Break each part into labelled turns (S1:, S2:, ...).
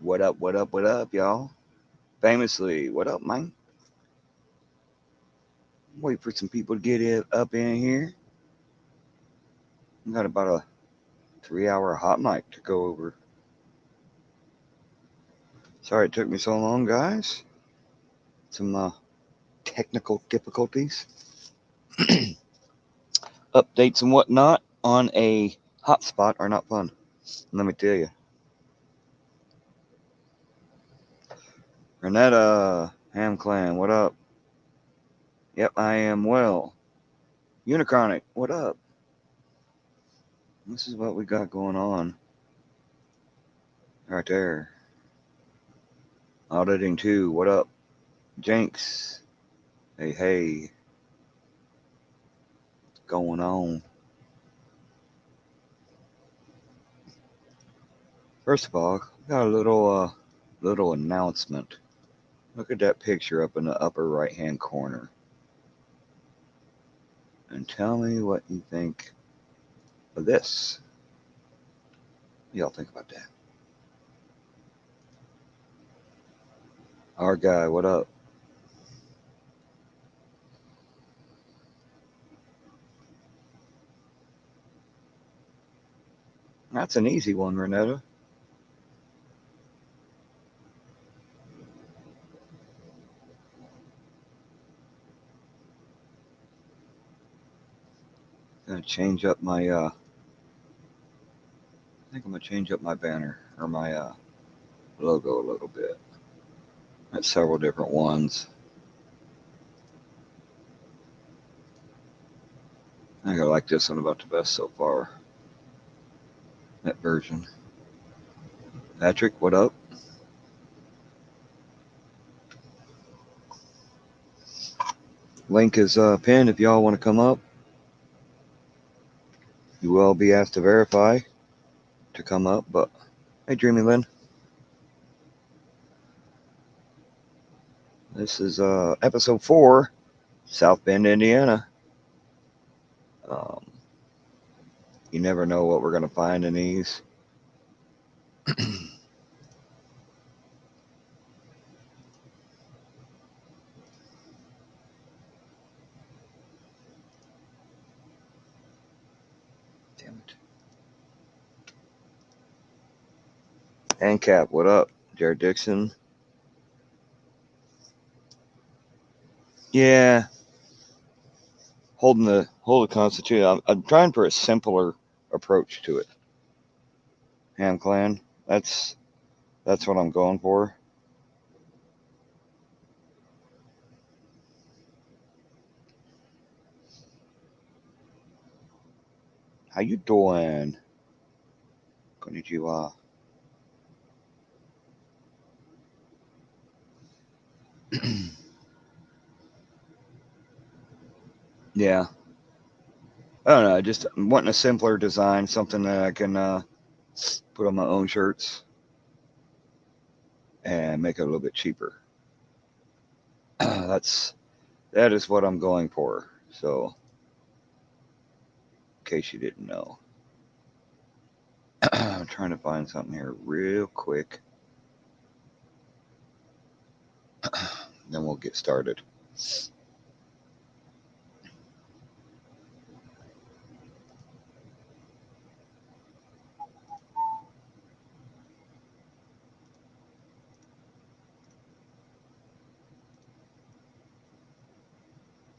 S1: What up, what up, what up, y'all? Famously, what up, man? Wait for some people to get up in here. We got about a 3 hour hot mic to go over. Sorry it took me so long, guys. Some technical difficulties. Updates and whatnot on a hotspot are not fun. Let me tell you. Renetta, Ham Clan, what up? Yep, I am well. Unichronic, what up? This is what we got going on. Right there. Auditing 2, what up? Jinx, hey, hey. What's going on? First of all, got a little announcement. Look at that picture up in the upper right hand corner. And tell me what you think of this. What do y'all think about that? Our guy, what up? That's an easy one, Renetta. Gonna change up my I think I'm gonna change up my banner or my logo a little bit. Got several different ones. I think I like this one about the best so far. That version. Patrick, what up? Link is pinned if y'all want to come up. You will be asked to verify to come up, but hey, Dreamy Lynn. This is episode 4, South Bend, Indiana. Um, you never know what we're going to find in these. Damn it. ANCAP, what up? Jared Dixon. Yeah, hold the Constitution. I'm trying for a simpler approach to it. Ham Clan. That's what I'm going for. How you doing? Konnichiwa. Yeah. I don't know. Just wanting a simpler design, something that I can put on my own shirts and make it a little bit cheaper. That is what I'm going for. So, in case you didn't know, I'm trying to find something here real quick. Then we'll get started.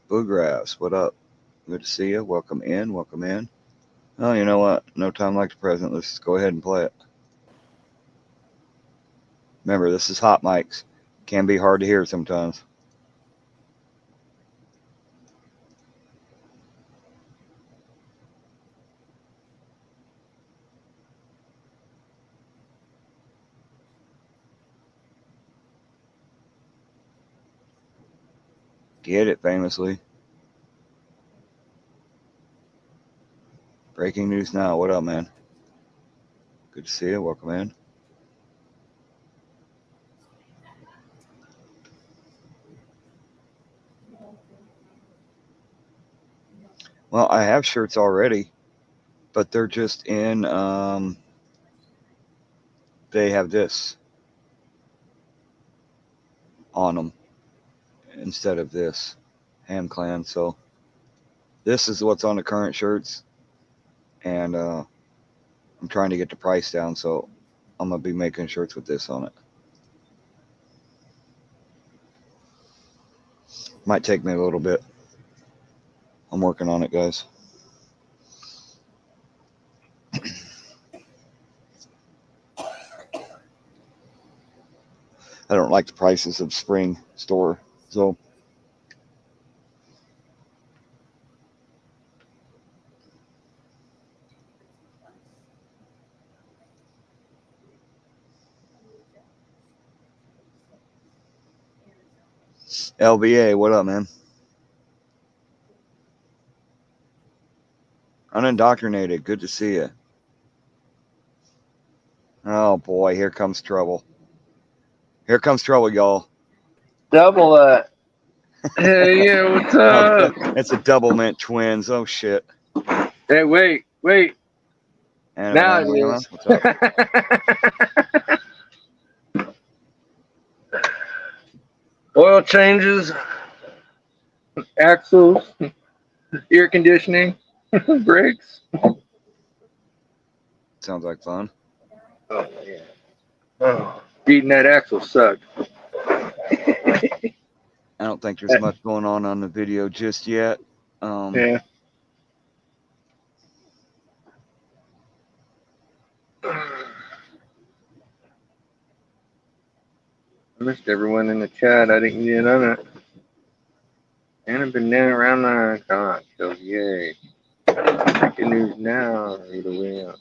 S1: Bluegrass, what up? Good to see you. Welcome in. Welcome in. Oh, you know what? No time like the present. Let's go ahead and play it. Remember, this is hot mics. Can be hard to hear sometimes. Get it, famously. Breaking news now. What up, man? Good to see you. Welcome in. Well, I have shirts already, but they're just in. They have this. on them instead of this Ham Clan. So this is what's on the current shirts, and I'm trying to get the price down, so I'm gonna be making shirts with this on it. Might take me a little bit. I'm working on it, guys. I don't like the prices of spring store, so LBA, what up, man? Unindoctrinated, good to see you. Oh boy, here comes trouble. Here comes trouble, y'all.
S2: Double that. Hey, yeah, what's up?
S1: It's a double mint twins. Oh shit.
S2: Hey, wait. Now it is.
S1: What's up?
S2: Oil changes, axles, air conditioning, brakes.
S1: Sounds like fun.
S2: Oh, yeah. Oh, beating that axle sucked.
S1: I don't think there's much going on the video just yet.
S2: Yeah. I missed everyone in the chat. I didn't get on it. And I've been down around the God, so yay. Breaking news now. Read away out.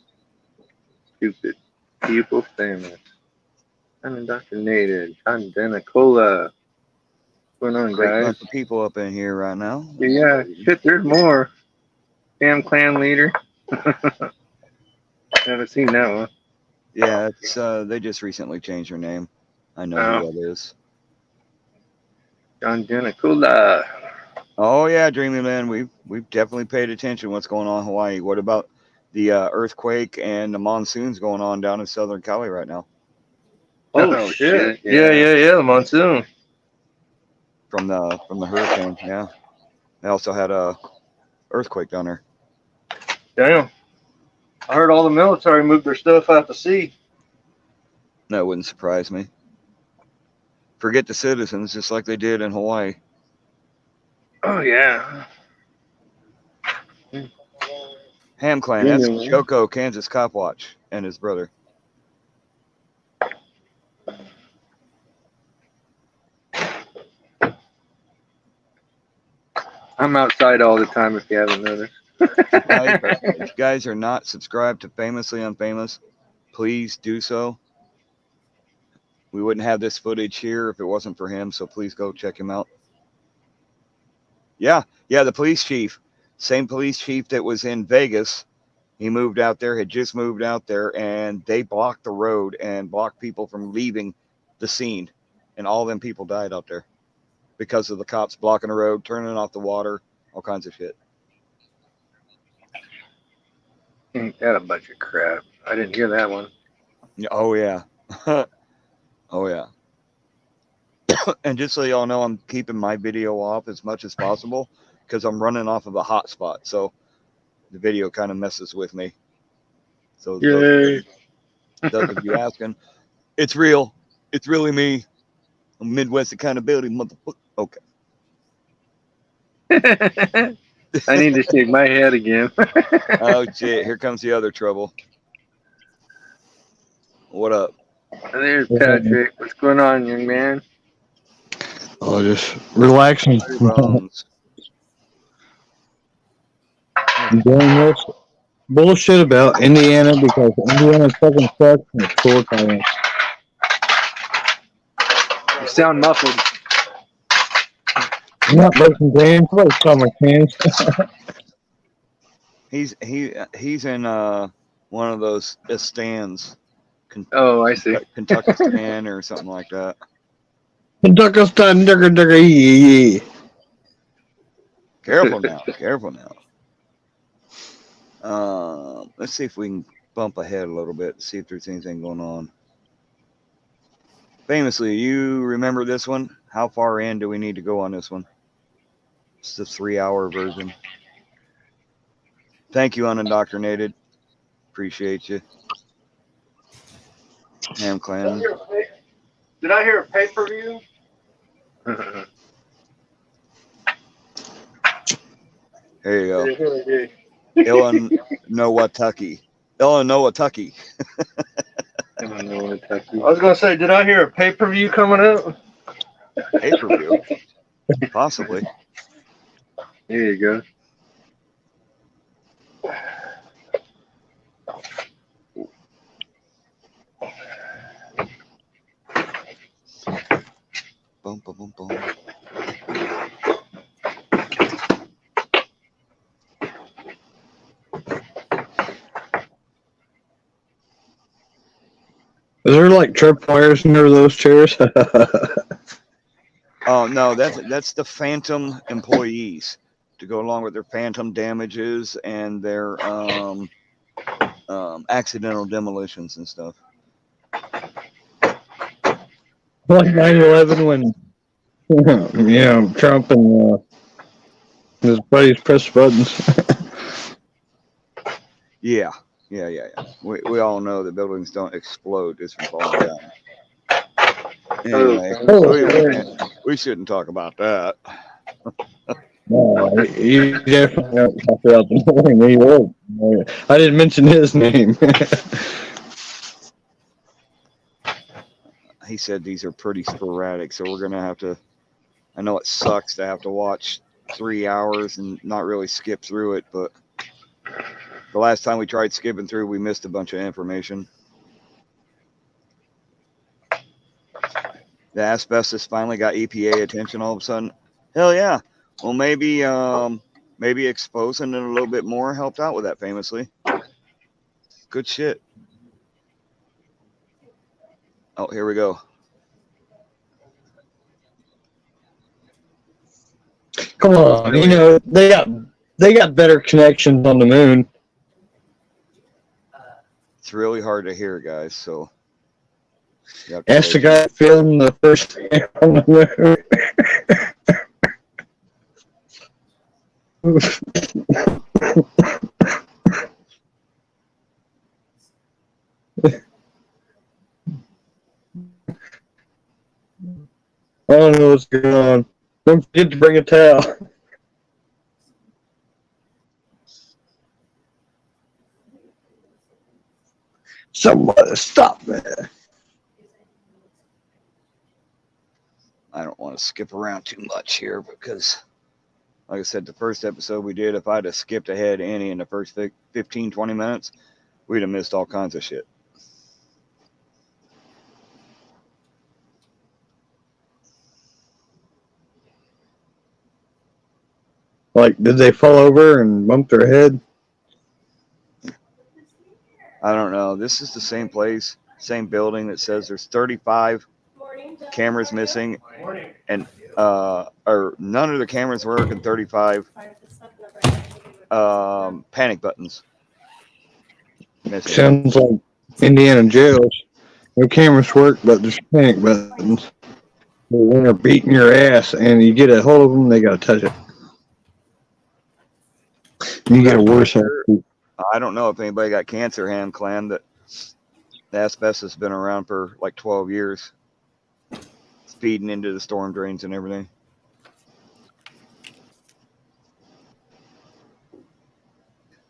S2: Stupid people famous. Unindoctrinated. Condenicola. What's going on,
S1: Great
S2: guys?
S1: bunch of people up in here right now.
S2: Yeah, shit, there's more. Damn clan leader. Haven't seen that one.
S1: Yeah, it's they just recently changed their name. I know who that is.
S2: Condenicola.
S1: Oh yeah, Dreamy Man, we've definitely paid attention what's going on in Hawaii. What about the earthquake and the monsoons going on down in Southern Cali right now?
S2: Oh shit. Yeah, the monsoon.
S1: From the hurricane, yeah. They also had a earthquake down there.
S2: Damn. I heard all the military moved their stuff out to sea.
S1: That wouldn't surprise me. Forget the citizens, just like they did in Hawaii.
S2: Oh yeah.
S1: Ham Clan, that's Choco, Kansas Cop Watch, and his brother.
S2: I'm outside all the time if you haven't noticed.
S1: If you guys are not subscribed to Famously Unfamous, please do so. We wouldn't have this footage here if it wasn't for him, so please go check him out. Yeah, the police chief. Same police chief that was in Vegas. He moved out there, had just moved out there, and they blocked the road and blocked people from leaving the scene. And all them people died out there because of the cops blocking the road, turning off the water, all kinds of shit.
S2: Ain't that a bunch of crap? I didn't hear that one.
S1: Oh, yeah. Oh, yeah. And just so y'all know, I'm keeping my video off as much as possible because I'm running off of a hotspot. So the video kind of messes with me. So
S2: Yay.
S1: Those of you asking, it's real. It's really me. I'm Midwest Accountability, motherfucker. Okay.
S2: I need to shake my head again.
S1: Oh, shit. Here comes the other trouble. What up?
S2: There's Patrick. What's going on, young man?
S3: Oh, just relaxing.
S1: Bones.
S3: Doing this bullshit about Indiana because Indiana fucking sucks and it's short time.
S2: You sound muffled.
S3: I'm not breaking games. Somebody saw my hands.
S1: He's in one of those stands.
S2: Oh, I see.
S1: Kentucky stand or something like that. Careful now. Careful now. Let's see if we can bump ahead a little bit, see if there's anything going on. Famously, you remember this one? How far in do we need to go on this one? It's the 3-hour version. Thank you, Unindoctrinated. Appreciate you. Ham Clan.
S4: Did I hear a pay-per-view?
S1: There you go.
S4: Illinois.
S1: Illinois, Tucky. Illinois, Tucky.
S2: I don't know what Kentucky.
S4: I was gonna say, did I hear a pay-per-view coming up?
S1: Pay-per-view. Possibly.
S2: There you go.
S1: Boom, boom, boom, boom.
S3: Is there like tripwires under those chairs?
S1: Oh no, that's the Phantom employees to go along with their Phantom damages and their accidental demolitions and stuff.
S3: Like 9/11 when Trump and his buddies pressed buttons.
S1: Yeah. We all know that buildings don't explode just from falling down. Anyway, we shouldn't talk about that.
S3: No, he definitely don't talk about the morning. He won't. I didn't mention his name.
S1: He said these are pretty sporadic, so we're gonna have to. I know it sucks to have to watch 3 hours and not really skip through it, but the last time we tried skipping through, we missed a bunch of information. The asbestos finally got EPA attention all of a sudden. Hell yeah. Well, maybe exposing it a little bit more helped out with that famously. Good shit. Oh, here we go.
S3: Come on, they got better connections on the moon.
S1: It's really hard to hear, guys, so you have to
S3: Ask the
S1: wait.
S3: guy filming the first thing on the moon. I don't know what's going on. Don't forget to bring a towel. Somebody stop that.
S1: I don't want to skip around too much here because, like I said, the first episode we did, if I'd have skipped ahead any in the first 15, 20 minutes, we'd have missed all kinds of shit.
S3: Like, did they fall over and bump their head?
S1: I don't know. This is the same place, same building that says there's 35 cameras missing, and or none of the cameras work, and 35 panic buttons missing.
S3: Sounds like Indiana jails. No cameras work, but there's panic buttons. When they're beating your ass and you get a hold of them, they gotta touch it. You get a worse one.
S1: I don't know if anybody got cancer, Ham Clan, that the asbestos has been around for like 12 years. It's feeding into the storm drains and everything.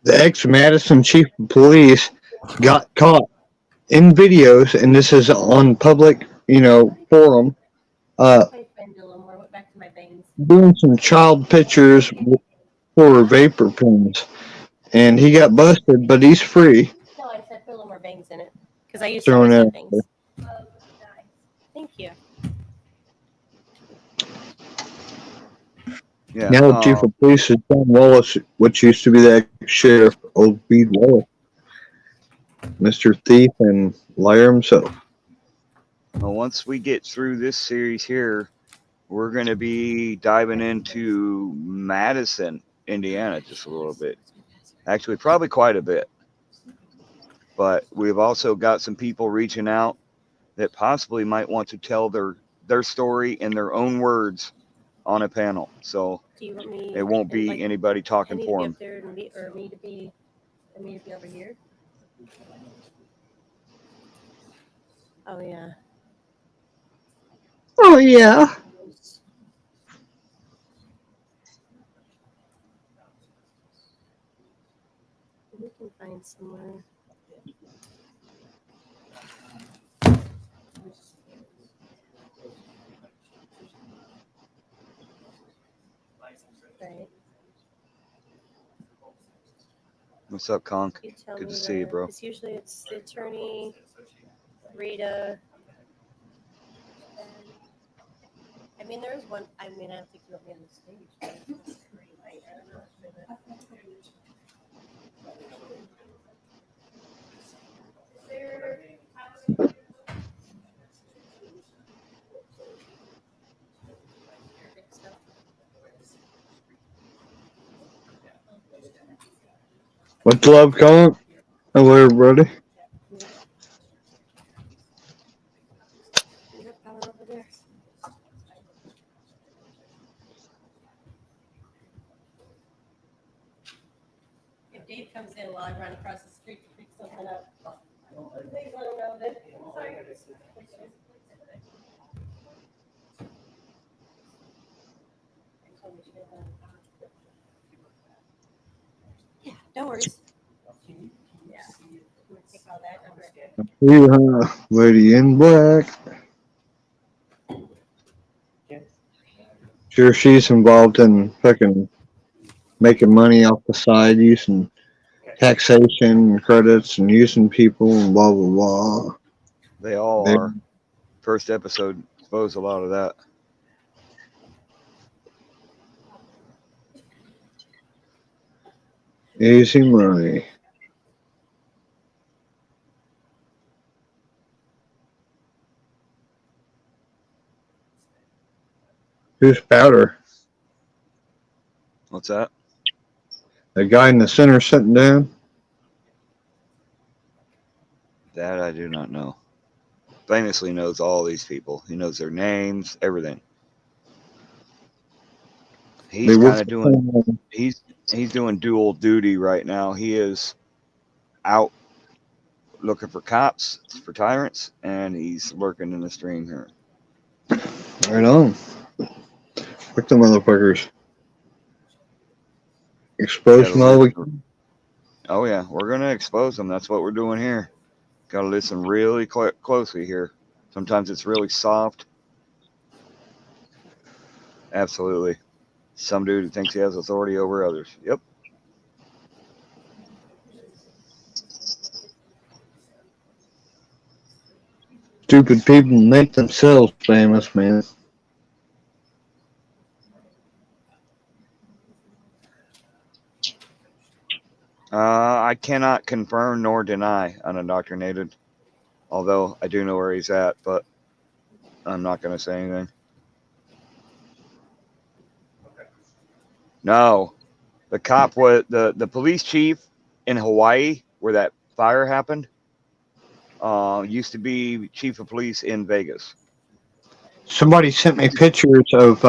S3: The ex-Madison chief of police got caught in videos, and this is on public, forum, doing some child pictures for vapor pens. And he got busted, but he's free.
S5: No, I said put a little more bangs in it because I used to
S3: Throwing
S5: have
S3: out
S5: things. Thank you.
S1: Yeah.
S3: Now the chief of police is John Wallace, which used to be the ex-sheriff, Old Speed Wallace. Mr. Thief and liar himself.
S1: Well, once we get through this series here, we're going to be diving into Madison, Indiana, just a little bit. Actually, probably quite a bit. But we've also got some people reaching out that possibly might want to tell their their story in their own words on a panel. So
S5: Do you want me?
S1: it won't
S5: and,
S1: be
S5: like,
S1: anybody
S5: I
S1: talking
S5: need to
S1: for
S5: be
S1: them.
S5: up there and me to be over here. Oh yeah.
S3: Oh yeah.
S5: We can find somewhere. Right.
S1: What's up, Conk?
S5: You tell
S1: Good
S5: me
S1: to see you, bro.
S5: because usually it's the attorney, Rita. And, I mean, there's one. I mean, I don't think you'll be on the stage. But I don't know.
S3: What's love, Colin? Hello, everybody.
S5: You have power over there. If Dave comes in while I run across the street to pick something up, please let him know that. Sorry. Yeah, no worries. Yeah. I'm gonna take all that over.
S3: Lady in black. Sure, she's involved in fucking making money off the side, using taxation and credits and using people and blah blah blah.
S1: They all
S3: They-
S1: are. First episode exposed a lot of that.
S3: Easy money. Who's Powder?
S1: What's that?
S3: The guy in the center sitting down?
S1: That I do not know. Famously knows all these people. He knows their names, everything. He's kind of doing. He's doing dual duty right now. He is out looking for cops, for tyrants, and he's lurking in the stream here.
S3: Right on. Fuck the motherfuckers. Expose them all we can.
S1: Oh yeah, we're gonna expose them. That's what we're doing here. Got to listen really closely here. Sometimes it's really soft. Absolutely. Some dude who thinks he has authority over others. Yep.
S3: Stupid people make themselves famous, man.
S1: I cannot confirm nor deny unindoctrinated. Although I do know where he's at, but I'm not going to say anything. No. The cop was the police chief in Hawaii where that fire happened. Used to be chief of police in Vegas.
S3: Somebody sent me pictures of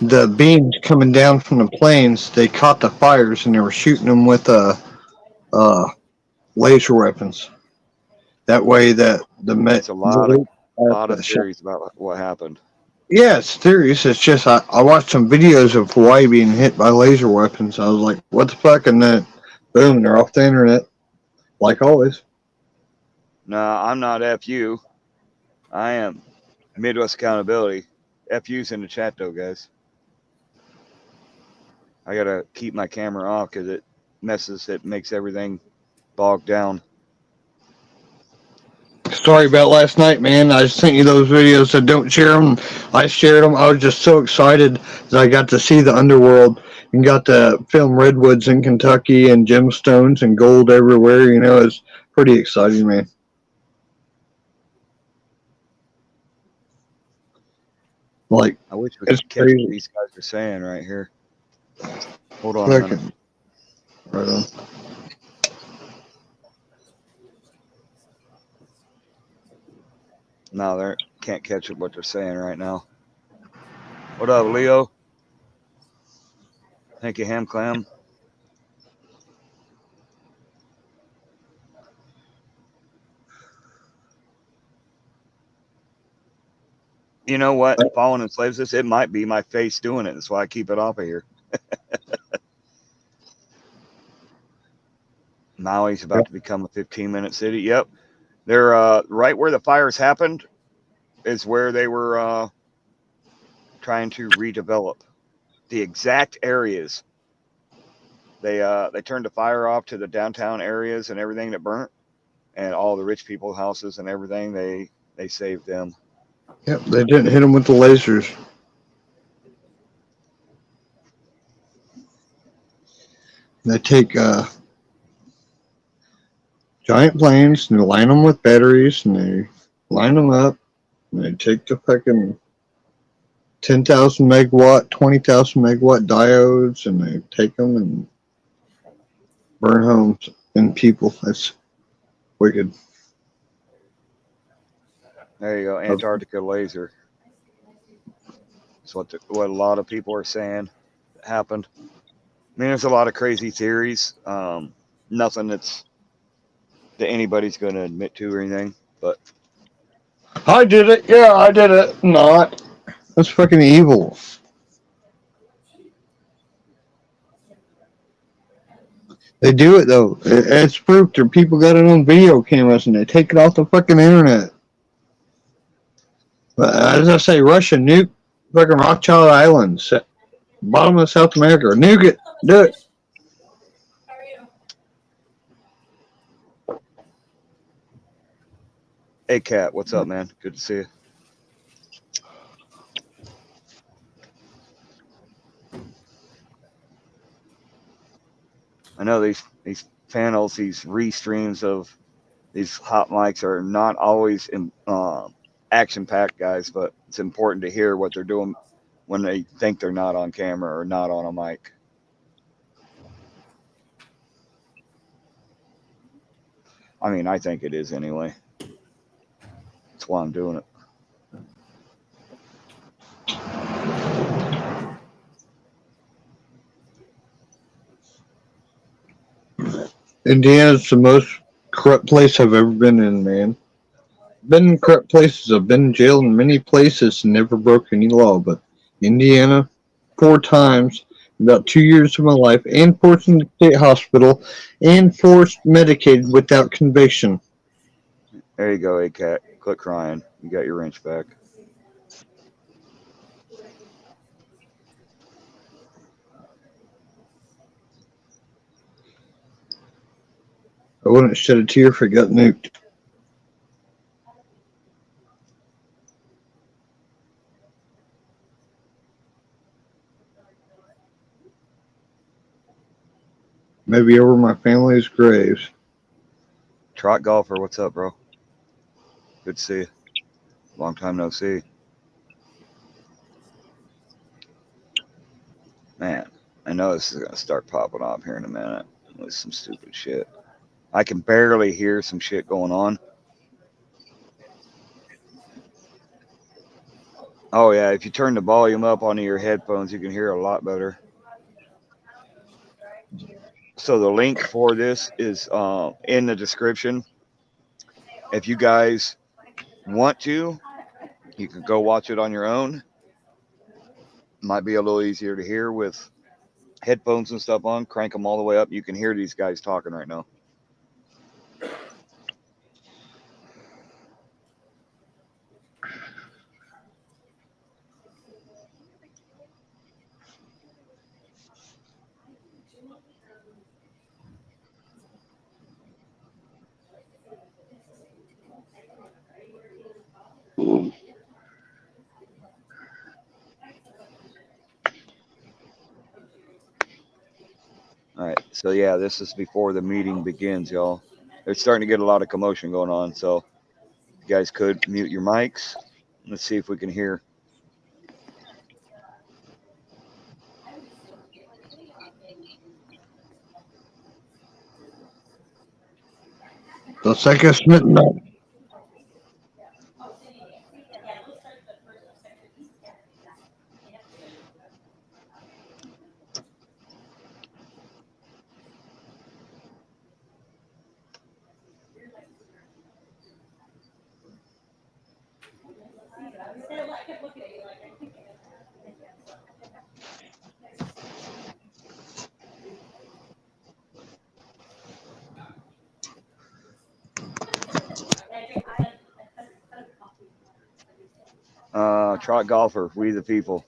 S3: the beams coming down from the planes. They caught the fires and they were shooting them with laser weapons. That way, that
S1: It's a lot of theories about what happened.
S3: Yeah, it's theories. It's just I watched some videos of Hawaii being hit by laser weapons. I was like, what the fuck? And then, boom, they're off the internet, like always.
S1: No, I'm not FU. I am Midwest Accountability. FU's in the chat though, guys. I gotta keep my camera off because it makes everything bogged down.
S3: Sorry about last night, man. I sent you those videos, so don't share them. I shared them. I was just so excited that I got to see the underworld and got to film redwoods in Kentucky and gemstones and gold everywhere. You know, it's pretty exciting, man. Like,
S1: I wish we
S3: it's
S1: could catch
S3: crazy.
S1: what these guys are saying right here. Hold on a minute.
S3: Right on.
S1: No, they can't catch what they're saying right now. What up, Leo? Thank you, Ham Clam. You know what? Fallen enslaves us. It might be my face doing it. That's why I keep it off of here. Maui's about to become a 15-minute city. Yep. They're right where the fires happened is where they were trying to redevelop the exact areas. They turned the fire off to the downtown areas and everything that burnt, and all the rich people houses and everything. They saved them.
S3: Yep, they didn't hit them with the lasers. They take giant planes and they line them with batteries and they line them up and they take the fucking 10,000 megawatt, 20,000 megawatt diodes and they take them and burn homes and people. That's wicked.
S1: There you go, Antarctica laser. That's what a lot of people are saying happened. I mean, there's a lot of crazy theories. Nothing that anybody's going to admit to or anything. But
S3: I did it. Yeah, I did it. Not. That's fucking evil. They do it though. It's proof. There people got it on video cameras and they take it off the fucking internet. But as I say, Russia nuke fucking Rothschild Islands, bottom of South America. Nuke it. Do it.
S5: How are you?
S1: hey, Kat, what's up, man? Good to see you. I know these panels, these restreams of these hot mics are not always action-packed, guys, but it's important to hear what they're doing when they think they're not on camera or not on a mic. I mean, I think it is anyway. That's why I'm doing it.
S3: Indiana's the most corrupt place I've ever been in, man. Been in corrupt places. I've been in jail in many places and never broke any law, but Indiana, 4 times, about 2 years of my life, and forced in the state hospital, and forced medicated without conviction.
S1: There you go, A-Cat. Quit crying. You got your wrench back.
S3: I wouldn't shed a tear if I got nuked. Maybe over my family's graves.
S1: Trot Golfer, what's up, bro? Good to see you. Long time no see. Man, I know this is going to start popping off here in a minute with some stupid shit. I can barely hear some shit going on. Oh, yeah, if you turn the volume up onto your headphones, you can hear a lot better. So the link for this is in the description. If you guys want to, you can go watch it on your own. Might be a little easier to hear with headphones and stuff on. Crank them all the way up. You can hear these guys talking right now. All right, so yeah, this is before the meeting begins, y'all. It's starting to get a lot of commotion going on, so you guys could mute your mics. Let's see if we can hear.
S3: The second smitten up.
S1: Trot Golfer, we the people.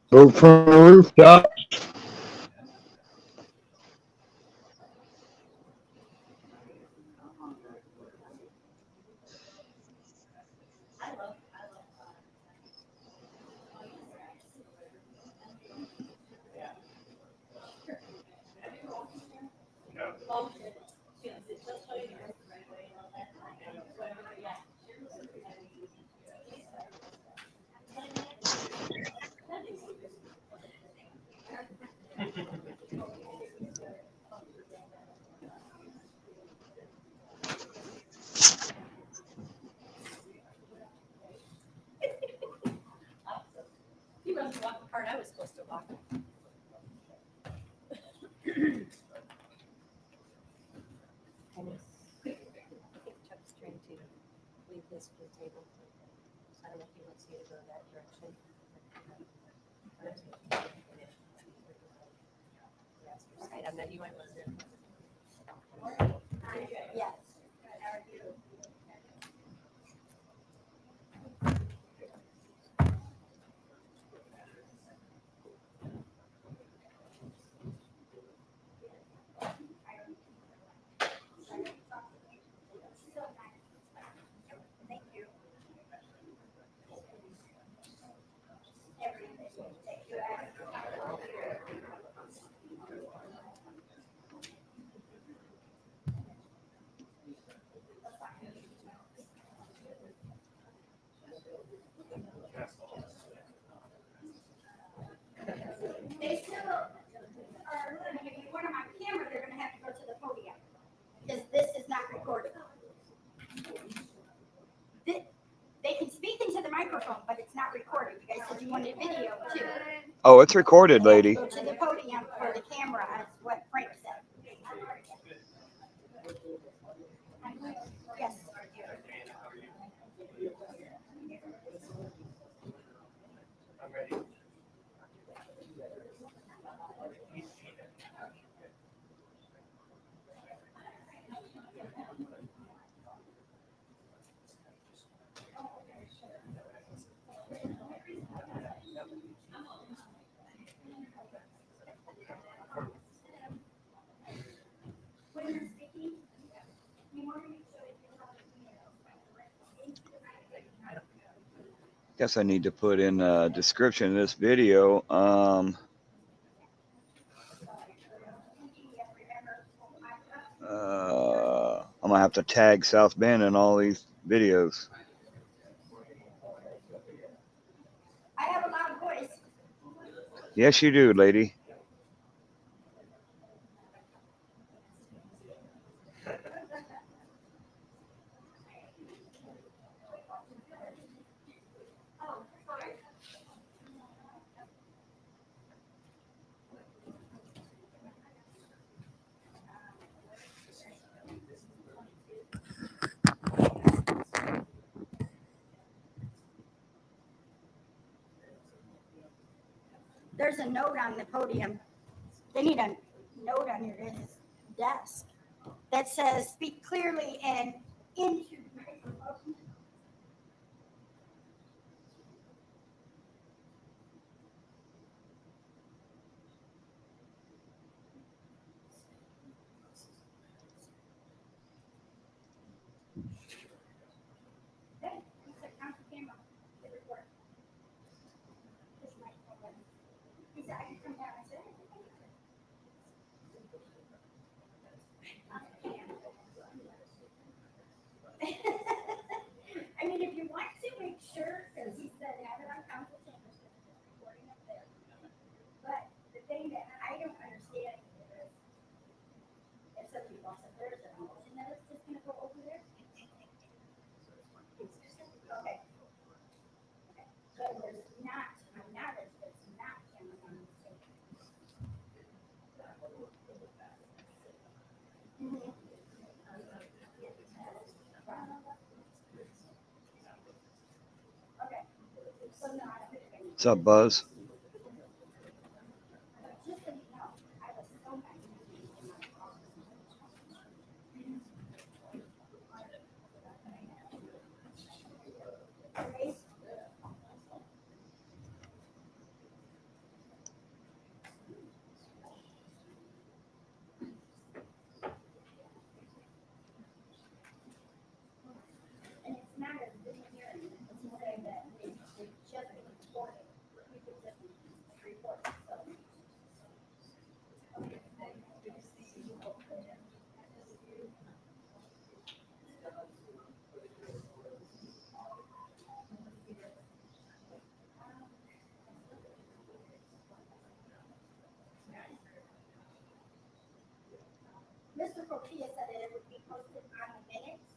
S3: Vote from the rooftop.
S5: You must walk the part I was supposed to walk. I think Chuck's trying to leave this for the table. I don't know if he wants you to go that direction. I don't know, you might want to. Yes.
S6: They still are, if you want them on camera, they're gonna have to go to the podium, because this is not recorded. They can speak into the microphone, but it's not recorded. You guys said you wanted video too.
S1: Oh, it's recorded, lady.
S6: Go to the podium for the camera, is what Frank said. Yes. When you're speaking, you want to make sure that you have
S1: Guess I need to put in a description of this video. I'm gonna have to tag South Bend in all these videos.
S6: I have a loud voice.
S1: Yes, you do, lady.
S6: There's a note on the podium. They need a note on your desk that says, speak clearly and into the microphone. Hey, it's a count the camera. They record. This microphone. He said, I can come down. I said, I mean, if you want to make sure, because he said, have it on council chambers, because it's recording up there. But the thing that I don't understand is, if some people said there's an emotion that it's just gonna go over there. Okay. But there's not, I'm not, it's not cameras on the stage. Mhm. Okay. So no, I don't think
S1: What's up, Buzz?
S6: just so you know, Mr. Portillo said that it would be posted on the minutes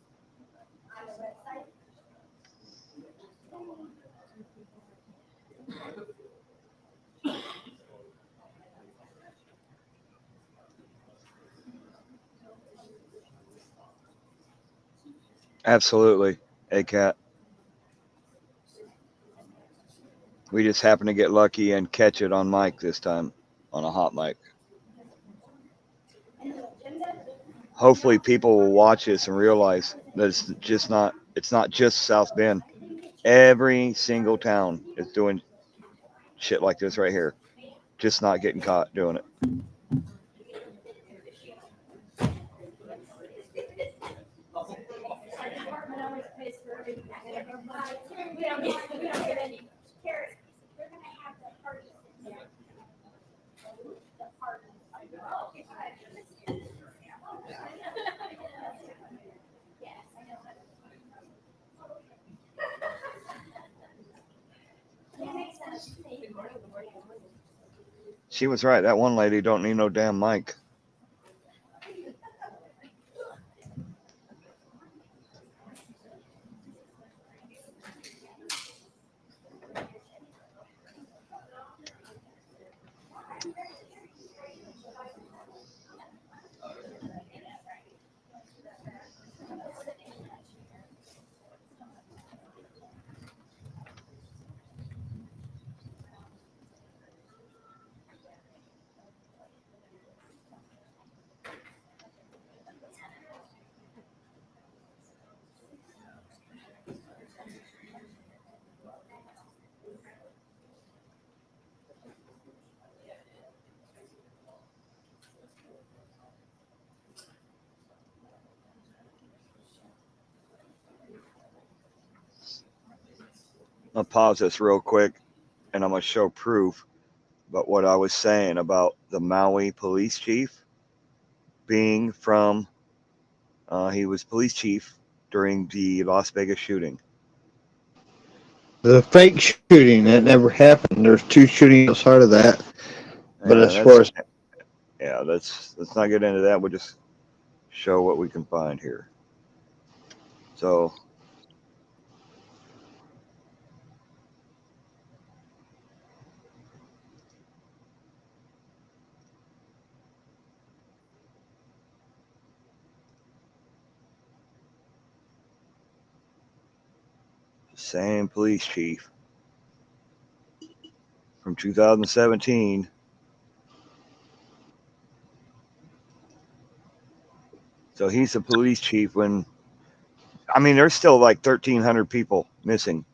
S6: on the website.
S1: Absolutely, ACAT. We just happened to get lucky and catch it on mic this time, on a hot mic.
S6: And the agenda,
S1: Hopefully people will watch this and realize that it's not just South Bend. Every single town is doing shit like this right here. Just not getting caught doing it.
S6: our department always pays for everything. We don't get any carrots. They're gonna have the parties in there. The parties. Yes, I know. That makes sense to me.
S1: She was right. That one lady don't need no damn mic. I'll pause this real quick and I'm going to show proof. But what I was saying about the Maui police chief being from, he was police chief during the Las Vegas shooting.
S3: The fake shooting, that never happened. There's 2 shootings outside of that. But
S1: Yeah,
S3: as far as
S1: yeah, let's not get into that. We'll just show what we can find here. So same police chief from 2017. So he's the police chief when, I mean, there's still like 1,300 people missing.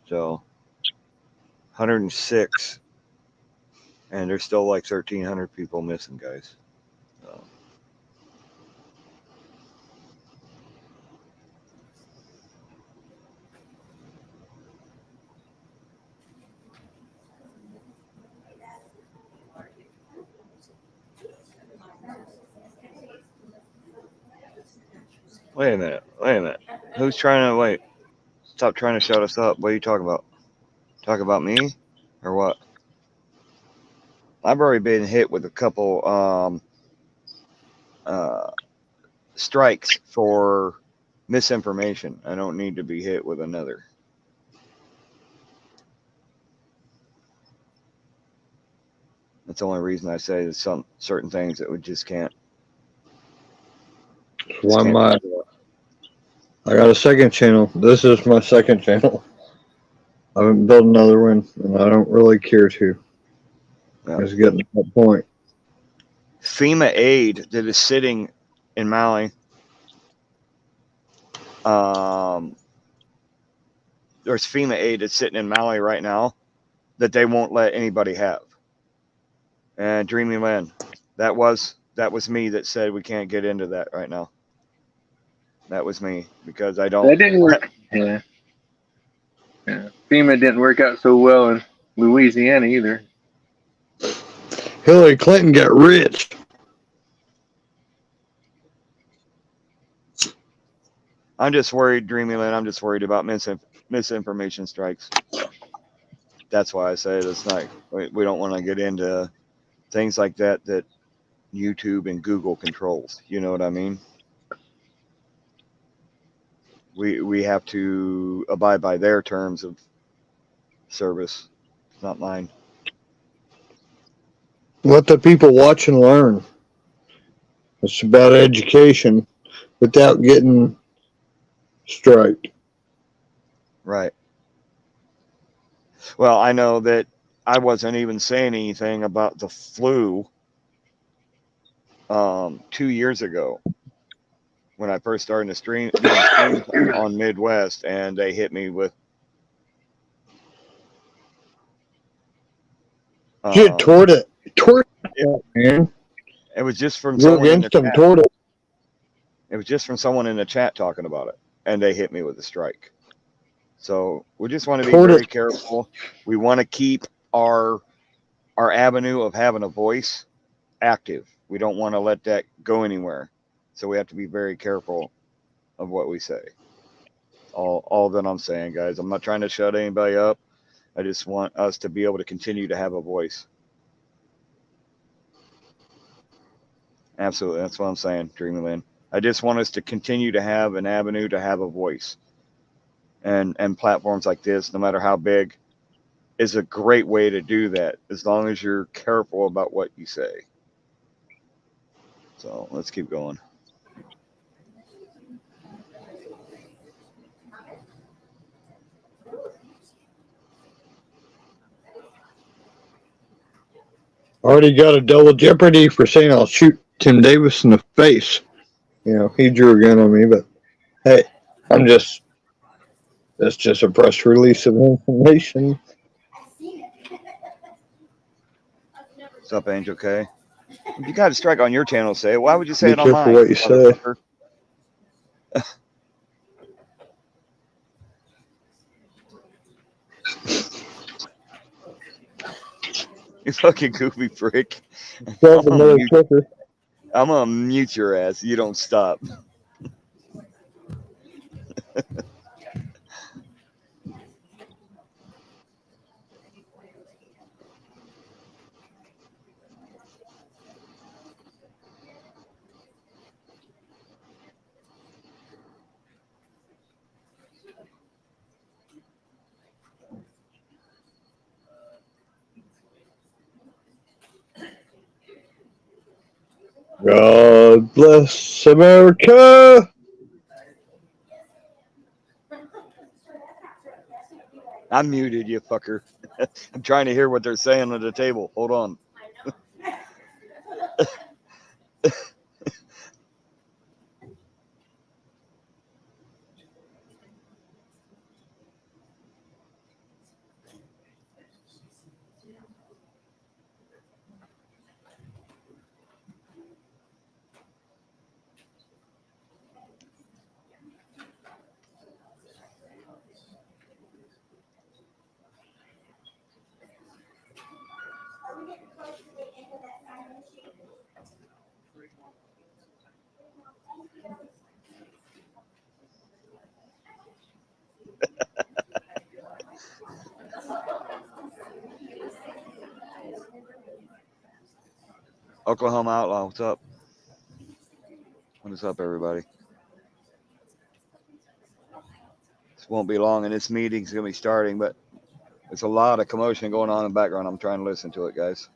S1: So 106, and there's still like 1,300 people missing, guys. So. Wait a minute. Who's trying to wait? Stop trying to shut us up. What are you talking about? Talk about me or what? I've already been hit with a couple strikes for misinformation. I don't need to be hit with another. That's the only reason I say there's some certain things that we just can't.
S3: I got a second channel. This is my second channel. I haven't built another one, and I don't really care to.
S1: Yeah.
S3: It's getting to that point.
S1: FEMA aid that is sitting in Maui. There's FEMA aid that's sitting in Maui right now that they won't let anybody have. And Dreamyland, that was me that said we can't get into that right now. That was me because I don't.
S2: That didn't work. Yeah. FEMA didn't work out so well in Louisiana either.
S3: Hillary Clinton got rich.
S1: I'm just worried, Dreamyland. I'm just worried about misinformation strikes. That's why I say that's not. We don't want to get into things like that YouTube and Google controls. You know what I mean? We have to abide by their terms of service, not mine.
S3: Let the people watch and learn. It's about education without getting striked.
S1: Right. Well, I know that I wasn't even saying anything about the flu 2 years ago when I first started to stream on Midwest, and they hit me with.
S3: You toward it, man.
S1: It was just from
S3: You're
S1: someone in the
S3: against them,
S1: chat.
S3: toward it.
S1: It was just from someone in the chat talking about it, and they hit me with a strike. So we just want to be
S3: Toward
S1: very
S3: it.
S1: careful. We want to keep our avenue of having a voice active. We don't want to let that go anywhere. So we have to be very careful of what we say. All that I'm saying, guys. I'm not trying to shut anybody up. I just want us to be able to continue to have a voice. Absolutely. That's what I'm saying, Dreamland. I just want us to continue to have an avenue to have a voice. And platforms like this, no matter how big, is a great way to do that, as long as you're careful about what you say. So let's keep going.
S3: Already got a double jeopardy for saying I'll shoot Tim Davis in the face. You know, he drew a gun on me, but hey, that's just a press release of information.
S1: What's up, Angel K? If you got a strike on your channel, say it. Why would you say
S3: Be
S1: it on
S3: careful
S1: mine,
S3: what you say.
S1: motherfucker? You fucking goofy prick.
S3: Grab another clipper.
S1: I'm gonna mute your ass. You don't stop.
S3: God bless America.
S1: I'm muted, you fucker. I'm trying to hear what they're saying at the table. Hold on. Oklahoma Outlaw, what's up? What is up, everybody? This won't be long, and this meeting's gonna be starting, but there's a lot of commotion going on in the background. I'm trying to listen to it, guys,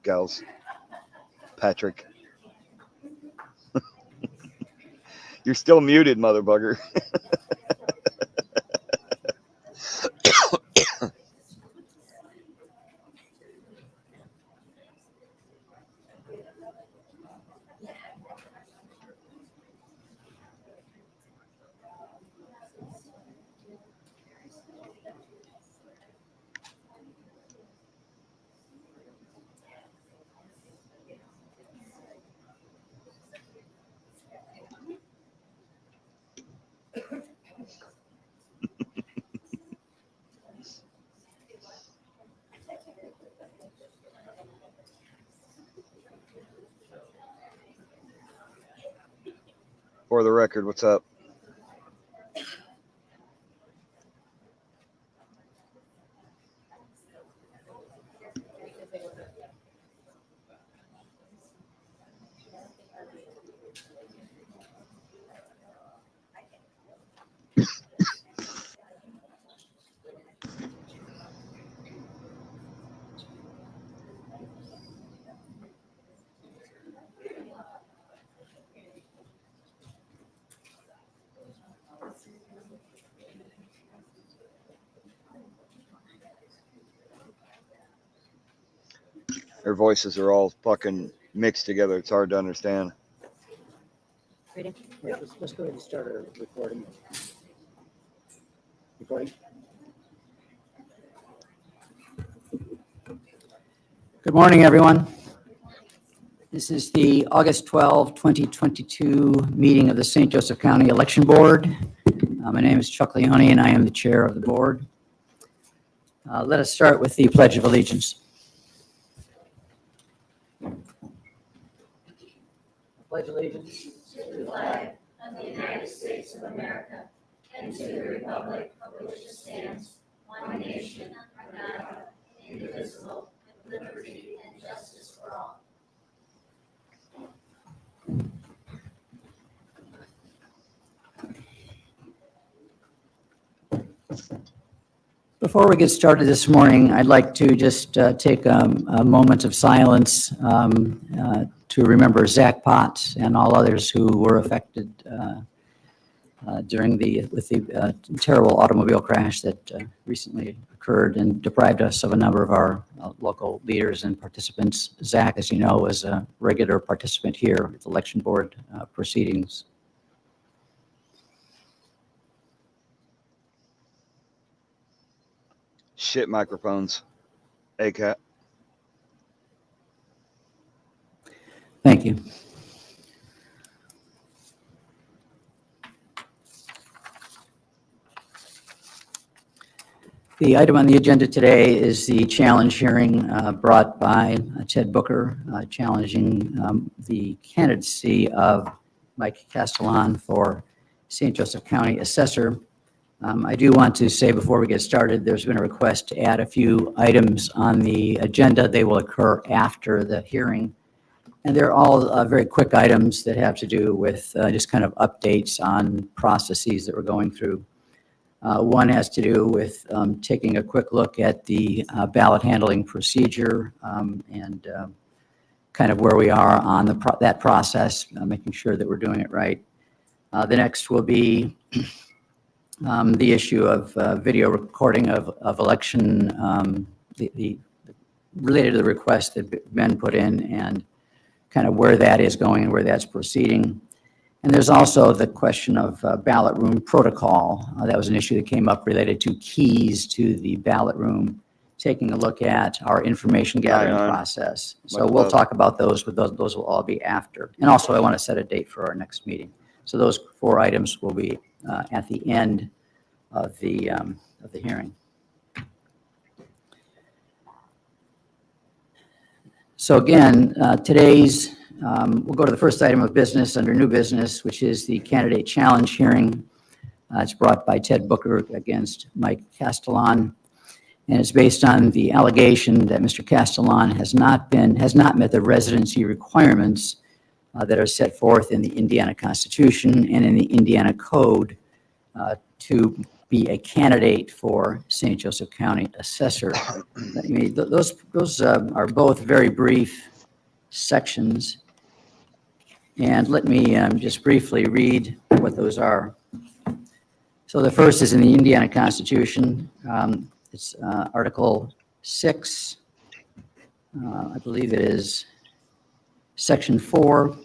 S1: gals. Patrick, you're still muted, motherfucker. For the record, what's up? Their voices are all fucking mixed together. It's hard to understand.
S5: Ready?
S7: Let's go ahead and start our recording. Recording. Good morning, everyone. This is the August 12, 2022 meeting of the St. Joseph County Election Board. My name is Chuck Leone, and I am the chair of the board. Let us start with the Pledge of Allegiance. Pledge allegiance
S8: to the flag of the United States of America and to the republic for which it stands, one nation, under God, indivisible, with liberty and justice for all.
S7: Before we get started this morning, I'd like to just take a moment of silence to remember Zach Potts and all others who were affected during with the terrible automobile crash that recently occurred and deprived us of a number of our local leaders and participants. Zach, as you know, was a regular participant here at the election board proceedings.
S1: Shit microphones. ACAT.
S7: Thank you. The item on the agenda today is the challenge hearing brought by Ted Booker challenging the candidacy of Mike Castellan for St. Joseph County Assessor. I do want to say before we get started, there's been a request to add a few items on the agenda. They will occur after the hearing. And they're all very quick items that have to do with just kind of updates on processes that we're going through. One has to do with taking a quick look at the ballot handling procedure and kind of where we are on that process, making sure that we're doing it right. The next will be the issue of video recording of election, related to the request that Ben put in and kind of where that is going and where that's proceeding. And there's also the question of ballot room protocol. That was an issue that came up related to keys to the ballot room, taking a look at our information gathering process. So we'll talk about those, but those will all be after. And also I want to set a date for our next meeting. So those 4 items will be at the end of the hearing. So again, today's, we'll go to the first item of business under new business, which is the candidate challenge hearing. It's brought by Ted Booker against Mike Castellan. And it's based on the allegation that Mr. Castellan has not met the residency requirements that are set forth in the Indiana Constitution and in the Indiana Code to be a candidate for St. Joseph County Assessor. I mean, those are both very brief sections. And let me just briefly read what those are. So the first is in the Indiana Constitution. It's Article 6. I believe it is Section 4. It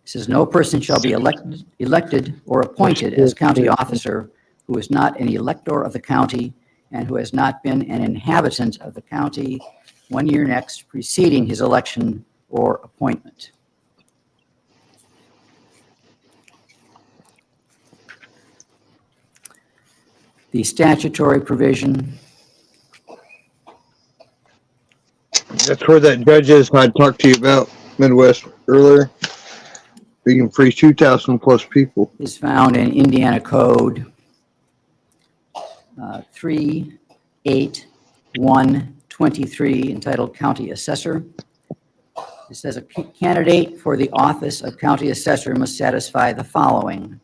S7: says, no person shall be elected or appointed as county officer who is not an elector of the county and who has not been an inhabitant of the county 1 year next preceding his election or appointment. The statutory provision.
S3: That's where that judge is I talked to you about Midwest earlier. We can free 2,000 plus people.
S7: Is found in Indiana Code 38123 entitled County Assessor. It says a candidate for the office of County Assessor must satisfy the following.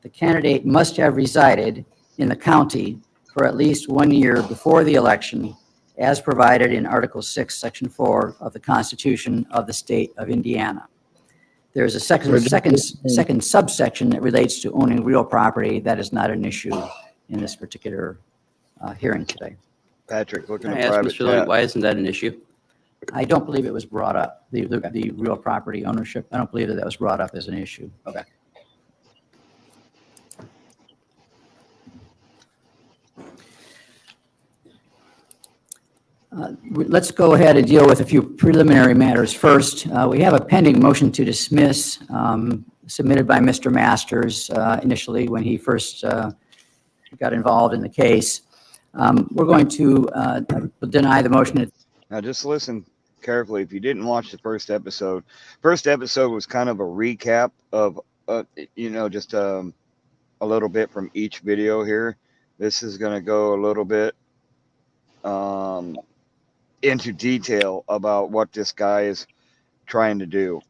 S7: The candidate must have resided in the county for at least 1 year before the election, as provided in Article 6, Section 4 of the Constitution of the State of Indiana. There's a second subsection that relates to owning real property. That is not an issue in this particular hearing today.
S1: Patrick, looking
S9: Can I
S1: at
S9: ask
S1: private
S9: Mr. Lloyd,
S1: chat.
S9: why isn't that an issue?
S7: I don't believe it was brought up, the real property ownership. I don't believe that was brought up as an issue. Okay. Let's go ahead and deal with a few preliminary matters first. We have a pending motion to dismiss submitted by Mr. Masters initially when he first got involved in the case. We're going to deny the motion.
S1: Now just listen carefully. If you didn't watch the first episode was kind of a recap of, just a little bit from each video here. This is going to go a little bit into detail about what this guy is trying to do.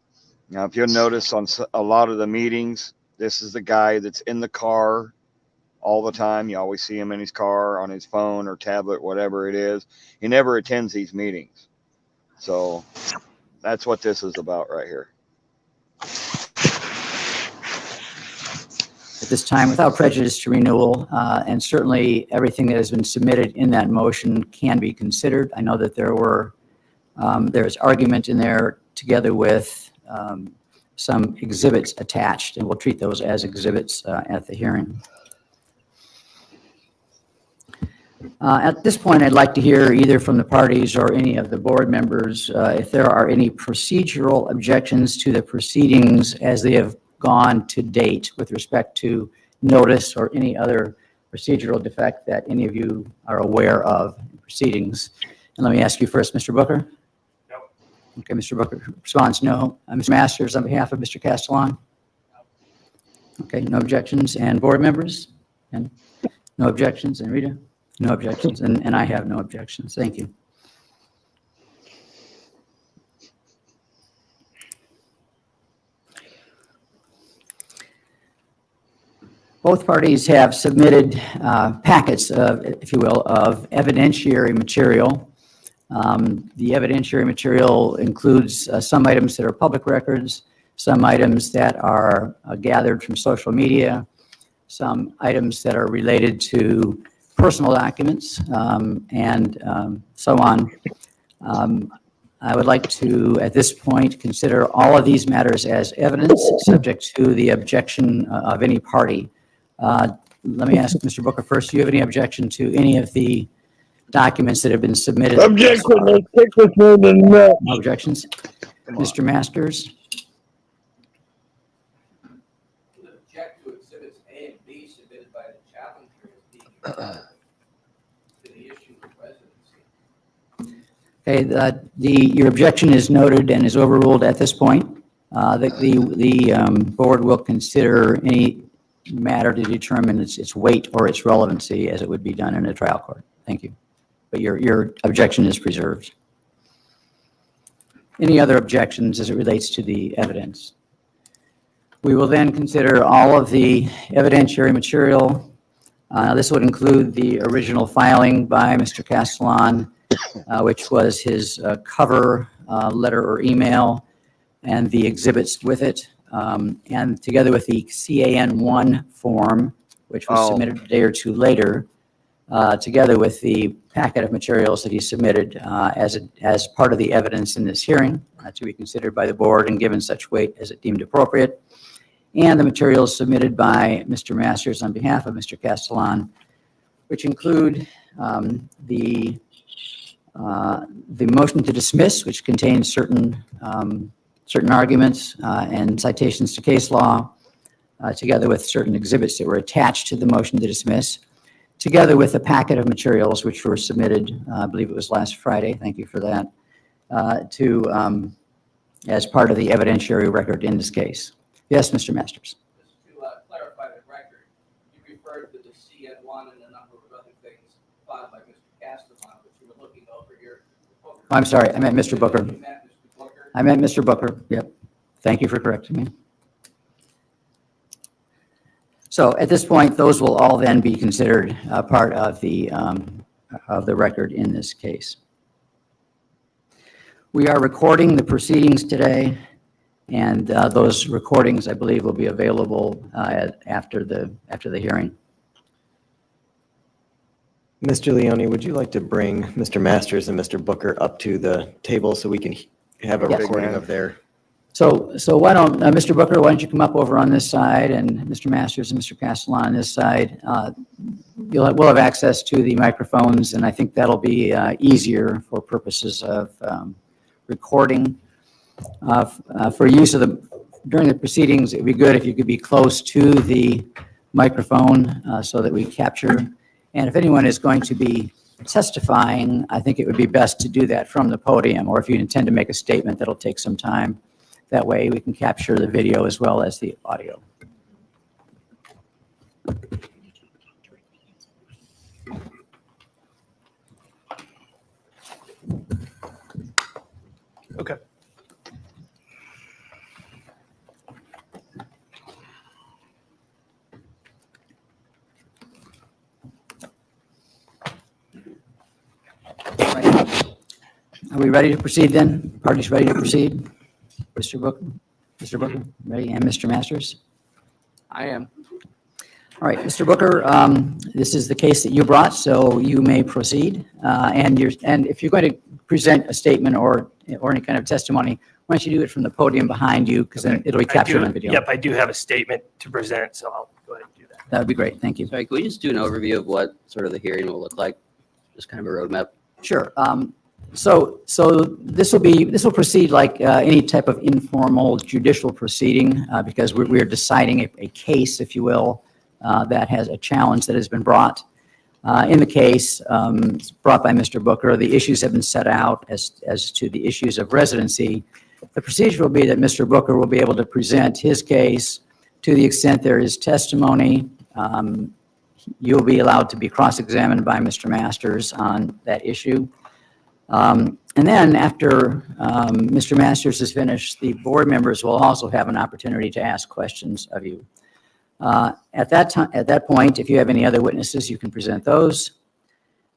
S1: Now, if you'll notice on a lot of the meetings, this is the guy that's in the car all the time. You always see him in his car, on his phone or tablet, whatever it is. He never attends these meetings. So that's what this is about right here.
S7: At this time, without prejudice to renewal, and certainly everything that has been submitted in that motion can be considered. I know that there's argument in there together with some exhibits attached, and we'll treat those as exhibits at the hearing. At this point, I'd like to hear either from the parties or any of the board members if there are any procedural objections to the proceedings as they have gone to date with respect to notice or any other procedural defect that any of you are aware of in proceedings. And let me ask you first, Mr. Booker.
S4: No.
S7: Okay, Mr. Booker responds no. Mr. Masters, on behalf of Mr. Castellan. Okay, no objections. And board members? And no objections. And Rita? No objections. And I have no objections. Thank you. Both parties have submitted packets, if you will, of evidentiary material. The evidentiary material includes some items that are public records, some items that are gathered from social media, some items that are related to personal documents, and so on. I would like to, at this point, consider all of these matters as evidence, subject to the objection of any party. Let me ask Mr. Booker first, do you have any objection to any of the documents that have been submitted?
S3: Objection, no thickness more than that.
S7: No objections? Mr. Masters?
S9: Object to exhibits A and B submitted by the challenger to the issue of residency.
S7: Okay, your objection is noted and is overruled at this point. The board will consider any matter to determine its weight or its relevancy as it would be done in a trial court. Thank you. But your objection is preserved. Any other objections as it relates to the evidence? We will then consider all of the evidentiary material. This would include the original filing by Mr. Castellan, which was his cover letter or email, and the exhibits with it. And together with the CAN1 form, which was submitted a day or two later, together with the packet of materials that he submitted as part of the evidence in this hearing to be considered by the board and given such weight as it deemed appropriate, and the materials submitted by Mr. Masters on behalf of Mr. Castellan, which include the motion to dismiss, which contains certain arguments and citations to case law, together with certain exhibits that were attached to the motion to dismiss, together with a packet of materials which were submitted, I believe it was last Friday, thank you for that, as part of the evidentiary record in this case. Yes, Mr. Masters.
S9: Just to clarify the record, you referred to the CN1 and a number of other things filed by Mr. Castellan, which you were looking over here.
S7: I'm sorry, I meant Mr. Booker.
S9: You meant Mr. Booker?
S7: I meant Mr. Booker, yep. Thank you for correcting me. So at this point, those will all then be considered part of the record in this case. We are recording the proceedings today, and those recordings, I believe, will be available after the hearing.
S10: Mr. Leone, would you like to bring Mr. Masters and Mr. Booker up to the table so we can have a
S1: Yes,
S10: recording
S1: ma'am.
S10: of their?
S7: So why don't, Mr. Booker, why don't you come up over on this side, and Mr. Masters and Mr. Castellan on this side? We'll have access to the microphones, and I think that'll be easier for purposes of recording. For use of during the proceedings, it'd be good if you could be close to the microphone so that we capture. And if anyone is going to be testifying, I think it would be best to do that from the podium, or if you intend to make a statement, that'll take some time. That way we can capture the video as well as the audio.
S4: Okay.
S7: Are we ready to proceed then? Parties ready to proceed? Mr. Booker, ready, and Mr. Masters?
S9: I am.
S7: All right, Mr. Booker, this is the case that you brought, so you may proceed. And if you're going to present a statement or any kind of testimony, why don't you do it from the podium behind you, because then it'll be captured on video.
S4: Yep, I do have a statement to present, so I'll go ahead and do that.
S7: That would be great, thank you.
S11: Sorry, can we just do an overview of what sort of the hearing will look like? Just kind of a roadmap.
S7: Sure. So this will proceed like any type of informal judicial proceeding, because we're deciding a case, if you will, that has a challenge that has been brought. In the case brought by Mr. Booker, the issues have been set out as to the issues of residency. The procedure will be that Mr. Booker will be able to present his case to the extent there is testimony. You'll be allowed to be cross-examined by Mr. Masters on that issue. And then after Mr. Masters is finished, the board members will also have an opportunity to ask questions of you. At that point, if you have any other witnesses, you can present those.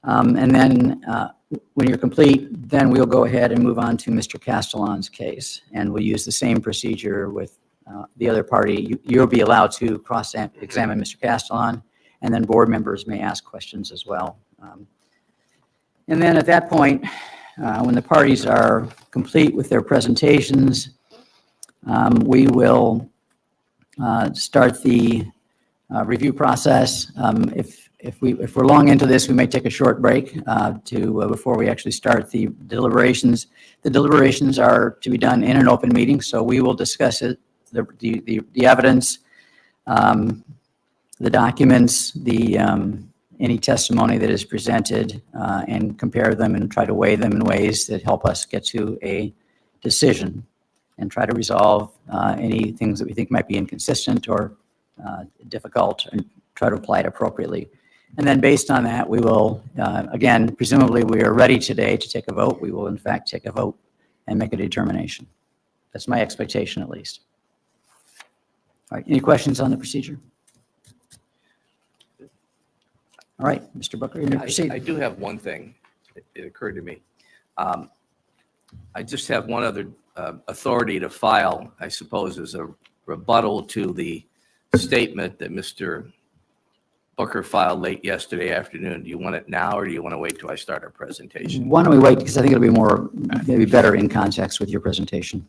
S7: And then when you're complete, then we'll go ahead and move on to Mr. Castellan's case. And we'll use the same procedure with the other party. You'll be allowed to cross-examine Mr. Castellan, and then board members may ask questions as well. And then at that point, when the parties are complete with their presentations, we will start the review process. If we're long into this, we may take a short break before we actually start the deliberations. The deliberations are to be done in an open meeting, so we will discuss it, the evidence, the documents, any testimony that is presented, and compare them and try to weigh them in ways that help us get to a decision and try to resolve any things that we think might be inconsistent or difficult, and try to apply it appropriately. And then based on that, we will, again, presumably we are ready today to take a vote. We will in fact take a vote and make a determination. That's my expectation, at least. All right, any questions on the procedure? All right, Mr. Booker, you may proceed.
S9: I do have one thing. It occurred to me. I just have one other authority to file, I suppose, as a rebuttal to the statement that Mr. Booker filed late yesterday afternoon. Do you want it now, or do you want to wait till I start our presentation?
S7: Why don't we wait, because I think it'll be maybe better in context with your presentation.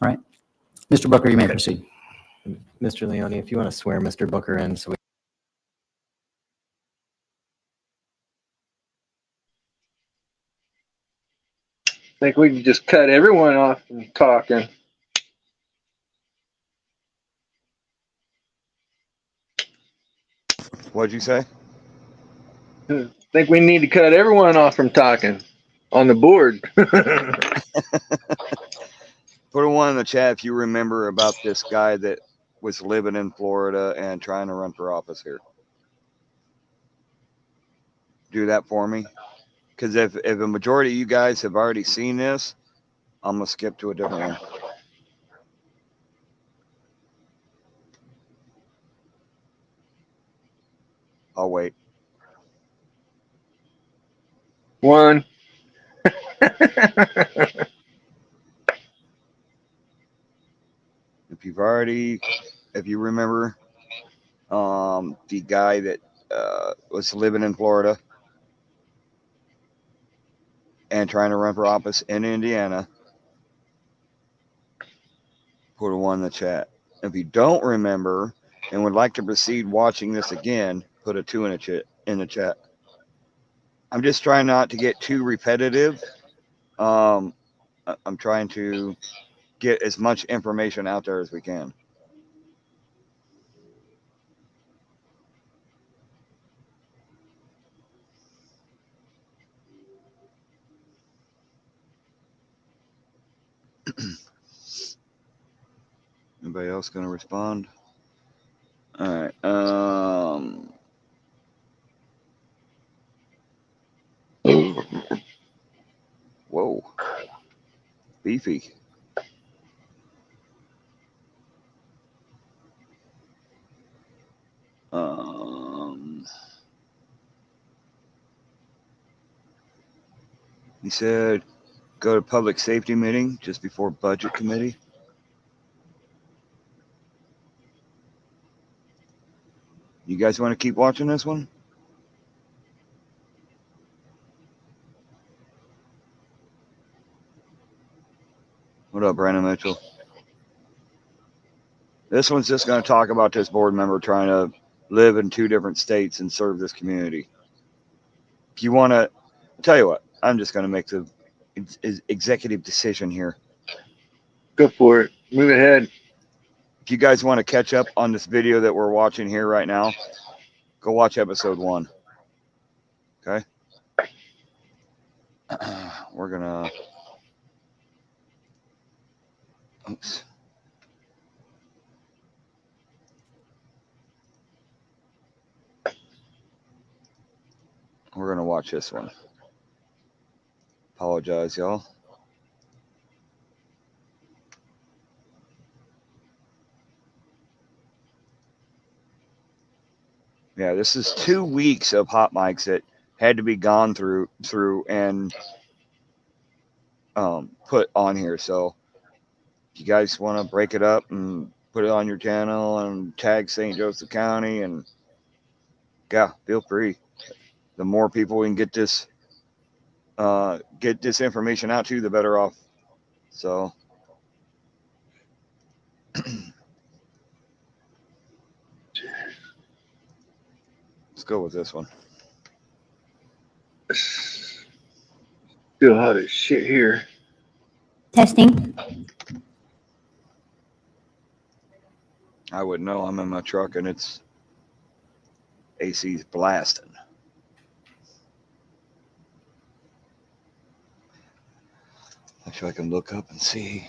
S7: All right, Mr. Booker, you may proceed.
S10: Mr. Leone, if you want to swear Mr. Booker in, so we.
S2: I think we can just cut everyone off from talking.
S1: What'd you say?
S2: I think we need to cut everyone off from talking on the board.
S1: Put a one in the chat if you remember about this guy that was living in Florida and trying to run for office here. Do that for me. Because if a majority of you guys have already seen this, I'm going to skip to a different one. I'll wait.
S2: One.
S1: If you remember, the guy that was living in Florida and trying to run for office in Indiana, put a 1 in the chat. If you don't remember and would like to proceed watching this again, put a 2 in the chat. I'm just trying not to get too repetitive. I'm trying to get as much information out there as we can. Anybody else going to respond? All right. Whoa. Beefy. He said go to public safety meeting just before budget committee. You guys want to keep watching this one? What up, Brandon Mitchell? This one's just going to talk about this board member trying to live in 2 different states and serve this community. If you want to, I'll tell you what, I'm just going to make the executive decision here.
S2: Go for it. Move ahead.
S1: If you guys want to catch up on this video that we're watching here right now, go watch episode 1. Okay? We're going to... Oops. We're going to watch this one. Apologize, y'all. Yeah, this is 2 weeks of hot mics that had to be gone through and put on here. So if you guys want to break it up and put it on your channel and tag St. Joseph County, and yeah, feel free. The more people we can get this information out to, the better off. So let's go with this one.
S2: Still hot as shit here.
S6: Testing.
S1: I wouldn't know. I'm in my truck and it's AC's blasting. Actually, I can look up and see.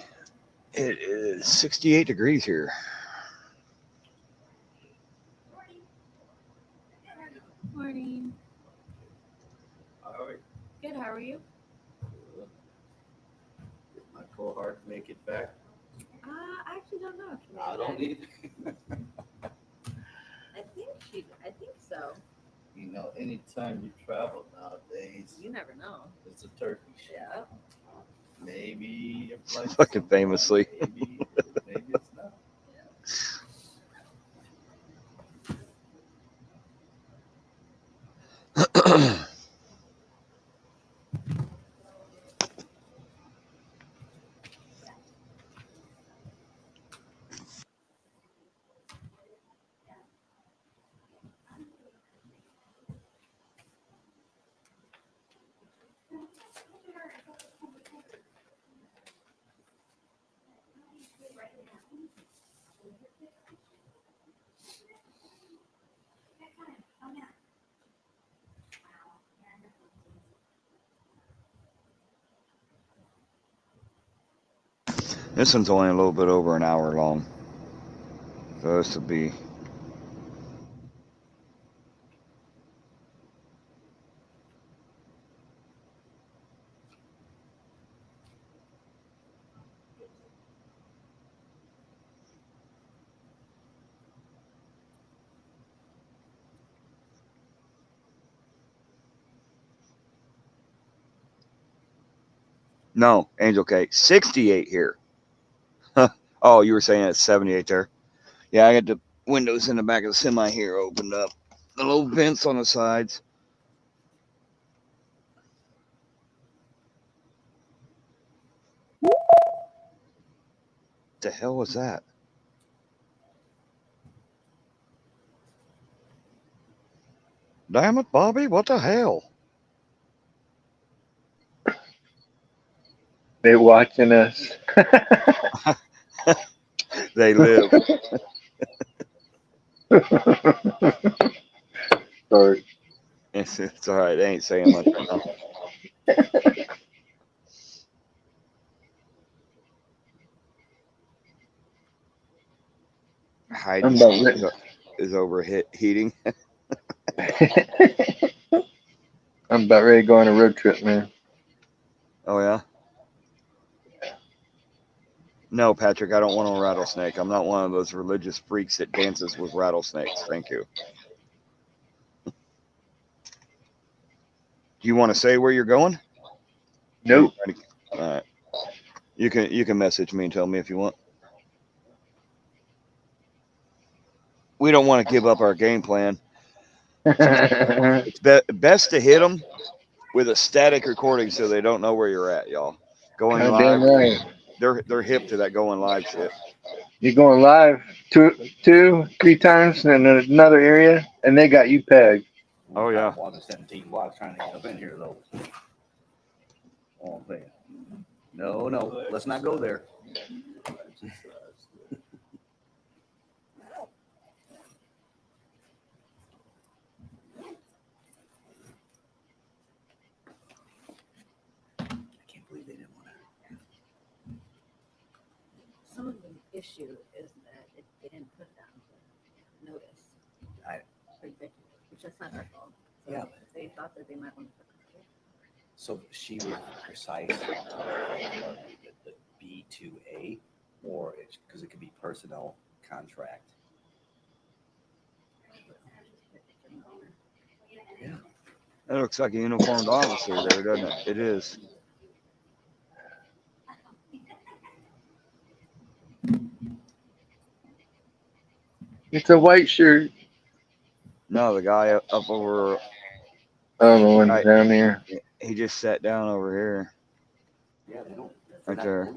S1: It is 68 degrees here.
S5: Morning. Good, how are you?
S9: My cohort make it back.
S5: I actually don't know if she
S9: I
S5: made
S9: don't
S5: it.
S9: need.
S5: I think so.
S9: You know, anytime you travel nowadays,
S5: You never know.
S9: it's a turkey shoot.
S5: Yeah.
S9: Maybe a flight
S1: Fucking
S9: somewhere,
S1: famously.
S9: Maybe it's not.
S1: This one's only a little bit over an hour long. So this will be... No, Angel K. 68 here. Oh, you were saying it's 78 there. Yeah, I got the windows in the back of the semi here opened up. The little vents on the sides. the hell was that? Damn it, Bobby, what the hell?
S2: They watching us.
S1: They live.
S2: Sorry.
S1: It's all right. They ain't saying much right now. Heidi's
S2: I'm about
S1: is overheating.
S2: I'm about ready to go on a road trip, man.
S1: Oh yeah. No, Patrick, I don't want a rattlesnake. I'm not one of those religious freaks that dances with rattlesnakes. Thank you. Do you want to say where you're going?
S2: Nope.
S1: All right. You can message me and tell me if you want. We don't want to give up our game plan. It's best to hit them with a static recording so they don't know where you're at, y'all. Going
S2: Damn
S1: live.
S2: right.
S1: They're hip to that going live shit.
S2: You're going live 2-3 times in another area, and they got you pegged.
S1: Oh yeah.
S9: Walking 17 blocks trying to get up in here though. Oh man. No, let's not go there.
S5: Some of the issue is that they didn't put it on the notice. Which is not our fault. So
S9: Yeah.
S5: they thought that they might want to put it.
S9: So she was precise the B2A, or it's because it could be personnel contract. Yeah.
S1: That looks like a uniformed officer there, doesn't it? It is.
S2: It's a white shirt.
S1: No, the guy up over.
S2: Oh, the one down there.
S1: He just sat down over here.
S9: Yeah, they don't.
S1: Right there.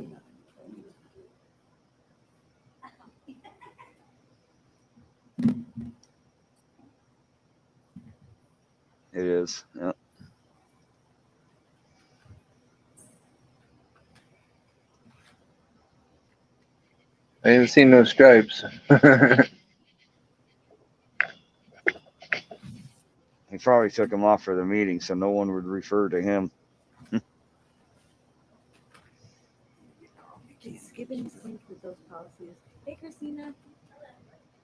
S1: It is. Yeah.
S2: I haven't seen no stripes.
S1: He probably took him off for the meeting, so no one would refer to him.
S5: Did Skibbins sync with those policies? Hey, Christina.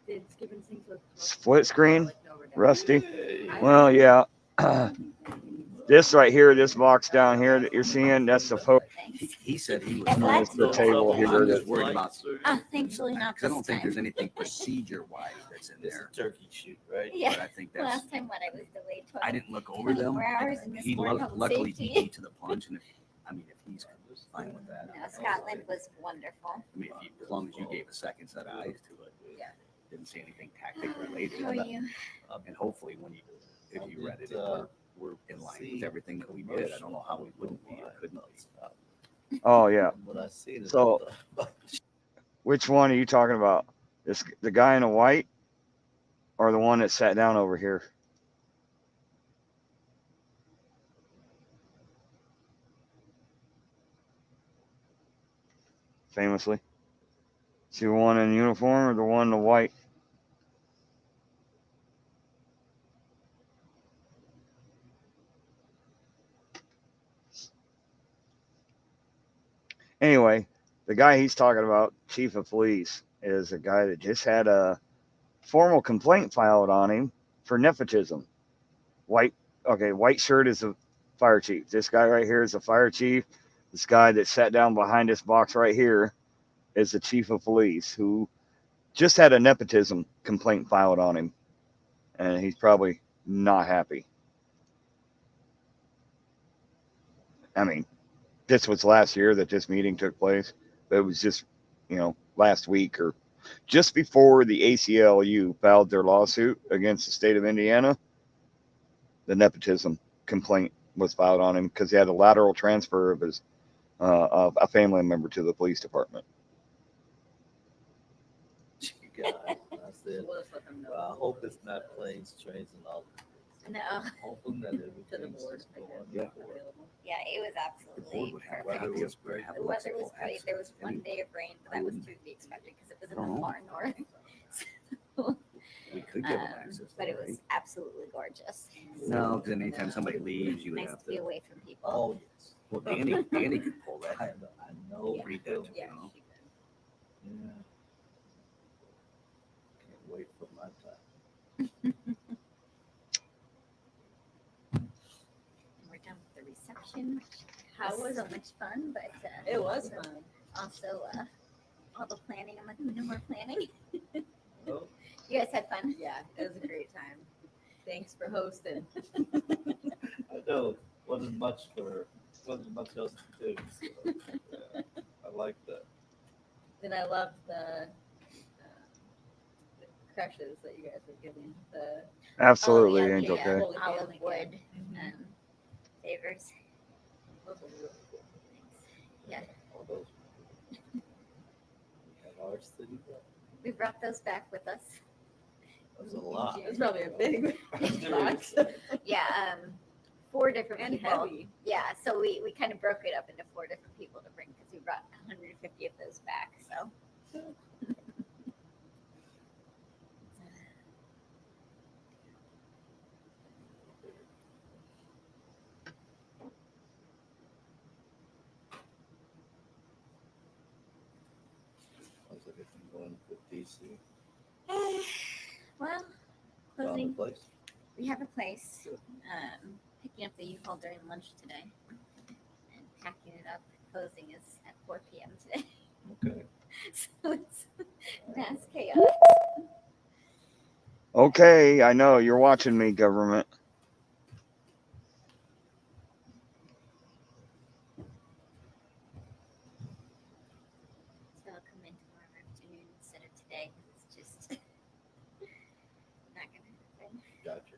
S5: Did Skibbins sync with
S1: Split screen, Rusty. Well, yeah. This right here, this box down here that you're seeing, that's the photo.
S9: He said he was.
S1: That's the table here.
S9: I'm just worried about.
S8: Thankfully not
S9: Because I
S8: this
S9: don't think
S8: time.
S9: there's anything procedure-wise that's in there.
S4: Turkey shoot, right?
S8: Yeah.
S9: But I think that's.
S8: Last time when I was delayed
S9: I didn't look over them.
S8: 24 hours and this
S9: He
S8: more public
S9: luckily he
S8: safety.
S9: beat to the punch, and if he's fine with that.
S8: No, Scotland was wonderful.
S9: I mean, as long as you gave a second set of eyes to it.
S8: Yeah.
S9: Didn't say anything tactic related.
S8: How are you?
S9: And hopefully if you read it, we're in line with everything that we did. I don't know how we wouldn't be or couldn't be.
S1: Oh yeah.
S4: What I see is
S1: So, which one are you talking about? The guy in the white, or the one that sat down over here? Famously. See the one in uniform or the one in the white? Anyway, the guy he's talking about, chief of police, is a guy that just had a formal complaint filed on him for nepotism. White shirt is a fire chief. This guy right here is a fire chief. This guy that sat down behind this box right here is the chief of police, who just had a nepotism complaint filed on him. And he's probably not happy. I mean, this was last year that this meeting took place. But it was just, last week or just before the ACLU filed their lawsuit against the state of Indiana. The nepotism complaint was filed on him because he had a lateral transfer of his of a family member to the police department.
S12: God, that's it.
S13: We'll just let them know.
S12: Well, I hope it's not planes, trains, and all.
S8: No,
S12: Hoping that
S13: To the
S12: everything's
S13: board.
S12: just going
S9: Yeah.
S12: available.
S8: yeah, it was
S9: The board
S8: absolutely
S9: would have,
S8: perfect.
S12: Weather was
S9: would
S12: great.
S9: have
S8: The weather was
S9: electrical
S8: great. There was
S9: access.
S8: one day of rain, but
S9: I
S8: that was
S9: wouldn't-
S8: to be expected because it was in
S9: I don't
S8: the
S9: know.
S8: far north.
S9: We could give them access.
S8: But it
S9: right?
S8: was absolutely gorgeous.
S9: No, because anytime somebody leaves, you would
S8: Nice
S9: have
S8: to be
S9: to.
S8: away from people.
S12: Oh, yes.
S9: Well, Danny could pull that.
S12: I know.
S9: Read that to
S13: Yeah,
S9: you know.
S13: she did.
S12: Yeah. Can't wait for my time.
S8: We're done with the reception.
S13: How was
S8: so
S13: it?
S8: much fun, but
S13: It was fun.
S8: also all the planning. I'm like, no more planning.
S12: Oh.
S8: You guys had fun.
S13: Yeah, it was a great time. Thanks for hosting.
S12: I know, wasn't much else to do. So, yeah, I like that.
S13: And I loved the crushes that you guys were giving. The
S1: Absolutely,
S8: Oh, yeah,
S1: Angel
S8: the,
S1: K.
S13: Holy
S8: olive
S13: Family
S8: wood
S13: Cake.
S8: favors.
S12: Those are really cool.
S8: Yeah,
S12: All those. We have our city.
S8: we brought those back with us.
S12: That was a lot.
S13: It was probably a big box.
S8: Yeah, 4 different
S13: And
S8: people.
S13: heavy.
S8: Yeah, so we kind of broke it up into 4 different people to bring because we brought 150 of those back. So
S12: How's everything going with DC?
S8: well,
S12: Found a
S8: closing.
S12: place?
S8: We have a place. Picking up the U-Haul during lunch today and packing it up. Closing is at 4 p.m. today.
S12: Okay.
S8: So it's mass chaos.
S1: Okay, I know you're watching me, government.
S8: So I'll come in tomorrow afternoon instead of today. It's just not gonna happen.
S12: Gotcha.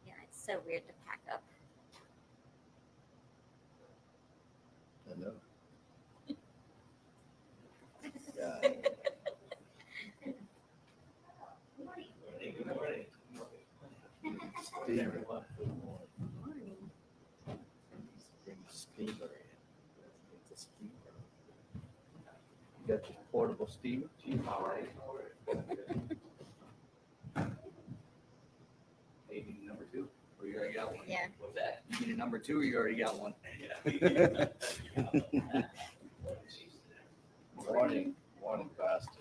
S8: Yeah, it's so weird to pack up.
S12: I know. Yeah. Steve, bring the steamer in. It's a steamer. You got your portable steamer?
S9: Maybe number 2, or you already got one.
S8: Yeah.
S9: What's that? You need a number 2, or you already got one?
S12: Morning, Pastor.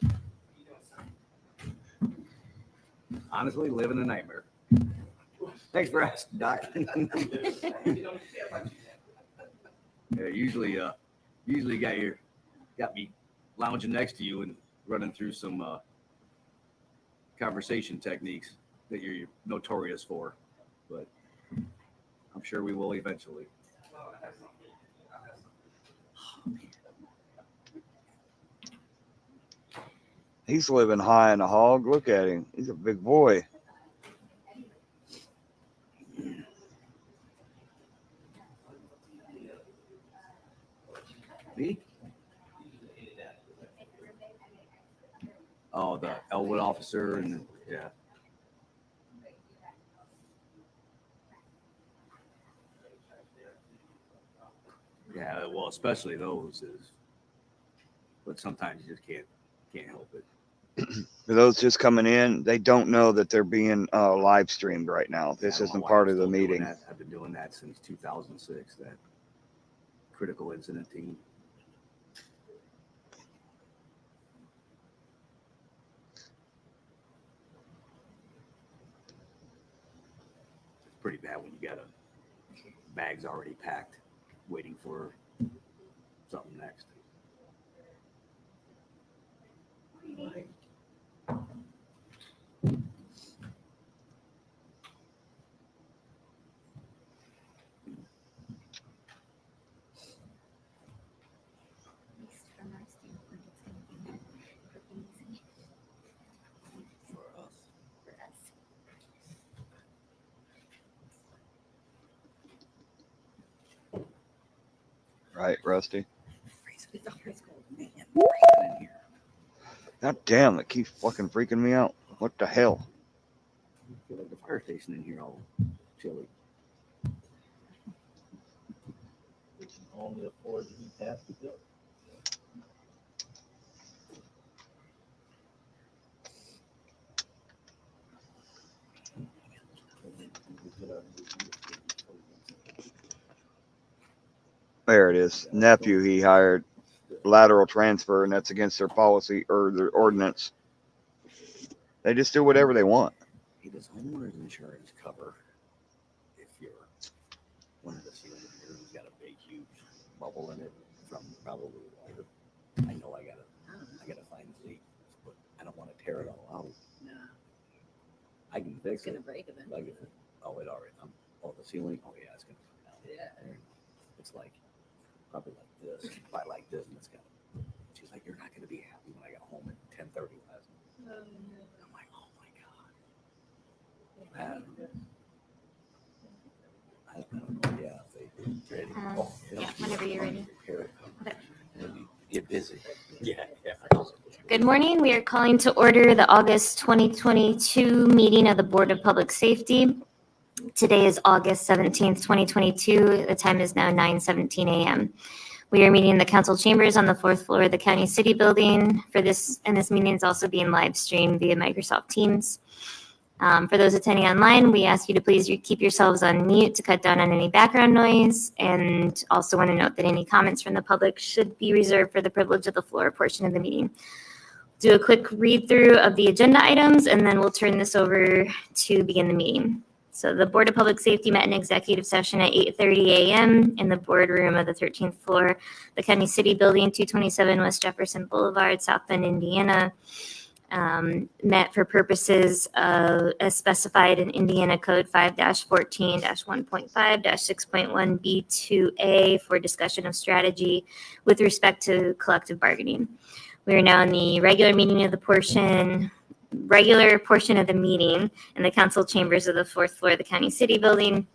S9: Honestly, living a nightmare. Thanks for asking, Doc. Yeah, usually got me lounging next to you and running through some conversation techniques that you're notorious for, but I'm sure we will eventually.
S1: He's living high on a hog. Look at him. He's a big boy.
S9: Me? Oh, the Elwood officer and yeah. Yeah, well, especially those is, but sometimes you just can't help it.
S1: For those just coming in, they don't know that they're being live streamed right now. This
S9: Yeah,
S1: isn't
S9: my
S1: part
S9: wife's
S1: of the
S9: still doing
S1: meeting.
S9: that. I've been doing that since 2006, that critical incident team. It's pretty bad when you got bags already packed, waiting for something next.
S8: At least from our standpoint, it's gonna be easy
S12: For us.
S8: for us.
S1: Right, Rusty?
S9: It's always cold, man. In here.
S1: God damn, it keeps fucking freaking me out. What the hell?
S9: I feel like the fire station in here all chilly.
S12: Only afford to be tapped to do it.
S1: There it is. Nephew he hired lateral transfer, and that's against their policy or their ordinance. They just do whatever they want.
S9: Hey, does homeowners insurance cover if you're one of the ceilings here who's got a big, huge bubble in it from probably water? I know I gotta find the leak, but I don't want to tear it all out.
S13: No,
S9: I can fix
S13: it's gonna
S9: it.
S13: break them.
S9: Like, oh, it already. Oh, the ceiling. Oh yeah, it's gonna come down.
S13: Yeah.
S9: It's like probably like this, by like this, and it's got. She's like, you're not gonna be happy when I got home at 10:30 last night. I'm like, oh my god. I don't know. Yeah, if they ready.
S8: Yeah, whenever you're ready. Okay.
S9: Get busy. Yeah.
S8: Good morning. We are calling to order the August 2022 meeting of the Board of Public Safety. Today is August 17th, 2022. The time is now 9:17 a.m. We are meeting in the council chambers on the 4th floor of the County City Building and this meeting is also being live streamed via Microsoft Teams. For those attending online, we ask you to please keep yourselves on mute to cut down on any background noise, and also want to note that any comments from the public should be reserved for the privilege of the floor portion of the meeting. Do a quick read through of the agenda items, and then we'll turn this over to begin the meeting. So the Board of Public Safety met in executive session at 8:30 a.m. in the boardroom of the 13th floor, the County City Building, 227 West Jefferson Boulevard, South Bend, Indiana. Met for purposes as specified in Indiana Code 5-14-1.5-6.1 B2A for discussion of strategy with respect to collective bargaining. We are now in the regular portion of the meeting in the council chambers of the 4th floor of the County City Building,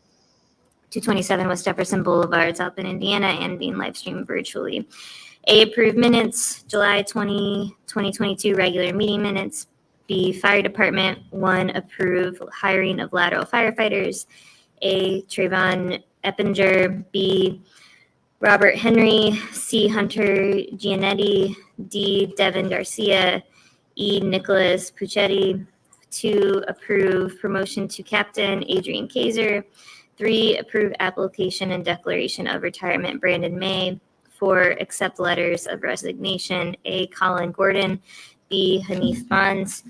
S8: 227 West Jefferson Boulevard, South Bend, Indiana, and being live streamed virtually. A, approve minutes, July 20, 2022 regular meeting minutes. B, fire department. 1, approve hiring of lateral firefighters. A, Trayvon Eppinger. B, Robert Henry. C, Hunter Gianetti. D, Devin Garcia. E, Nicholas Puccetti. 2, approve promotion to captain, Adrian Kaiser. 3, approve application and declaration of retirement, Brandon May. 4, accept letters of resignation, A, Colin Gordon. B, Hanif Bonds.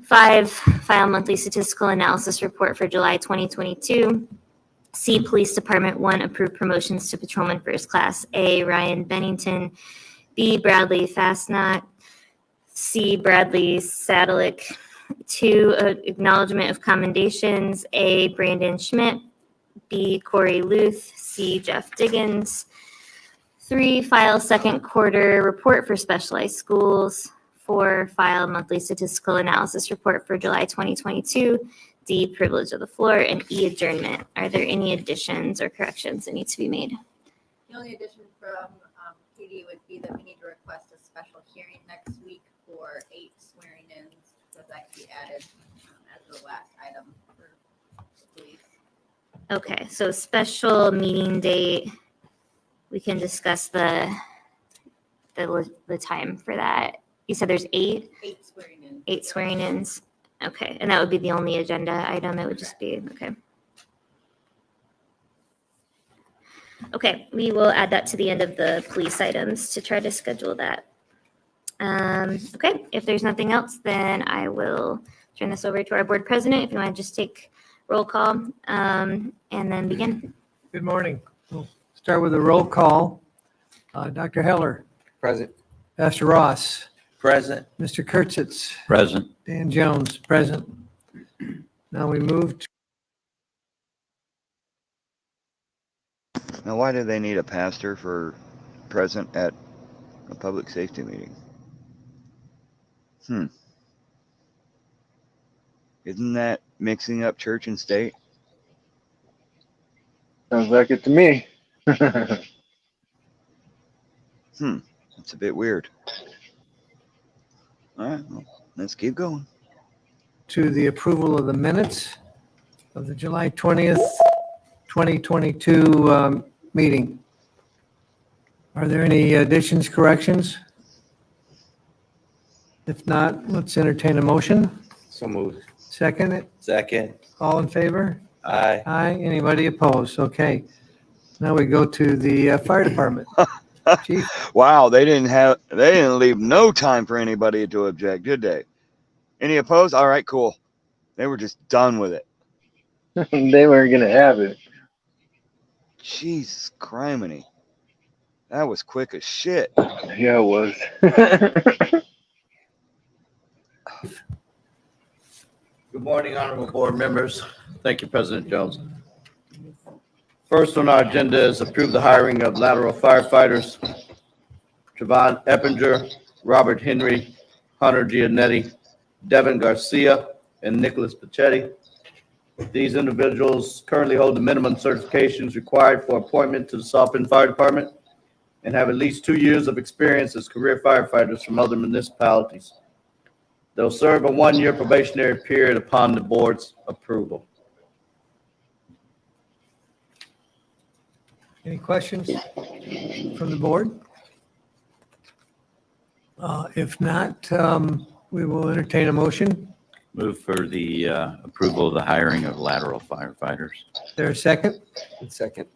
S8: 5, file monthly statistical analysis report for July 2022. C, Police Department. 1, approve promotions to Patrolman First Class, A, Ryan Bennington. B, Bradley Fastnot. C, Bradley Sadalik. 2, acknowledgement of commendations, A, Brandon Schmidt. B, Corey Luth. C, Jeff Diggins. 3, file second quarter report for specialized schools. 4, file monthly statistical analysis report for July 2022. D, privilege of the floor. And E, adjournment. Are there any additions or corrections that need to be made?
S13: The only addition from PD would be that we need to request a special hearing next week for 8 swearing-ins, so that can be added as the last item for the police.
S8: Okay, so special meeting date. We can discuss the time for that. You said there's 8?
S13: 8 swearing-ins.
S8: 8 swearing-ins. Okay, and that would be the only agenda item. It would just be, okay. Okay, we will add that to the end of the police items to try to schedule that. Okay, if there's nothing else, then I will turn this over to our board president. If you want to just take roll call and then begin.
S14: Good morning. We'll start with a roll call. Dr. Heller.
S2: Present.
S14: Pastor Ross.
S2: Present.
S14: Mr. Kurtzitz.
S11: Present.
S14: Dan Jones, present. Now we move to
S1: Now, why do they need a pastor for present at a public safety meeting? Isn't that mixing up church and state?
S2: Sounds like it to me.
S1: It's a bit weird. All right, well, let's keep going.
S14: to the approval of the minutes of the July 20th, 2022 meeting. Are there any additions, corrections? If not, let's entertain a motion.
S12: So moved.
S14: Second it.
S12: Second.
S14: All in favor?
S12: Aye.
S14: Aye. Anybody opposed? Okay. Now we go to the fire department. Chief,
S1: Wow, they didn't leave no time for anybody to object, did they? Any opposed? All right, cool. They were just done with it.
S2: They weren't gonna have it.
S1: Jesus criminy. That was quick as shit.
S2: Yeah, it was.
S9: Good morning, honorable board members. Thank you, President Jones. First on our agenda is approve the hiring of lateral firefighters, Javon Eppinger, Robert Henry, Hunter Giannetti, Devin Garcia, and Nicholas Pachetti. These individuals currently hold the minimum certifications required for appointment to the South Bend Fire Department and have at least 2 years of experience as career firefighters from other municipalities. They'll serve a 1-year probationary period upon the board's approval.
S14: any questions from the board? If not, we will entertain a motion.
S15: Move for the approval of the hiring of lateral firefighters.
S14: Is there a second?
S12: Second.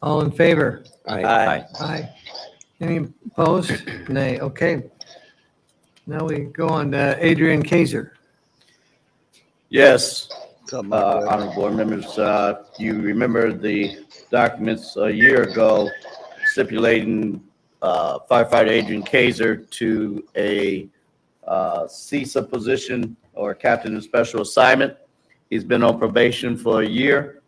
S14: All in favor?
S12: Aye.
S14: Aye. Any opposed? Nay. Okay. Now we go on to Adrian Kaiser.
S9: Yes,
S1: What's up, my boy?
S9: honorable board members, you remember the documents a year ago stipulating firefighter Adrian Kaiser to a CISA position or captain of special assignment. He's been on probation for a year.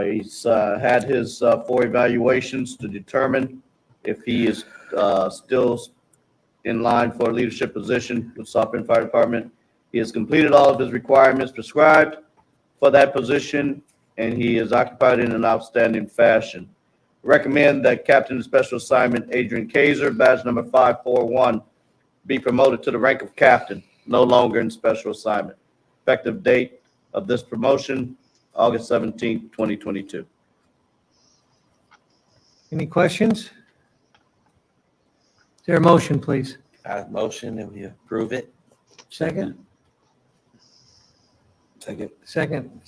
S9: He's had his 4 evaluations to determine if he is still in line for a leadership position with South Bend Fire Department. He has completed all of his requirements prescribed for that position, and he is occupied in an outstanding fashion. Recommend that Captain of Special Assignment Adrian Kaiser, badge number 541, be promoted to the rank of captain, no longer in special assignment. Effective date of this promotion, August 17, 2022.
S14: Any questions? Is there a motion, please?
S12: Motion and we approve it.
S14: Second?
S12: Second.
S14: Second.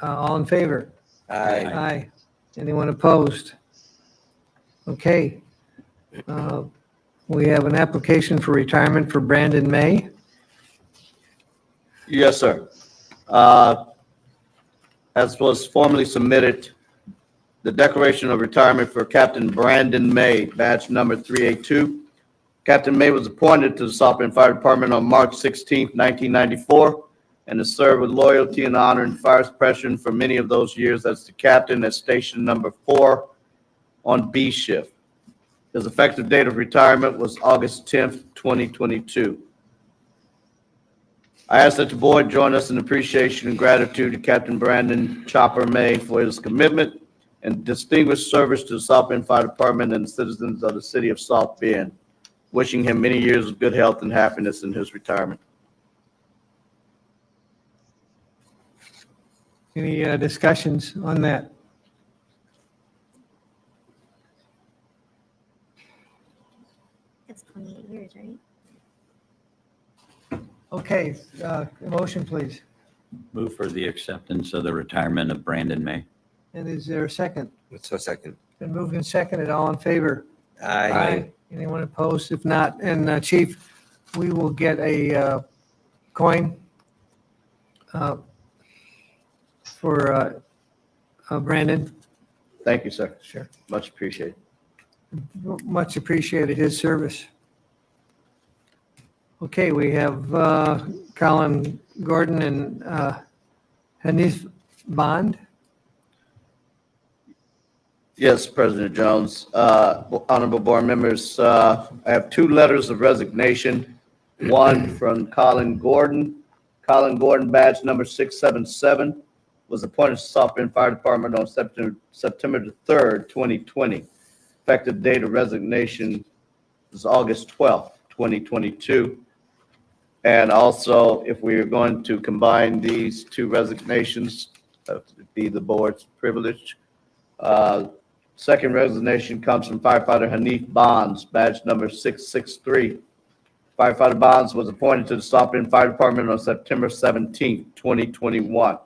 S14: All in favor?
S12: Aye.
S14: Aye. Anyone opposed? Okay. We have an application for retirement for Brandon May.
S9: Yes, sir. As was formally submitted, the declaration of retirement for Captain Brandon May, badge number 382. Captain May was appointed to the South Bend Fire Department on March 16, 1994, and has served with loyalty and honor and fire suppression for many of those years as the captain at station number 4 on B shift. His effective date of retirement was August 10th, 2022. I ask that the board join us in appreciation and gratitude to Captain Brandon Chopper May for his commitment and distinguished service to the South Bend Fire Department and the citizens of the city of South Bend. Wishing him many years of good health and happiness in his retirement.
S14: Any discussions on that?
S5: It's 28 years, right?
S14: Okay, a motion, please.
S15: Move for the acceptance of the retirement of Brandon May.
S14: And is there a second?
S12: So second.
S14: Been moved and seconded. All in favor?
S12: Aye.
S14: Anyone opposed? If not, and Chief, we will get a coin for Brandon.
S9: Thank you, sir.
S14: Sure.
S9: Much appreciated.
S14: Much appreciated his service. Okay, we have Colin Gordon and Hanif Bond.
S9: Yes, President Jones. Honorable board members, I have 2 letters of resignation. One from Colin Gordon. Colin Gordon, badge number 677, was appointed to South Bend Fire Department on September the 3rd, 2020. Effective date of resignation is August 12th, 2022.
S12: And also, if we are going to combine these two resignations, that would be the board's privilege. Second resignation comes from firefighter Hanif Bonds, badge number 663. Firefighter Bonds was appointed to the South Bend Fire Department on September 17th, 2021.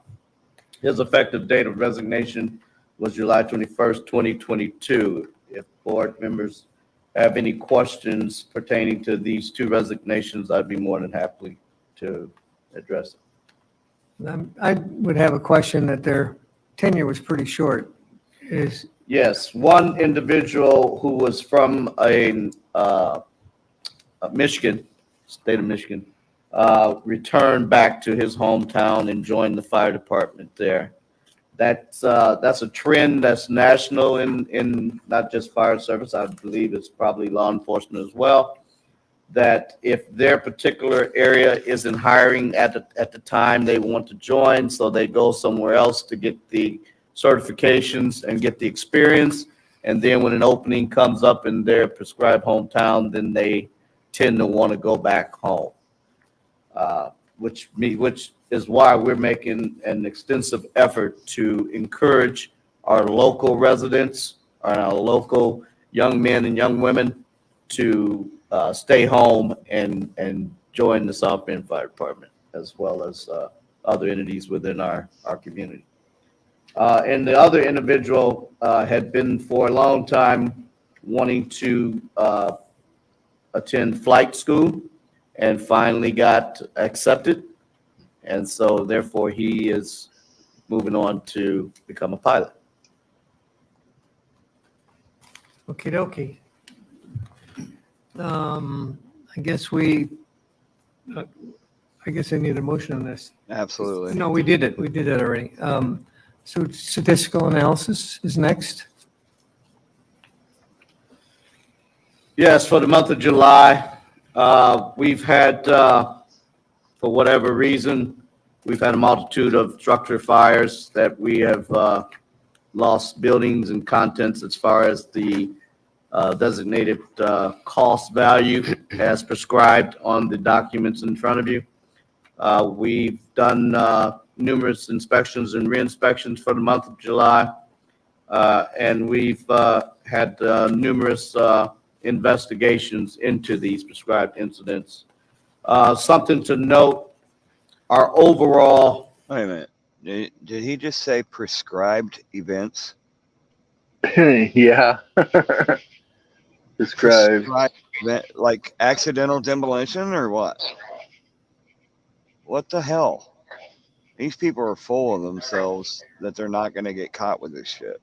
S12: His effective date of resignation was July 21st, 2022. If board members have any questions pertaining to these two resignations, I'd be more than happy to address them.
S14: I would have a question that their tenure was pretty short.
S12: Yes, one individual who was from Michigan, state of Michigan, returned back to his hometown and joined the fire department there. That's a trend that's national in not just fire service. I believe it's probably law enforcement as well. That if their particular area isn't hiring at the time they want to join, so they go somewhere else to get the certifications and get the experience. And then when an opening comes up in their prescribed hometown, then they tend to want to go back home. Which is why we're making an extensive effort to encourage our local residents, our local young men and young women to stay home and join the South Bend Fire Department, as well as other entities within our community. And the other individual had been for a long time wanting to attend flight school and finally got accepted. And so therefore he is moving on to become a pilot.
S14: Okie dokie. I guess I need a motion on this.
S1: Absolutely.
S14: No, we did it. We did it already. So statistical analysis is next.
S12: Yes, for the month of July, we've had, for whatever reason, we've had a multitude of structure fires that we have lost buildings and contents as far as the designated cost value as prescribed on the documents in front of you. We've done numerous inspections and re-inspections for the month of July, and we've had numerous investigations into these prescribed incidents. Something to note, our overall...
S1: Wait a minute. Did he just say prescribed events?
S2: Yeah. Prescribed.
S1: Like accidental demolition or what? What the hell? These people are full of themselves that they're not going to get caught with this shit.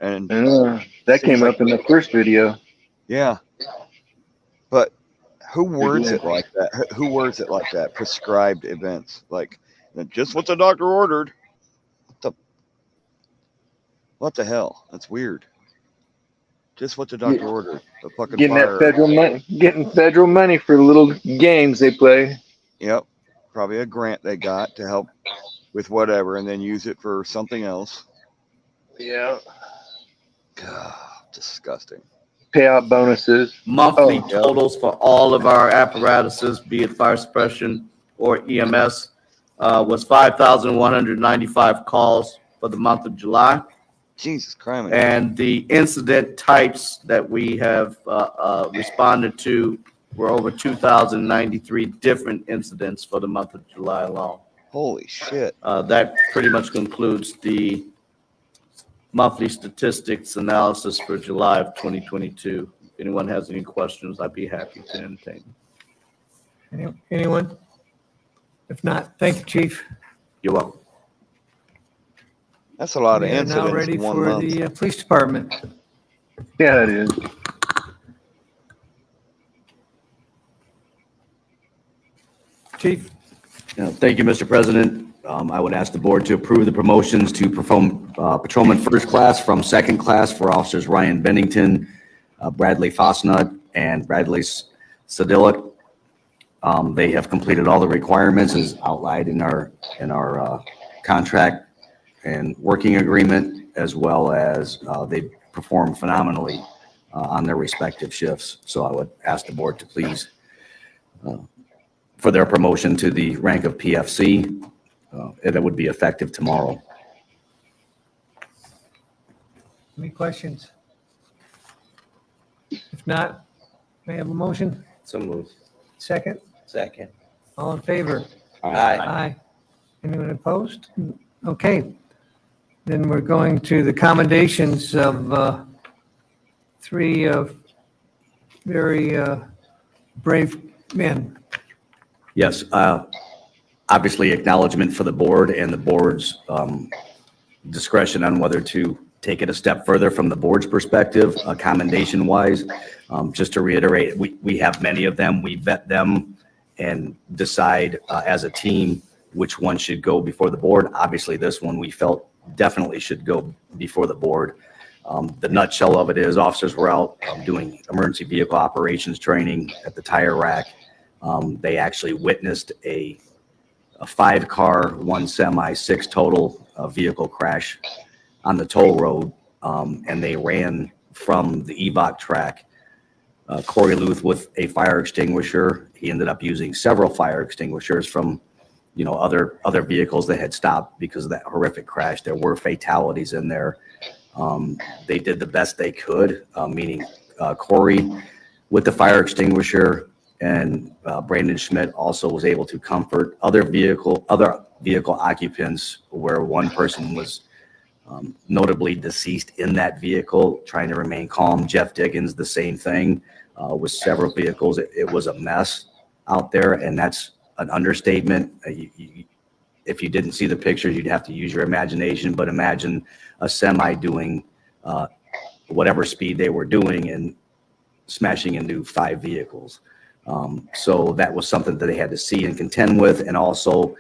S1: And
S2: that came up in the first video.
S1: Yeah. But who words it like that? Who words it like that? Prescribed events. Like, just what the doctor ordered. What the hell? That's weird. Just what the doctor ordered. The fucking
S2: Getting
S1: fire.
S2: that federal money, getting federal money for the little games they play.
S1: Yep. Probably a grant they got to help with whatever and then use it for something else.
S2: Yeah.
S1: God, disgusting.
S2: Payout bonuses.
S12: Monthly totals for all of our apparatuses, be it fire suppression or EMS, was 5,195 calls for the month of July.
S1: Jesus Christ.
S12: And the incident types that we have responded to were over 2,093 different incidents for the month of July alone.
S1: Holy shit.
S12: That pretty much concludes the monthly statistics analysis for July of 2022. If anyone has any questions, I'd be happy to entertain them.
S14: Anyone? If not, thank you, Chief.
S12: You're welcome.
S1: That's a lot of
S14: We are
S1: incidents
S14: now ready
S1: in 1
S14: for
S1: month.
S14: the police department.
S2: Yeah, it is.
S14: Chief?
S16: Thank you, Mr. President. I would ask the board to approve the promotions to perform patrolman first class from second class for officers Ryan Bennington, Bradley Fosnut, and Bradley Sadilek. They have completed all the requirements as outlined in our contract and working agreement, as well as they perform phenomenally on their respective shifts. So I would ask the board to please for their promotion to the rank of PFC, and that would be effective tomorrow.
S14: Any questions? If not, may I have a motion?
S11: So moved.
S14: Second?
S12: Second.
S14: All in favor?
S12: Aye.
S14: Aye. Anyone opposed? Okay. Then we're going to the commendations of three very brave men.
S16: Yes, obviously acknowledgement for the board and the board's discretion on whether to take it a step further from the board's perspective, commendation wise. Just to reiterate, we have many of them. We vet them and decide as a team which one should go before the board. Obviously, this one we felt definitely should go before the board. The nutshell of it is officers were out doing emergency vehicle operations training at the tire rack. They actually witnessed a 5-car, 1 semi, 6 total vehicle crash on the toll road, and they ran from the EVOC track. Corey Luth with a fire extinguisher. He ended up using several fire extinguishers from, other vehicles that had stopped because of that horrific crash. There were fatalities in there. They did the best they could, meaning Corey with the fire extinguisher, and Brandon Schmidt also was able to comfort other vehicle occupants, where one person was notably deceased in that vehicle, trying to remain calm. Jeff Diggins, the same thing, with several vehicles. It was a mess out there, and that's an understatement. If you didn't see the pictures, you'd have to use your imagination, but imagine a semi doing whatever speed they were doing and smashing into 5 vehicles. So that was something that they had to see and contend with, and also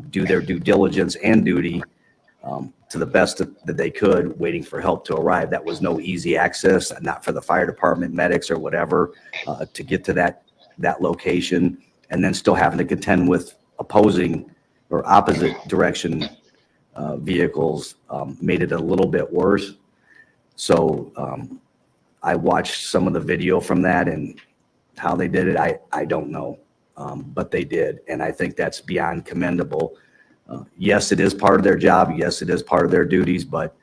S16: do their due diligence and duty to the best that they could, waiting for help to arrive. That was no easy access, not for the fire department, medics, or whatever, to get to that location, and then still having to contend with opposing or opposite direction vehicles made it a little bit worse. So I watched some of the video from that, and how they did it, I don't know, but they did, and I think that's beyond commendable. Yes, it is part of their job. Yes, it is part of their duties, but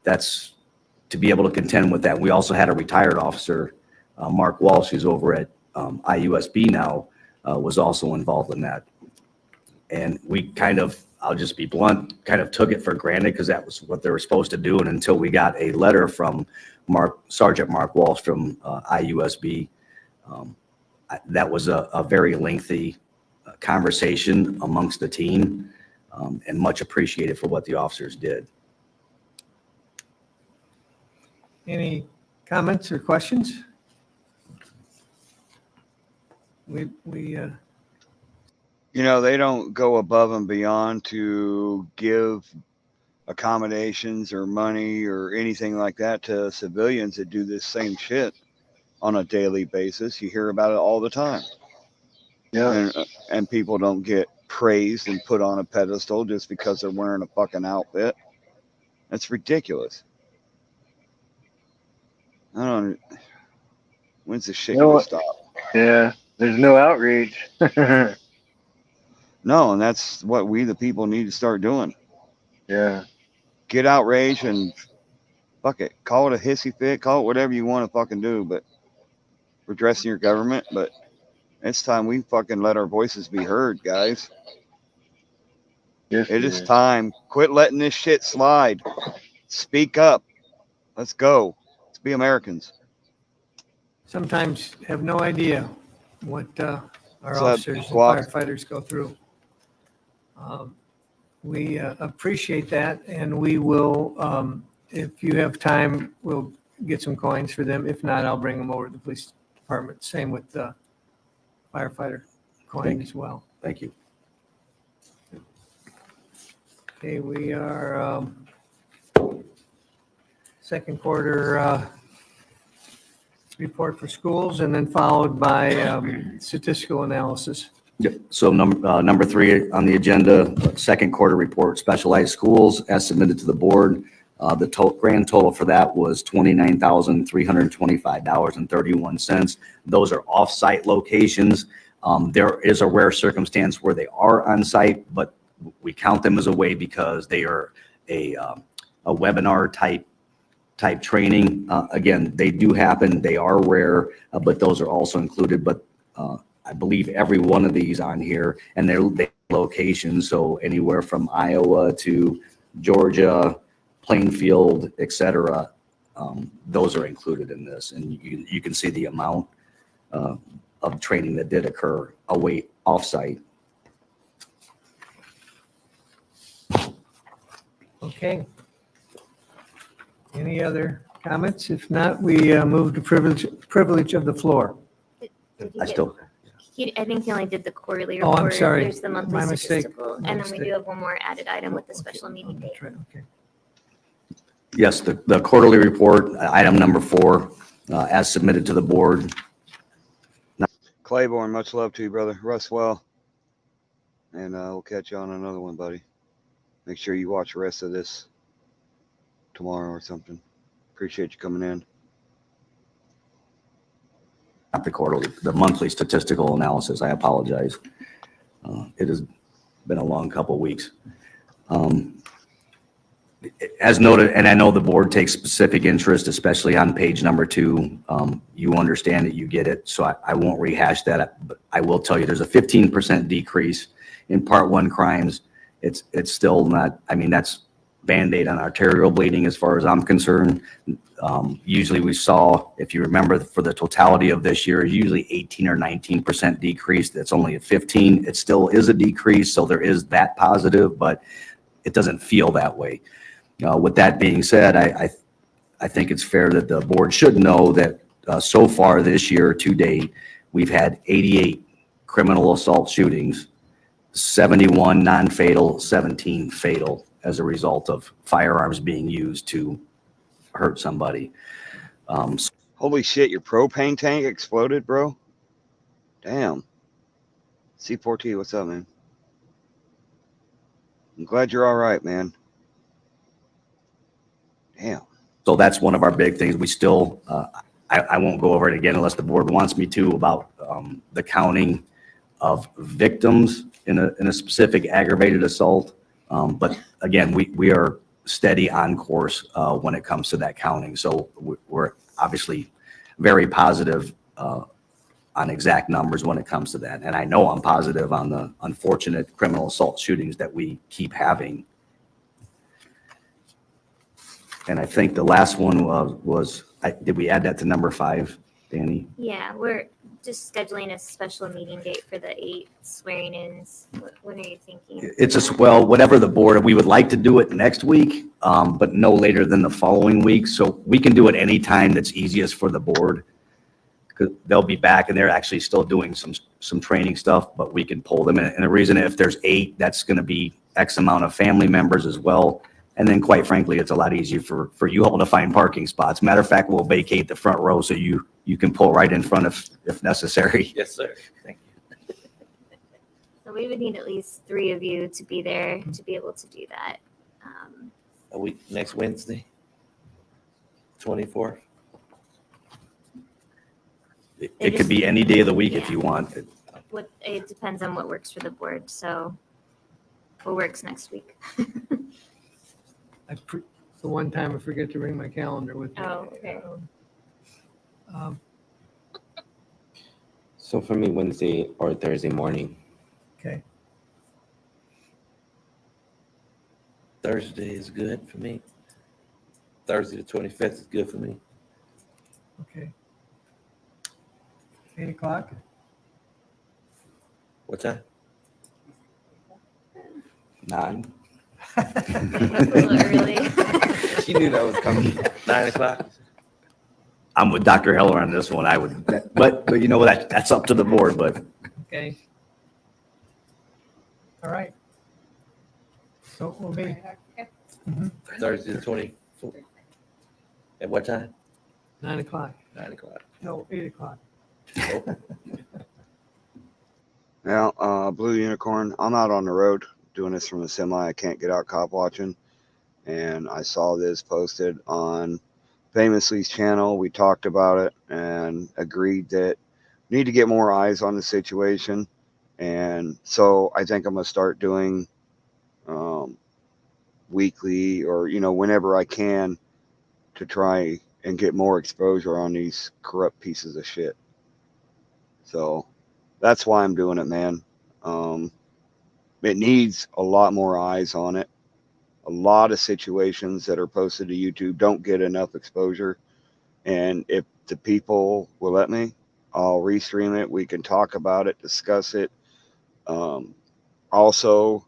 S16: that's to be able to contend with that. We also had a retired officer, Mark Walsh, who's over at IUSB now, was also involved in that. And we I'll just be blunt, kind of took it for granted because that was what they were supposed to do. And until we got a letter from Sergeant Mark Walsh from IUSB, that was a very lengthy conversation amongst the team, and much appreciated for what the officers did.
S14: Any comments or questions?
S1: They don't go above and beyond to give accommodations or money or anything like that to civilians that do this same shit on a daily basis. You hear about it all the time.
S2: Yeah.
S1: And people don't get praised and put on a pedestal just because they're wearing a fucking outfit. That's ridiculous. When's this shit gonna stop?
S2: Yeah, there's no outreach.
S1: No, and that's what we, the people, need to start doing.
S2: Yeah.
S1: Get outraged and fuck it. Call it a hissy fit. Call it whatever you want to fucking do, but redressing your government. But it's time we fucking let our voices be heard, guys.
S2: Yes,
S1: it is time. Quit letting this shit slide. Speak up. Let's go. Let's be Americans.
S14: Sometimes have no idea what our
S1: So,
S14: officers and firefighters go through. We appreciate that, and we will, if you have time, we'll get some coins for them. If not, I'll bring them over to the police department. Same with the firefighter coin as well.
S16: Thank you.
S14: Okay, we are second quarter report for schools, and then followed by statistical analysis.
S16: Yep. So number 3 on the agenda, second quarter report, specialized schools as submitted to the board. The grand total for that was $29,325.31. Those are off-site locations. There is a rare circumstance where they are on site, but we count them as away because they are a webinar type training. Again, they do happen. They are rare, but those are also included. But I believe every one of these on here and their locations, so anywhere from Iowa to Georgia, Plainfield, et cetera, those are included in this. And you can see the amount of training that did occur away offsite.
S14: Okay. Any other comments? If not, we move to privilege of the floor.
S16: I still,
S8: I think he only did the quarterly
S14: Oh,
S8: report.
S14: I'm sorry.
S8: There's the monthly
S14: My mistake.
S8: statistical,
S14: My
S8: and then we
S14: mistake.
S8: do have one more added item with the special meeting date.
S14: Okay.
S16: yes, the quarterly report, item number 4, as submitted to the board.
S1: Claiborne, much love to you, brother. Rest well. And we'll catch you on another one, buddy. Make sure you watch the rest of this tomorrow or something. Appreciate you coming in.
S16: Not the quarterly, the monthly statistical analysis. I apologize. It has been a long couple of weeks. As noted, and I know the board takes specific interest, especially on page number 2. You understand it, you get it, so I won't rehash that. But I will tell you, there's a 15% decrease in Part 1 crimes. It's still not, I mean, that's Band-Aid on arterial bleeding as far as I'm concerned. Usually we saw, if you remember, for the totality of this year, usually 18 or 19% decrease. That's only a 15. It still is a decrease, so there is that positive, but it doesn't feel that way. With that being said, I think it's fair that the board should know that so far this year to date, we've had 88 criminal assault shootings, 71 non-fatal, 17 fatal as a result of firearms being used to hurt somebody.
S1: Holy shit, your propane tank exploded, bro? Damn. C4T, what's up, man? I'm glad you're all right, man. Damn.
S16: So that's one of our big things. We still, I won't go over it again unless the board wants me to, about the counting of victims in a specific aggravated assault. But again, we are steady on course when it comes to that counting. So we're obviously very positive on exact numbers when it comes to that. And I know I'm positive on the unfortunate criminal assault shootings that we keep having. And I think the last one was did we add that to number 5, Danny?
S8: Yeah, we're just scheduling a special meeting date for the 8 swearing-ins. When are you thinking?
S16: It's just, well, whatever the board, we would like to do it next week, but no later than the following week. So we can do it anytime that's easiest for the board. Because they'll be back and they're actually still doing some training stuff, but we can pull them in. And the reason, if there's 8, that's going to be X amount of family members as well. And then quite frankly, it's a lot easier for you all to find parking spots. Matter of fact, we'll vacate the front row so you can pull right in front if necessary.
S9: Yes, sir. Thank you.
S8: So we would need at least 3 of you to be there to be able to do that.
S12: A week, next Wednesday, 24th.
S16: It could be any day of the week if you want.
S8: It depends on what works for the board. So what works next week?
S14: The one time I forget to bring my calendar with me.
S8: Oh, okay.
S11: So for me, Wednesday or Thursday morning.
S14: Okay.
S12: Thursday is good for me. Thursday the 25th is good for me.
S14: Okay. 8 o'clock?
S12: What time?
S11: 9.
S8: That's a little early.
S11: She knew that was coming.
S12: 9 o'clock.
S16: I'm with Dr. Heller on this one. I would, but you know, that's up to the board, but.
S14: Okay. All right. So it will be.
S12: Thursday the 24th. At what time?
S14: 9 o'clock.
S12: 9 o'clock.
S14: No, 8 o'clock.
S1: Now, Blue Unicorn, I'm out on the road doing this from the semi. I can't get out cop watching. And I saw this posted on Famously's channel. We talked about it and agreed that need to get more eyes on the situation. And so I think I'm going to start doing weekly or, whenever I can to try and get more exposure on these corrupt pieces of shit. So that's why I'm doing it, man. It needs a lot more eyes on it. A lot of situations that are posted to YouTube don't get enough exposure. And if the people will let me, I'll restream it. We can talk about it, discuss it. Also,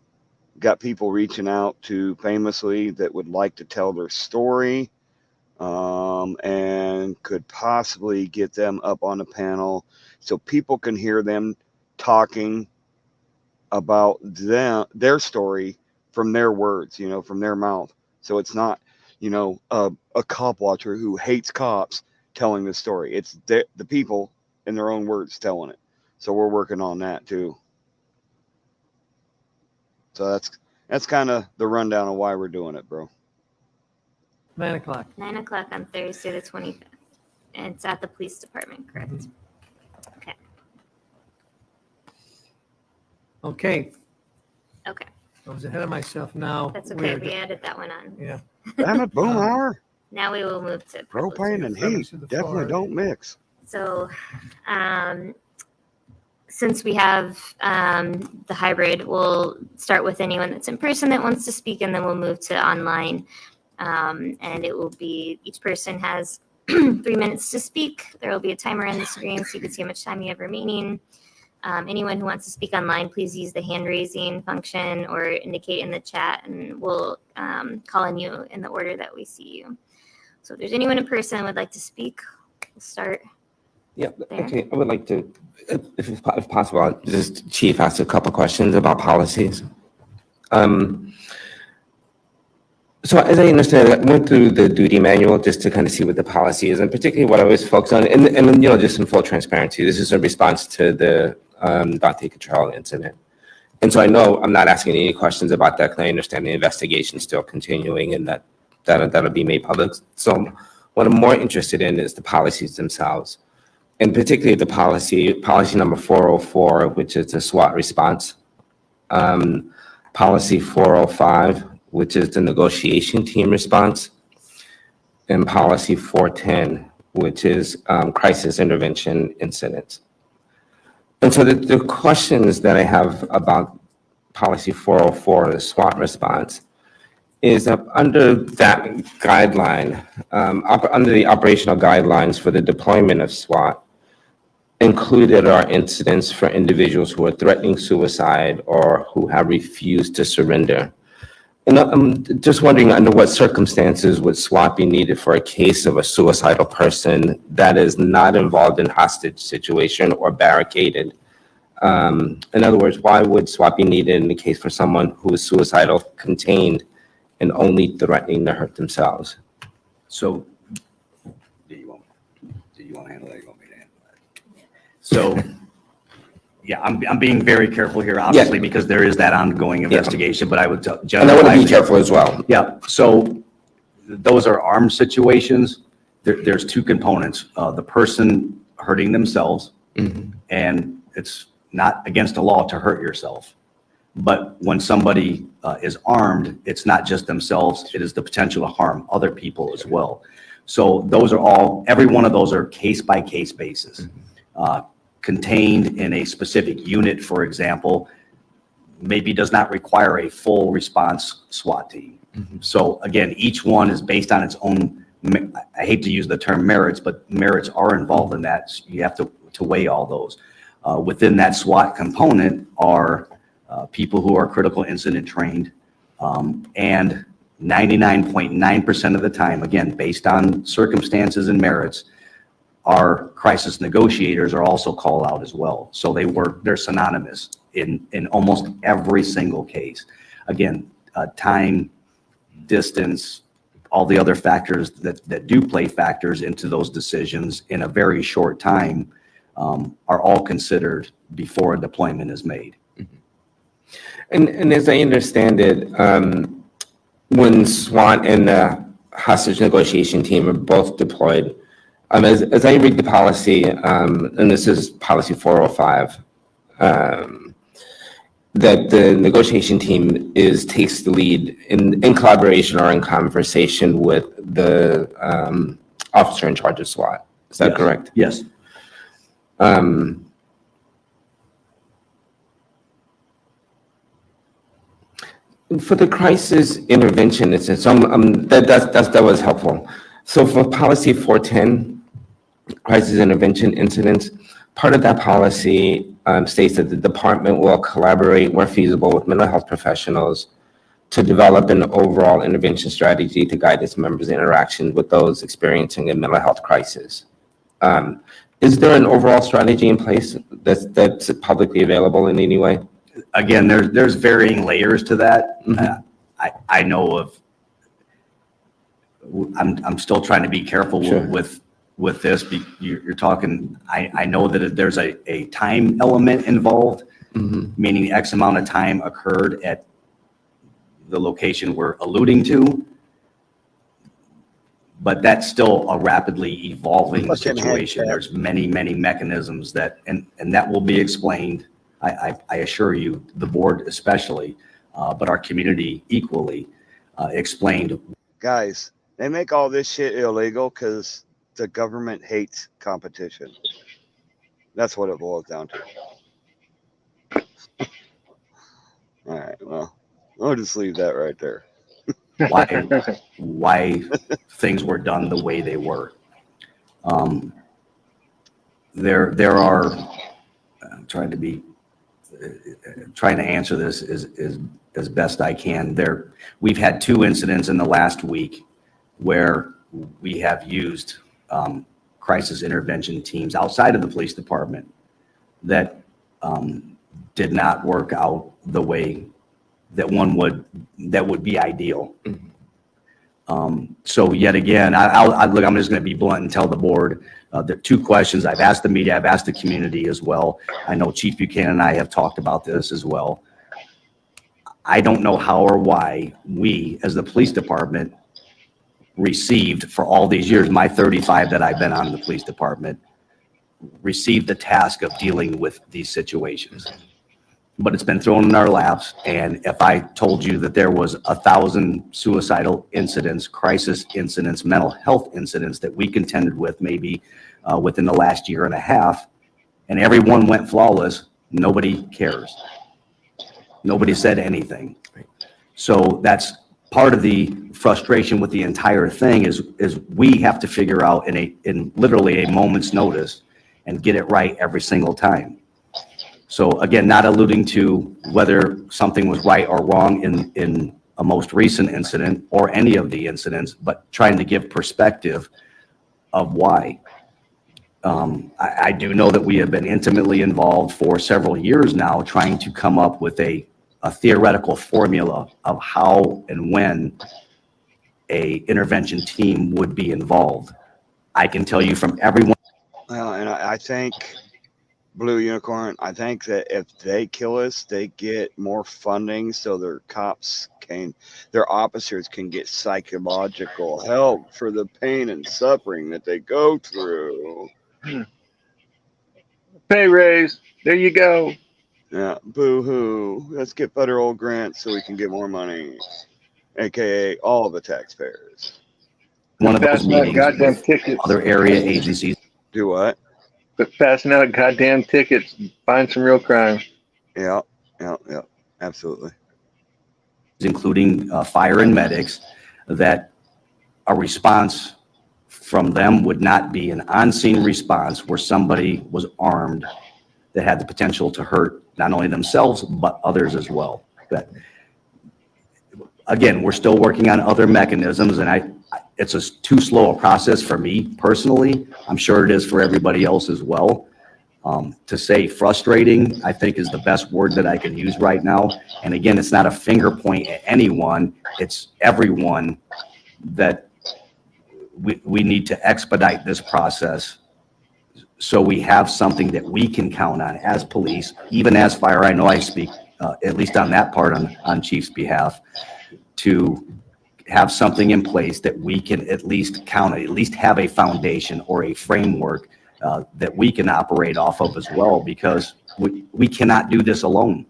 S1: got people reaching out to Famously that would like to tell their story and could possibly get them up on a panel so people can hear them talking about their story from their words, from their mouth. So it's not, a cop watcher who hates cops telling the story. It's the people in their own words telling it. So we're working on that too. So that's kind of the rundown of why we're doing it, bro.
S14: 9 o'clock.
S8: 9 o'clock on Thursday, the 25th. And it's at the police department, correct? Okay.
S14: Okay.
S8: Okay.
S14: I was ahead of myself now.
S8: That's okay. We added that one on.
S14: Yeah.
S1: Damn it, boom hour.
S8: Now we will move to
S1: Propane and heat definitely don't mix.
S8: So, since we have the hybrid, we'll start with anyone that's in person that wants to speak, and then we'll move to online. And it will be, each person has 3 minutes to speak. There will be a timer on the screen so you can see how much time you have remaining. Anyone who wants to speak online, please use the hand raising function or indicate in the chat, and we'll call on you in the order that we see you. So if there's anyone in person who would like to speak, we'll start.
S17: Yeah, okay. I would like to, if possible, just Chief ask a couple questions about policies. So as I understand, I went through the duty manual just to kind of see what the policy is, and particularly what I was focused on, and just in full transparency, this is a response to the Dante Cottrell incident. And so I know I'm not asking any questions about that, because I understand the investigation is still continuing, and that'll be made public. So what I'm more interested in is the policies themselves, and particularly the policy number 404, which is the SWAT response, policy 405, which is the negotiation team response, and policy 410, which is crisis intervention incidents. And so the questions that I have about policy 404, the SWAT response, is that under that guideline, under the operational guidelines for the deployment of SWAT, included are incidents for individuals who are threatening suicide or who have refused to surrender. And I'm just wondering, under what circumstances would SWAT be needed for a case of a suicidal person that is not involved in hostage situation or barricaded? In other words, why would SWAT be needed in the case for someone who is suicidal, contained, and only threatening to hurt themselves?
S16: So, do you want to handle that? You want me to handle that? So, yeah, I'm being very careful here, obviously, because there is that ongoing investigation, but I would generalize.
S17: And I want to be careful as well.
S16: Yeah, so those are armed situations. There's two components, the person hurting themselves, and it's not against the law to hurt yourself. But when somebody is armed, it's not just themselves, it is the potential to harm other people as well. So those are all, every one of those are case-by-case basis. Contained in a specific unit, for example, maybe does not require a full response SWAT team. So again, each one is based on its own, I hate to use the term merits, but merits are involved in that. So you have to weigh all those. Within that SWAT component are people who are critical incident trained, and 99.9% of the time, again, based on circumstances and merits, our crisis negotiators are also called out as well. So they're synonymous in almost every single case. Again, time, distance, all the other factors that do play factors into those decisions in a very short time are all considered before a deployment is made.
S17: And as I understand it, when SWAT and the hostage negotiation team are both deployed, As I read the policy, and this is policy 405, that the negotiation team takes the lead in collaboration or in conversation with the officer in charge of SWAT. Is that correct?
S16: Yes.
S17: For the crisis intervention, that was helpful. So for policy 410, crisis intervention incidents, part of that policy states that the department will collaborate where feasible with mental health professionals to develop an overall intervention strategy to guide its members' interaction with those experiencing a mental health crisis. Is there an overall strategy in place that's publicly available in any way?
S16: Again, there's varying layers to that. I know of, I'm still trying to be careful with this. You're talking, I know that there's a time element involved, meaning X amount of time occurred at the location we're alluding to. But that's still a rapidly evolving situation. There's many mechanisms that, and that will be explained. I assure you, the board especially, but our community equally explained.
S1: Guys, they make all this shit illegal because the government hates competition. That's what it boils down to. All right, well, I'll just leave that right there.
S16: why things were done the way they were. There are, I'm trying to answer this as best I can. We've had 2 incidents in the last week where we have used crisis intervention teams outside of the police department that did not work out the way that would be ideal. So yet again, look, I'm just going to be blunt and tell the board, there are 2 questions. I've asked the media, I've asked the community as well. I know Chief Buchanan and I have talked about this as well. I don't know how or why we, as the police department, received for all these years, my 35 that I've been on the police department, received the task of dealing with these situations. But it's been thrown in our laps. And if I told you that there was 1,000 suicidal incidents, crisis incidents, mental health incidents that we contended with maybe within the last year and a half, and everyone went flawless, nobody cares. Nobody said anything. So that's part of the frustration with the entire thing is we have to figure out in literally a moment's notice and get it right every single time. So again, not alluding to whether something was right or wrong in a most recent incident or any of the incidents, but trying to give perspective of why. I do know that we have been intimately involved for several years now trying to come up with a theoretical formula of how and when a intervention team would be involved. I can tell you from everyone.
S1: Well, and I think Blue Unicorn, I think that if they kill us, they get more funding so their officers can get psychological help for the pain and suffering that they go through.
S2: Pay raise. There you go.
S1: Yeah, boo-hoo. Let's get federal grants so we can get more money, aka all the taxpayers.
S16: One of those meetings
S2: goddamn
S16: with
S2: tickets.
S16: other area agencies.
S1: Do what?
S2: But passing out goddamn tickets, find some real crime.
S1: Yeah, absolutely.
S16: Including fire and medics, that a response from them would not be an on-scene response where somebody was armed that had the potential to hurt not only themselves, but others as well. But again, we're still working on other mechanisms, and it's too slow a process for me personally. I'm sure it is for everybody else as well. To say frustrating, I think is the best word that I can use right now. And again, it's not a finger point at anyone. It's everyone that we need to expedite this process so we have something that we can count on as police, even as fire. I know I speak at least on that part on Chief's behalf, to have something in place that we can at least count, at least have a foundation or a framework that we can operate off of as well, because we cannot do this alone.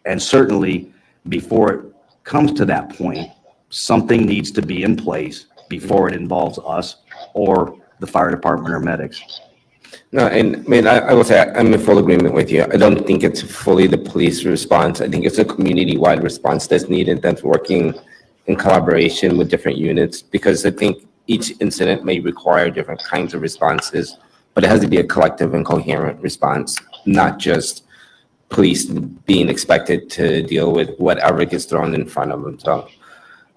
S16: And certainly, before it comes to that point, something needs to be in place before it involves us or the fire department or medics.
S17: No, and I mean, I will say I'm in full agreement with you. I don't think it's fully the police response. I think it's a community-wide response that's needed, that's working in collaboration with different units, because I think each incident may require different kinds of responses, but it has to be a collective and coherent response, not just police being expected to deal with whatever gets thrown in front of them. So,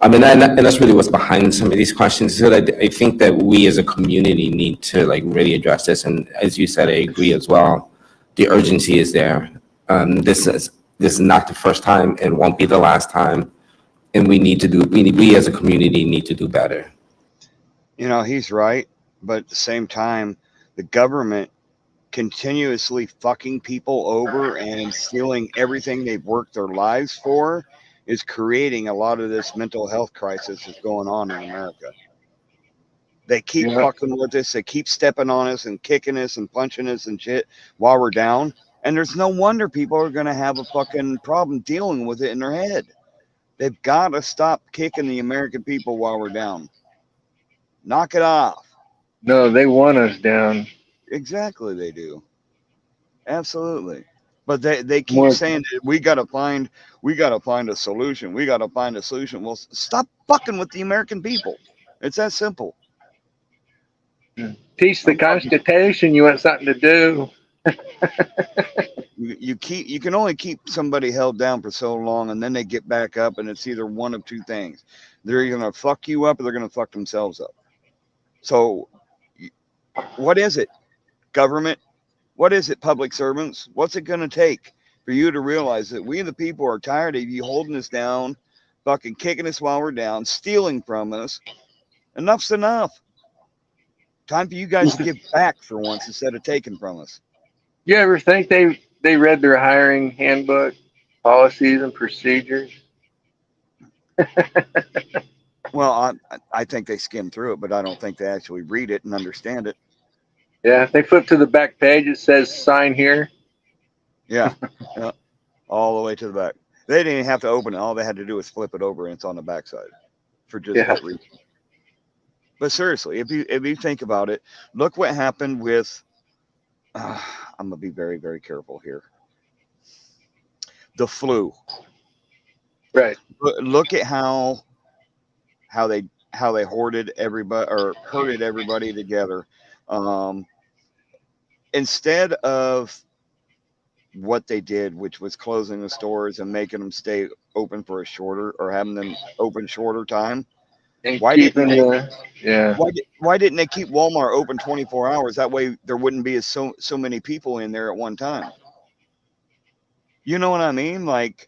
S17: I mean, and that's really what's behind some of these questions. So I think that we as a community need to like really address this. And as you said, I agree as well. The urgency is there. This is not the first time and won't be the last time. And we as a community need to do better.
S1: You know, he's right. But at the same time, the government continuously fucking people over and stealing everything they've worked their lives for is creating a lot of this mental health crisis that's going on in America. They keep fucking with us. They keep stepping on us and kicking us and punching us and shit while we're down. And there's no wonder people are going to have a fucking problem dealing with it in their head. They've got to stop kicking the American people while we're down. Knock it off.
S2: No, they want us down.
S1: Exactly, they do. Absolutely. But they keep saying that we gotta find a solution. We gotta find a solution. Well, stop fucking with the American people. It's that simple.
S2: Teach the Constitution. You want something to do.
S1: You can only keep somebody held down for so long, and then they get back up, and it's either one of two things: they're either gonna fuck you up, or they're gonna fuck themselves up. So, what is it, government? What is it, public servants? What's it going to take for you to realize that we the people are tired of you holding us down, fucking kicking us while we're down, stealing from us? Enough's enough. Time for you guys to give back for once instead of taking from us.
S2: You ever think they read their hiring handbook, policies and procedures?
S1: Well, I think they skim through it, but I don't think they actually read it and understand it.
S2: Yeah, they flip to the back page. It says sign here.
S1: Yeah, yeah, all the way to the back. They didn't even have to open it. All they had to do was flip it over, and it's on the backside for just that reason. But seriously, if you think about it, look what happened with. I'm gonna be very, very careful here. The flu.
S2: Right.
S1: Look at how they hoarded everybody or herded everybody together. Instead of what they did, which was closing the stores and making them stay open for a shorter or having them open shorter time.
S2: And
S1: why didn't they keep Walmart open 24 hours? That way there wouldn't be so many people in there at one time. You know what I mean? Like,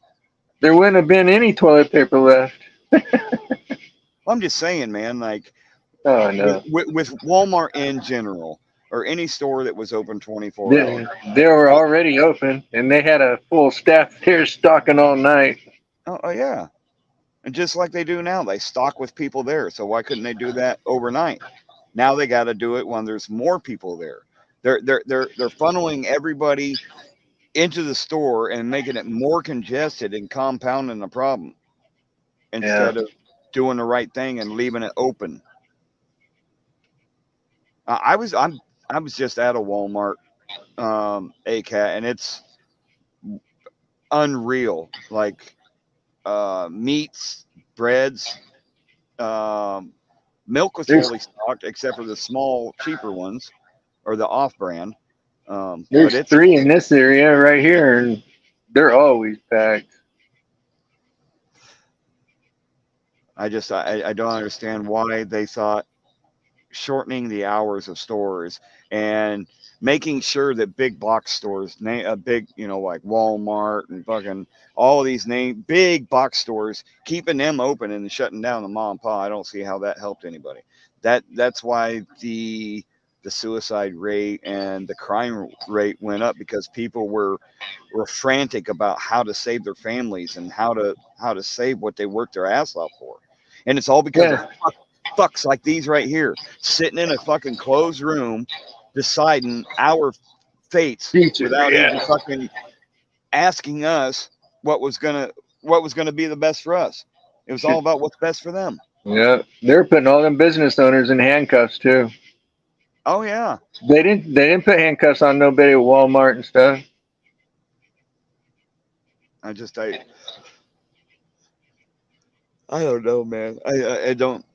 S2: there wouldn't have been any toilet paper left.
S1: I'm just saying, man, like,
S2: oh, no.
S1: with Walmart in general, or any store that was open 24 hours.
S2: They were already open, and they had a full staff there stocking all night.
S1: Oh, yeah. And just like they do now, they stock with people there. So why couldn't they do that overnight? Now they got to do it when there's more people there. They're funneling everybody into the store and making it more congested and compounding the problem instead of doing the right thing and leaving it open. I was just at a Walmart, ACAT, and it's unreal. Like meats, breads, milk was fully stocked except for the small, cheaper ones or the off-brand.
S2: There's 3 in this area right here, and they're always packed.
S1: I don't understand why they thought shortening the hours of stores and making sure that big box stores, big, like Walmart and fucking all of these big box stores, keeping them open and shutting down the mom and pop. I don't see how that helped anybody. That's why the the suicide rate and the crime rate went up because people were frantic about how to save their families and how to save what they worked their ass off for. And it's all because of fucks like these right here, sitting in a fucking closed room deciding our fates without even fucking asking us what was gonna be the best for us. It was all about what's best for them.
S2: Yeah, they're putting all them business owners in handcuffs too.
S1: Oh yeah.
S2: They didn't put handcuffs on nobody at Walmart and stuff.
S1: I don't know, man. I don't.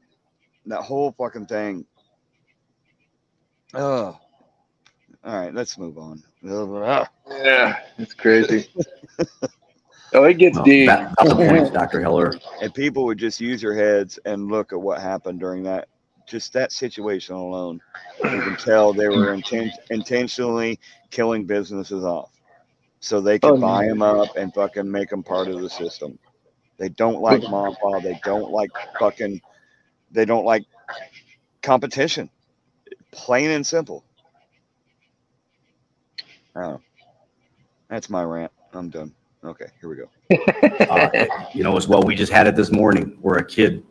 S1: That whole fucking thing. Oh. All right, let's move on.
S2: Yeah, it's crazy. Oh, it gets deep.
S16: That's the point, Dr. Heller.
S1: And people would just use their heads and look at what happened during that situation alone. You can tell they were intentionally killing businesses off so they could buy them up and fucking make them part of the system. They don't like mom and pop. They don't like competition. Plain and simple. Oh, that's my rant. I'm done. Okay, here we go.
S16: As well, we just had it this morning where a kid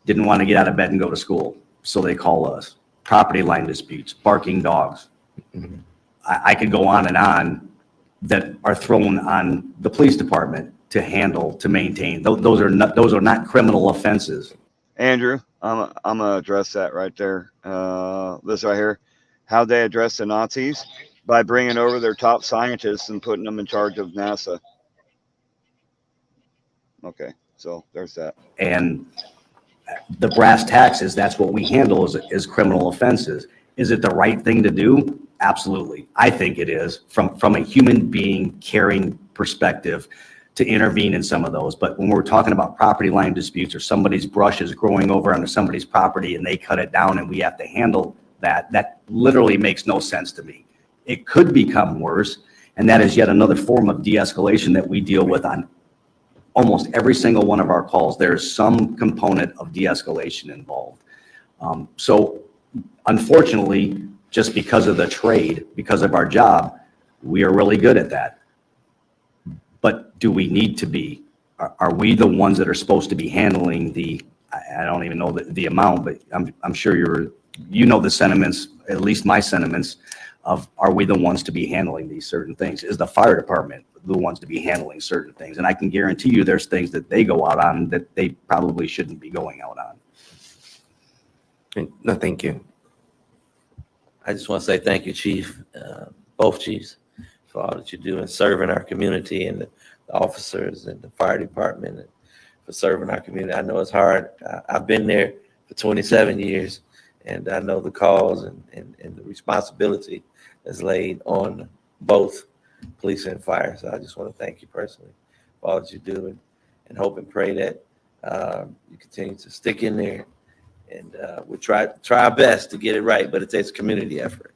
S16: didn't want to get out of bed and go to school. So they call us. Property line disputes, barking dogs. I could go on and on that are thrown on the police department to handle, to maintain. Those are not criminal offenses.
S1: Andrew, I'm gonna address that right there. This right here. How they address the Nazis by bringing over their top scientists and putting them in charge of NASA. Okay, so there's that.
S16: And the brass tacks is that's what we handle is criminal offenses. Is it the right thing to do? Absolutely. I think it is from a human being caring perspective to intervene in some of those. But when we're talking about property line disputes or somebody's brush is growing over onto somebody's property and they cut it down and we have to handle that literally makes no sense to me. It could become worse. And that is yet another form of de-escalation that we deal with on almost every single one of our calls. There's some component of de-escalation involved. So unfortunately, just because of the trade, because of our job, we are really good at that. But do we need to be? Are we the ones that are supposed to be handling I don't even know the amount, but I'm sure you know the sentiments, at least my sentiments of, are we the ones to be handling these certain things? Is the fire department the ones to be handling certain things? And I can guarantee you there's things that they go out on that they probably shouldn't be going out on.
S11: No, thank you. I just want to say thank you, Chief, both chiefs, for all that you do in serving our community, and the officers and the fire department, and for serving our community. I know it's hard. I've been there for 27 years, and I know the cause and the responsibility that's laid on both police and fire. So I just want to thank you personally for all that you do, and hope and pray that you continue to stick in there. And we'll try our best to get it right, but it takes a community effort.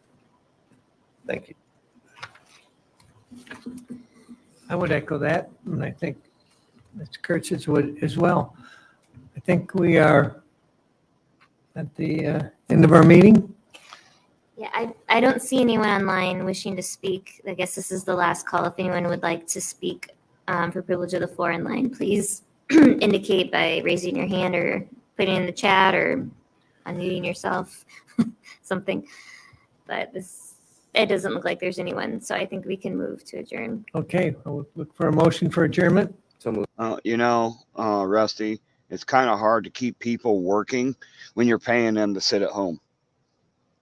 S11: Thank you.
S14: I would echo that, and I think Mr. Kurtzis would as well. I think we are at the end of our meeting.
S8: Yeah, I don't see anyone online wishing to speak. I guess this is the last call. If anyone would like to speak for privilege of the floor in line, please indicate by raising your hand or putting it in the chat or unmuting yourself, something. But it doesn't look like there's anyone, so I think we can move to adjourn.
S14: Okay, I'll look for a motion for adjournment.
S1: Rusty, it's kind of hard to keep people working when you're paying them to sit at home.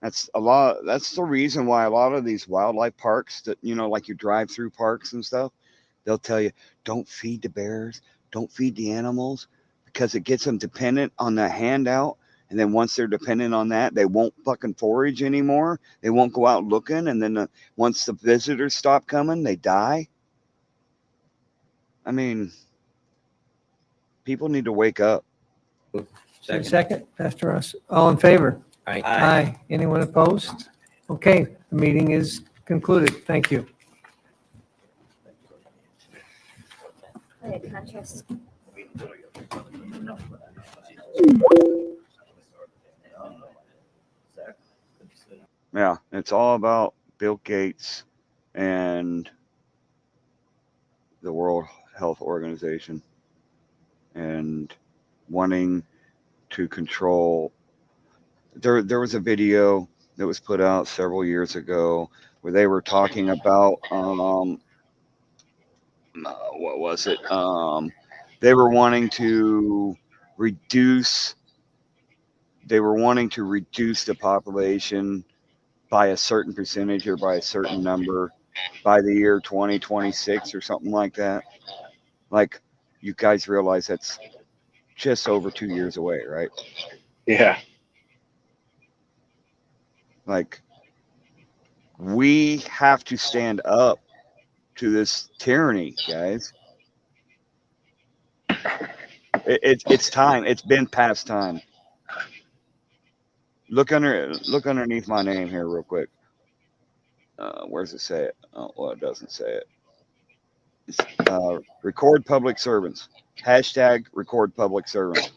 S1: That's the reason why a lot of these wildlife parks that, like you drive through parks and stuff, they'll tell you, don't feed the bears, don't feed the animals, because it gets them dependent on the handout. And then once they're dependent on that, they won't fucking forage anymore. They won't go out looking. And then once the visitors stop coming, they die. I mean, people need to wake up.
S14: Second, Pastor Ross. All in favor?
S11: Aye.
S14: Aye. Anyone opposed? Okay, the meeting is concluded. Thank you.
S8: Contrast.
S1: Man, Yeah, it's all about Bill Gates and the World Health Organization and wanting to control. There was a video that was put out several years ago where they were talking about what was it? They were wanting to reduce. They were wanting to reduce the population by a certain percentage or by a certain number by the year 2026 or something like that. Like, you guys realize that's just over 2 years away, right?
S2: Yeah.
S1: Like, we have to stand up to this tyranny, guys. It's time. It's been past time. Look underneath my name here real quick. Where does it say it? Oh, well, it doesn't say it. It's record public servants. Hashtag record public servants.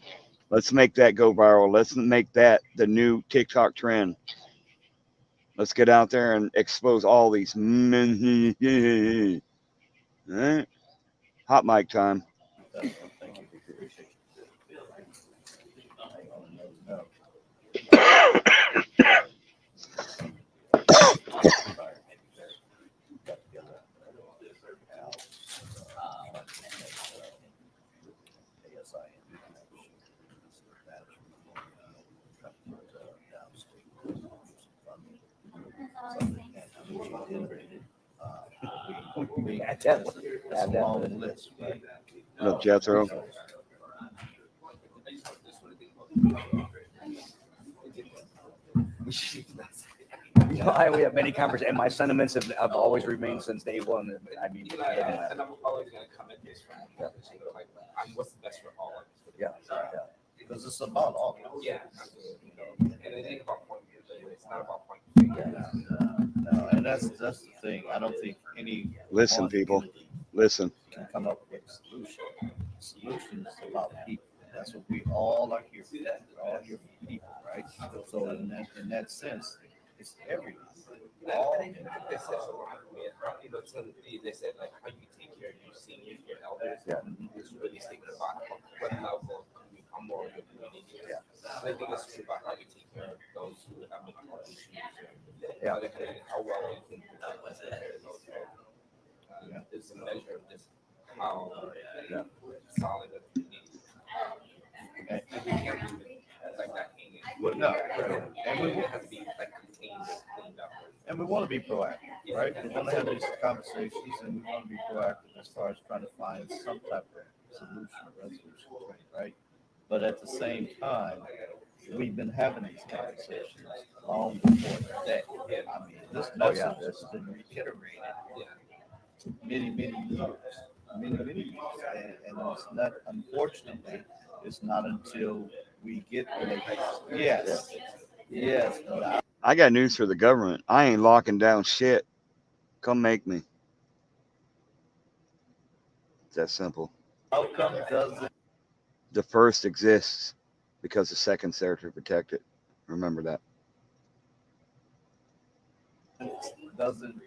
S1: Let's make that go viral. Let's make that the new TikTok trend. Let's get out there and expose all these. All right? Hot mic time.
S12: That's a long list, right?
S1: Look, Jethro.
S16: You know, we have many conversations, and my sentiments have always remained since day one. I mean,
S17: And I'm always going to come at this from like, what's the best for all of us.
S16: yeah.
S12: Because it's about all.
S17: Yeah. And it ain't about point. It's not about point.
S12: No, and that's the thing. I don't think any.
S1: Listen, people. Listen.
S12: Can come up with a solution. The solution is about people. That's what we all are here for. We're all here for people, right? So in that sense, it's everything. All
S17: They said like how you take care of your seniors, your elders.
S16: Yeah.
S17: It's really thinking about what level I'm more of your community. Yeah. I think it's true about how you take care of those who have mental health issues.
S16: Yeah.
S17: How well you can take care of those. It's a measure of just how solid the community is. And we can't do it like that.
S12: Well, no.
S17: And we have to be like contained and cleaned up.
S12: And we want to be proactive, right? We want to have these conversations and we want to be proactive as far as trying to find some type of solution or resolution, right? But at the same time, we've been having these conversations long before today. I mean, this message has been reiterated many years. Many years. And it's not, unfortunately, it's not until we get there. Yes. But
S1: I got news for the government. I ain't locking down shit. Come make me. It's that simple.
S12: outcome doesn't.
S1: The first exists because the second's there to protect it. Remember that.
S12: Doesn't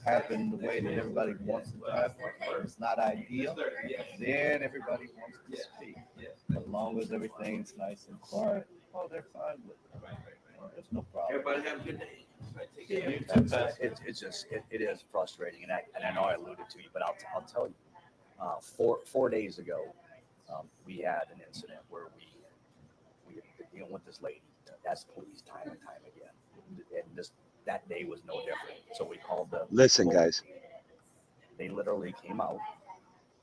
S12: happen the way that everybody wants it to happen. It's not ideal. Then everybody wants to speak. As long as everything's nice and quiet, oh, they're fine with it. There's no problem.
S17: Everybody have a good day.
S16: It is frustrating, and I know I alluded to you, but I'll tell you, 4 days ago, we had an incident where we with this lady, that's police time and time again, and that day was no different. So we called the.
S1: Listen, guys.
S16: They literally came out,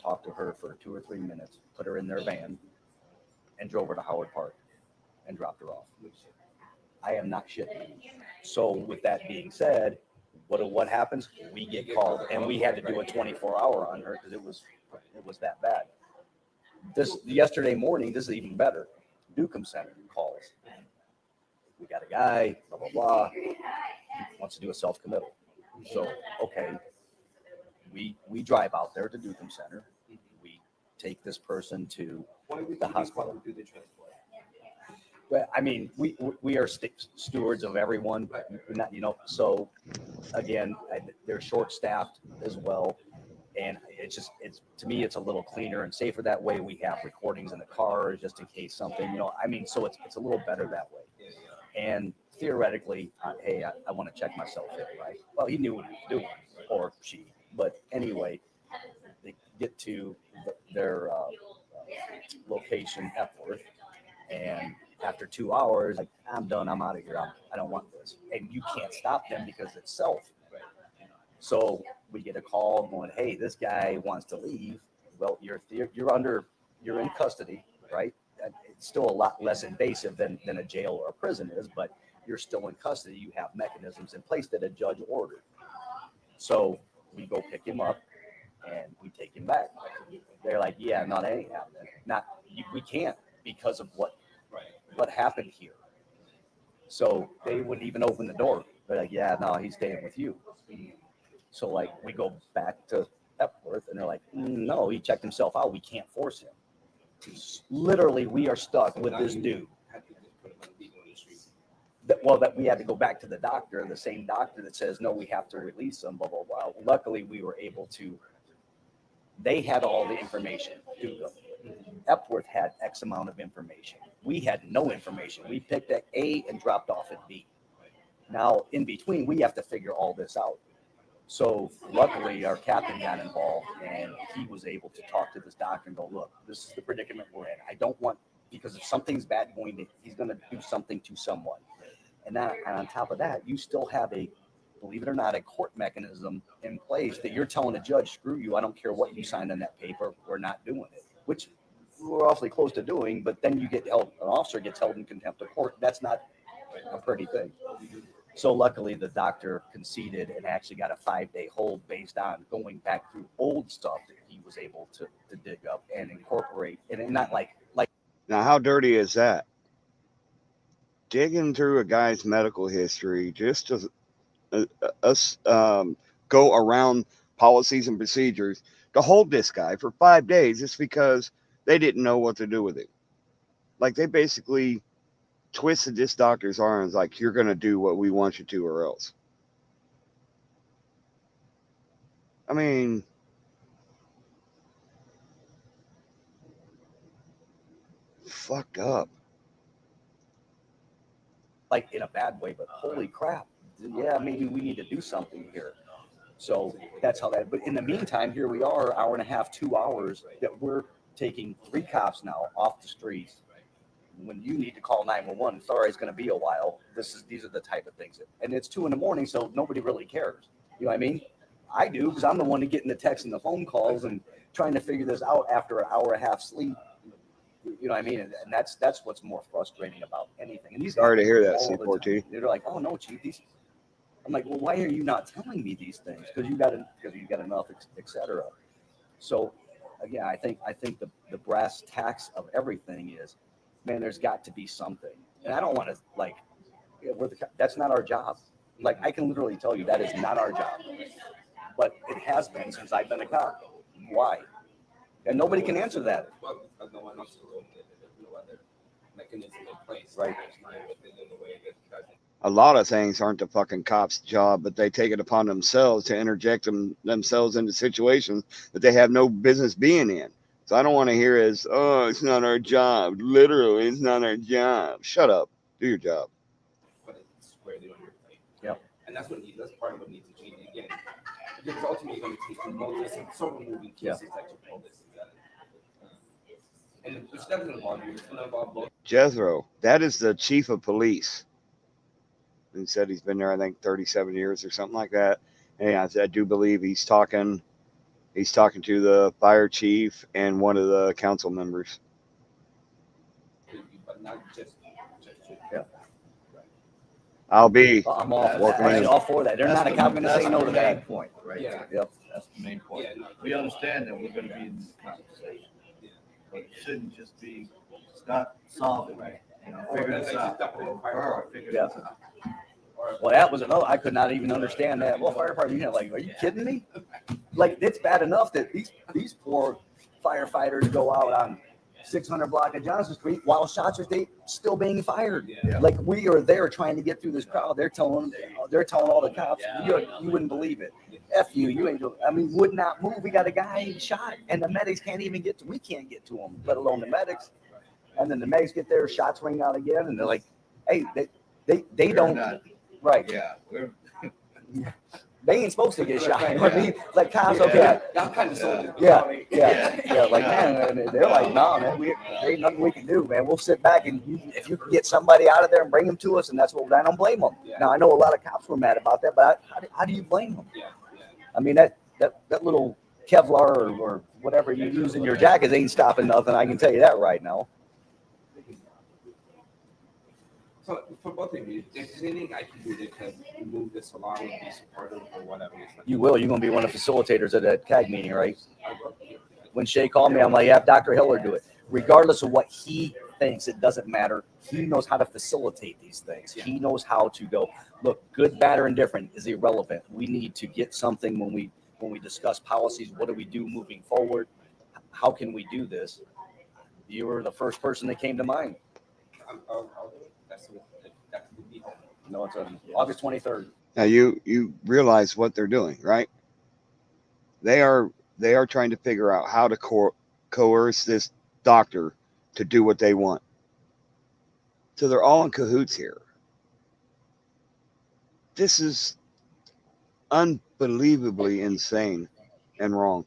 S16: talked to her for 2 or 3 minutes, put her in their van, and drove her to Howard Park, and dropped her off. I am not shitting. So with that being said, what happens? We get called, and we had to do a 24-hour on her because it was that bad. Yesterday morning, this is even better. Newcomb Center calls. We got a guy, blah blah blah, wants to do a self-committal. So okay, we drive out there to Newcomb Center. We take this person to the hospital. Well, I mean, we are stewards of everyone, not, so again, they're short-staffed as well. And to me, it's a little cleaner and safer that way. We have recordings in the car just in case something, so it's a little better that way. And theoretically, hey, I want to check myself in, right? Well, he knew what he was doing, or she. But anyway, they get to their location, Epworth, and after 2 hours, like, I'm done, I'm out of here, I don't want this. And you can't stop them because it's self. So we get a call going, hey, this guy wants to leave. Well, you're in custody, right? It's still a lot less invasive than a jail or a prison is, but you're still in custody. You have mechanisms in place that a judge ordered. So we go pick him up and we take him back. They're like, yeah, no, that ain't happening. We can't because of what happened here. So they wouldn't even open the door. They're like, yeah, no, he's staying with you. So like we go back to Epworth and they're like, no, he checked himself out. We can't force him. Literally, we are stuck with this dude. That we had to go back to the doctor, the same doctor that says, no, we have to release him, blah, blah, blah. Luckily, we were able to, they had all the information. Epworth had X amount of information. We had no information. We picked at A and dropped off at B. Now, in between, we have to figure all this out. So luckily, our captain got involved and he was able to talk to this doctor and go, look, this is the predicament we're in. I don't want, because if something's bad he's going to do something to someone. And on top of that, you still have believe it or not, a court mechanism in place that you're telling a judge, screw you, I don't care what you signed on that paper, we're not doing it, which we're awfully close to doing, but then you get held, an officer gets held in contempt of court. That's not a pretty thing. So luckily the doctor conceded and actually got a 5-day hold based on going back through old stuff that he was able to dig up and incorporate. And not like.
S1: Now, how dirty is that? Digging through a guy's medical history just to us go around policies and procedures to hold this guy for 5 days just because they didn't know what to do with him. Like they basically twisted this doctor's arms like, you're going to do what we want you to or else. I mean, fucked up.
S16: Like in a bad way, but holy crap. Yeah, maybe we need to do something here. So that's how that, but in the meantime, here we are, hour and a half, 2 hours that we're taking 3 cops now off the streets. When you need to call 911, sorry, it's going to be a while. These are the type of things. And it's 2 a.m, so nobody really cares. You know what I mean? I do, because I'm the one getting the texts and the phone calls and trying to figure this out after an hour and a half sleep. You know what I mean? And that's what's more frustrating about anything. And these
S1: Sorry to hear that,
S16: all the
S1: C4T.
S16: time. They're like, oh no, Chief, I'm like, well, why are you not telling me these things? Because you got enough, et cetera. So again, I think the brass tacks of everything is, man, there's got to be something. And I don't want to that's not our job. Like I can literally tell you that is not our job, but it has been since I've been a cop. Why? And nobody can answer that. Right.
S1: A lot of things aren't the fucking cop's job, but they take it upon themselves to interject themselves into situations that they have no business being in. So I don't want to hear is, oh, it's not our job. Literally, it's not our job. Shut up. Do your job.
S17: But it's squarely on your plate.
S16: Yep.
S17: And that's part of what needs to change again. Because ultimately going to take so many moving pieces that you pull this together. And it's definitely involved you. It's going to involve both.
S1: Jethro, that is the chief of police. He said he's been there, I think, 37 years or something like that. And I do believe he's talking to the fire chief and one of the council members.
S17: But not just
S1: I'll be
S16: I'm all for that. They're not going to say no to that
S12: point, right?
S17: Yeah.
S16: Yep.
S12: That's the main point.
S17: Yeah, no.
S12: We understand that we're going to be in this conversation, but it shouldn't just be, it's not solving, right? Figure this out. Figure this out.
S16: Well, that was another. I could not even understand that. Well, fire department, like, are you kidding me? Like, it's bad enough that these poor firefighters go out on 600 block of Johnson Street while shots are still being fired. Like we are there trying to get through this crowd. They're telling all the cops, you wouldn't believe it. F you, you ain't doing. I mean, would not move. We got a guy shot, and the medics can't even get to. We can't get to him, let alone the medics. And then the medics get there, shots ring out again, and they're like, hey, they don't. Right.
S9: Yeah.
S16: They ain't supposed to get shot. You know what I mean? Like cops, okay. Yeah. Like, man, they're like, nah, man, there ain't nothing we can do, man. We'll sit back and if you can get somebody out of there and bring them to us, and that's what I don't blame them. Now, I know a lot of cops were mad about that, but how do you blame them? I mean, that little Kevlar or whatever you use in your jackets ain't stopping nothing. I can tell you that right now.
S17: So for both of you, is there anything I can do to move this along and be supportive or whatever?
S16: You will. You're going to be one of the facilitators at that CAG meeting, right? When Shay called me, I'm like, yeah, have Dr. Hiller do it. Regardless of what he thinks, it doesn't matter. He knows how to facilitate these things. He knows how to go, look, good, bad, or indifferent is irrelevant. We need to get something when we discuss policies. What do we do moving forward? How can we do this? You were the first person that came to mind. No, it's on August 23rd.
S1: Now you realize what they're doing, right? They are trying to figure out how to coerce this doctor to do what they want. So they're all in cahoots here. This is unbelievably insane and wrong.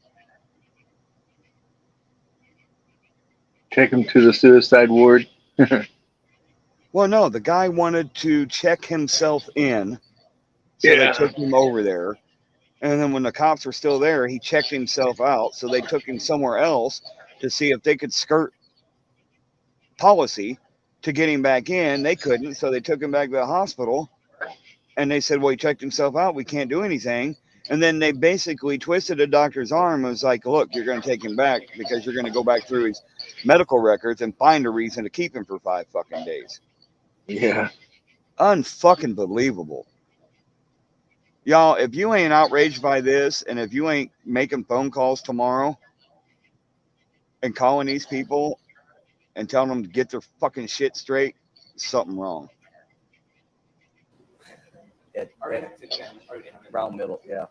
S2: Take him to the suicide ward.
S1: Well, no, the guy wanted to check himself in, so they took him over there. And then when the cops were still there, he checked himself out, so they took him somewhere else to see if they could skirt policy to get him back in. They couldn't, so they took him back to the hospital. And they said, well, he checked himself out. We can't do anything. And then they basically twisted a doctor's arm and was like, look, you're going to take him back because you're going to go back through his medical records and find a reason to keep him for 5 fucking days.
S2: Yeah.
S1: Unfucking believable. Y'all, if you ain't outraged by this and if you ain't making phone calls tomorrow and calling these people and telling them to get their fucking shit straight, something wrong.
S16: Round middle, yeah.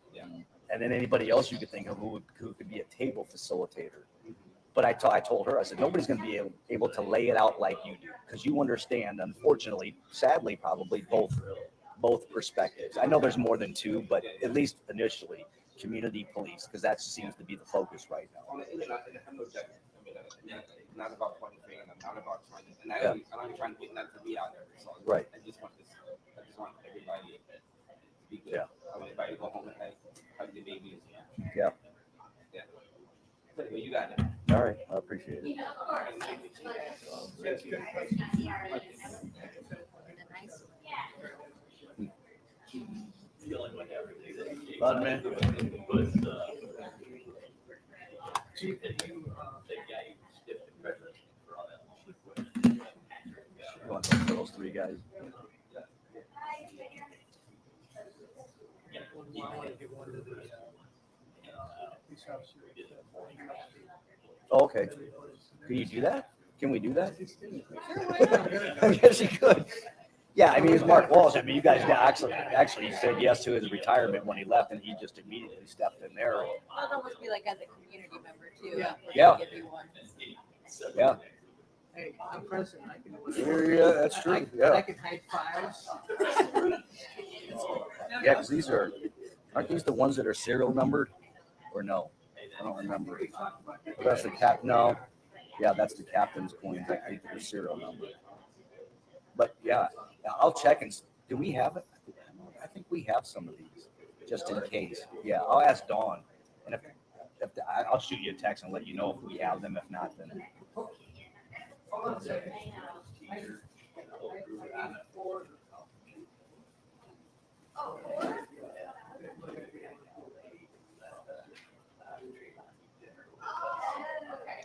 S16: And then anybody else you could think of who could be a table facilitator. But I told her, I said, nobody's going to be able to lay it out like you do because you understand, unfortunately, sadly, probably both perspectives. I know there's more than two, but at least initially, community police, because that seems to be the focus right now.
S17: Not about pointing finger, not about trying to, and I'm not trying to get that to be out there. So
S16: Right.
S17: I just want everybody to be good. Yeah. I want everybody to go home and hug the babies.
S16: Yeah.
S17: But you got it.
S16: All right. I appreciate it.
S12: Bud, man.
S16: Going for those 3 guys. Oh, okay. Can you do that? Can we do that? I guess you could. Yeah, I mean, it's Mark Walsh. I mean, you guys actually said yes to his retirement when he left, and he just immediately stepped in there.
S13: Well, it almost be like as a community member too.
S16: Yeah.
S13: Give you one.
S16: Yeah.
S14: Hey, I'm president. I can.
S16: Yeah, that's true.
S14: I
S16: Yeah.
S14: can hide files.
S16: Yeah, because aren't these the ones that are serial numbered? Or no? I don't remember. That's the cap. No. Yeah, that's the captain's coins. I think they're serial numbered. But yeah, I'll check and do we have it? I think we have some of these just in case. Yeah, I'll ask Dawn, and if I'll shoot you a text and let you know if we have them. If not, then.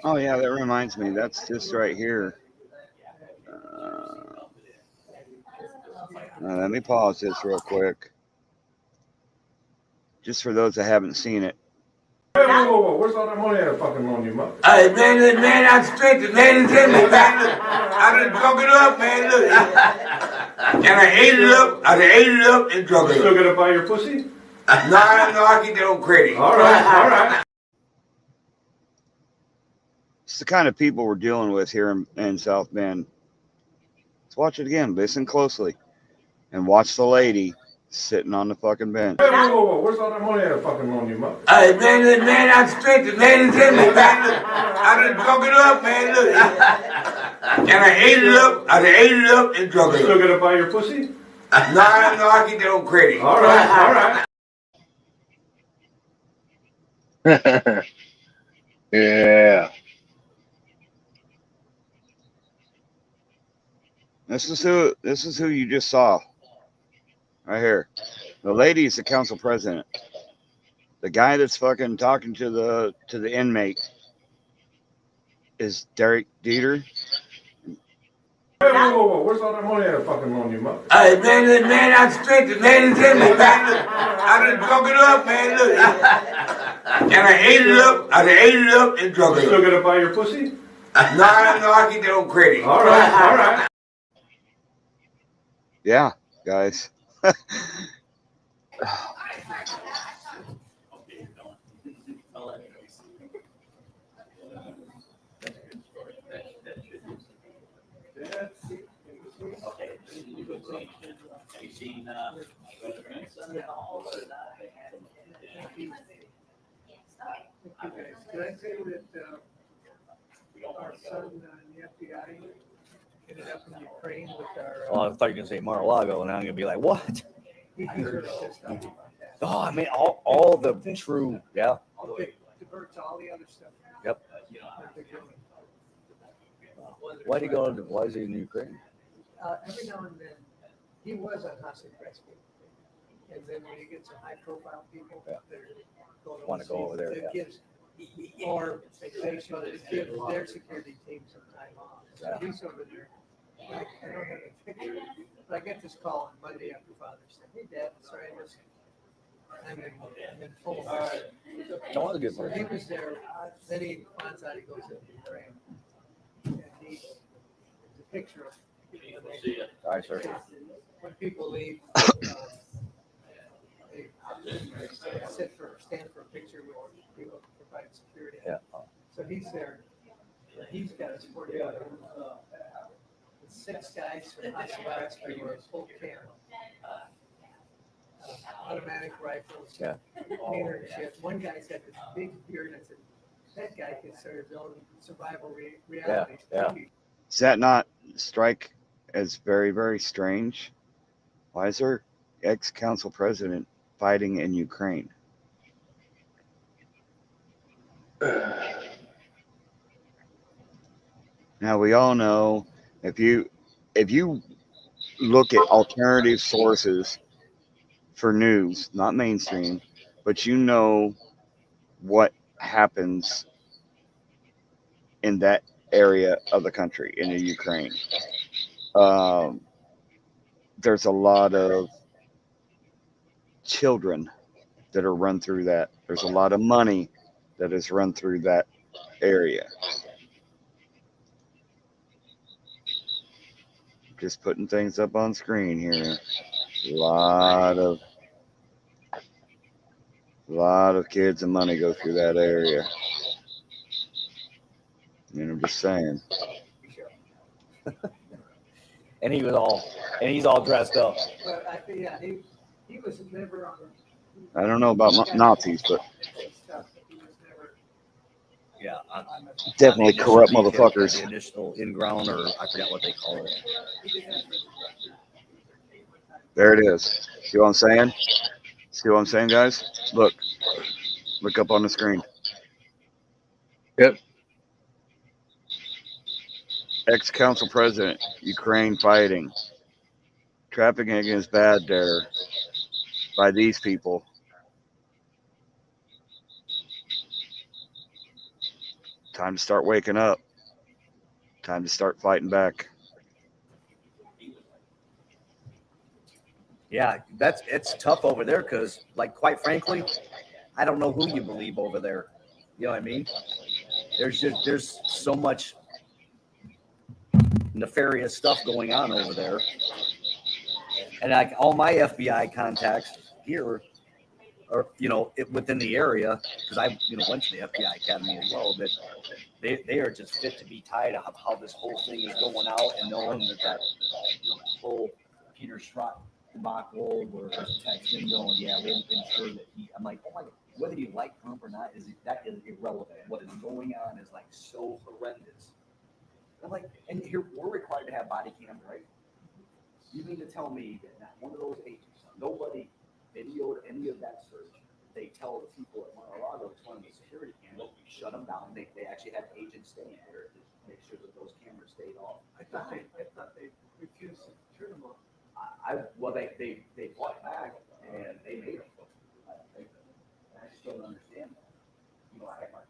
S1: Oh yeah, that reminds me. That's this right here. Let me pause this real quick. Just for those that haven't seen it.
S18: Whoa, where's all that money I fucking loan you, mother?
S19: Hey, man, I'm strengthened, man. It's in me, man. Look, I done drunk it up, man. Look. And I ate it up. I done ate it up and drunk it up.
S18: Still gonna buy your pussy?
S19: No, I get that on credit.
S18: All right.
S1: It's the kind of people we're dealing with here in South Bend. Let's watch it again. Listen closely. And watch the lady sitting on the fucking bench.
S18: Whoa, where's all that money I fucking loan you, mother?
S19: Hey, man, I'm strengthened, man. It's in me, man. Look, I done drunk it up, man. Look. And I ate it up. I done ate it up and drunk it up.
S18: Still gonna buy your pussy?
S19: No, I get that on credit.
S18: All right.
S2: Yeah.
S1: This is who you just saw. Right here. The lady is the council president. The guy that's fucking talking to the inmate is Derek Dieter.
S18: Whoa, where's all that money I fucking loan you, mother?
S19: Hey, man, I'm strengthened, man. It's in me, man. Look, I done drunk it up, man. Look. And I ate it up. I done ate it up and drunk it up.
S18: Still gonna buy your pussy?
S19: No, I get that on credit.
S18: All right.
S1: Yeah, guys.
S14: Did I say that our son in the FBI ended up in Ukraine with our?
S16: Well, I thought you were gonna say Mar-a-Lago, and I'm gonna be like, what?
S14: He's really pissed off about that.
S16: Oh, I mean, all the true, yeah.
S14: It diverts all the other stuff.
S16: Yep.
S14: that they're doing.
S16: Why is he in Ukraine?
S14: Every now and then, he was on hostage rescue. And then when you get some high profile people, they're going
S16: Want to go over there,
S14: It
S16: yeah.
S14: gives, or vacation, it gives their security team some time off. So
S16: Yeah.
S14: he's over there. I don't have a picture, but I get this call on Monday after Father's Day. Hey, Dad, sorry, I'm in full.
S16: No, that's a good
S14: So
S16: part.
S14: he was there, then he finds out he goes into Ukraine. And there's a picture of.
S16: All right, sir.
S14: When people leave, they stand for a picture with people to provide security.
S16: Yeah.
S14: So he's there. He's got a sport. 6 guys from hostage rescue with full cam. Automatic rifles.
S16: Yeah.
S14: Meter and shit. One guy's got this big beard. I said, that guy can serve his own survival reality.
S16: Yeah.
S1: Does that not strike as very, very strange? Why is our ex-council president fighting in Ukraine? Now we all know if you look at alternative sources for news, not mainstream, but you know what happens in that area of the country, in the Ukraine. There's a lot of children that are run through that. There's a lot of money that is run through that area. Just putting things up on screen here. A lot of kids and money go through that area. I'm just saying.
S16: And he's all dressed up.
S14: But I think, yeah, he was never on.
S1: I don't know about Nazis, but
S16: Yeah.
S1: definitely corrupt motherfuckers.
S16: The additional in-ground, or I forgot what they call it.
S1: There it is. See what I'm saying? See what I'm saying, guys? Look up on the screen.
S2: Yep.
S1: Ex-council president, Ukraine fighting. Trafficking against bad there by these people. Time to start waking up. Time to start fighting back.
S16: Yeah, it's tough over there because, like, quite frankly, I don't know who you believe over there. You know what I mean? There's so much nefarious stuff going on over there. And like all my FBI contacts here are, within the area, because I, went to the FBI Academy as well, but they are just fit to be tied of how this whole thing is going out and knowing that whole Peter Strzok debacle where there's text him going, yeah, we'll ensure that I'm like, oh my God, whether you like Trump or not, that is irrelevant. What is going on is like so horrendous. I'm like, and here we're required to have body cams, right? You mean to tell me that not one of those agents, nobody videoed any of that search? They tell the people at Mar-a-Lago it's one of the security cameras, shut them down. They actually had agents staying there to make sure that those cameras stayed off. I thought they refused to turn them off. They fought back and they made them. I just don't understand that. I have my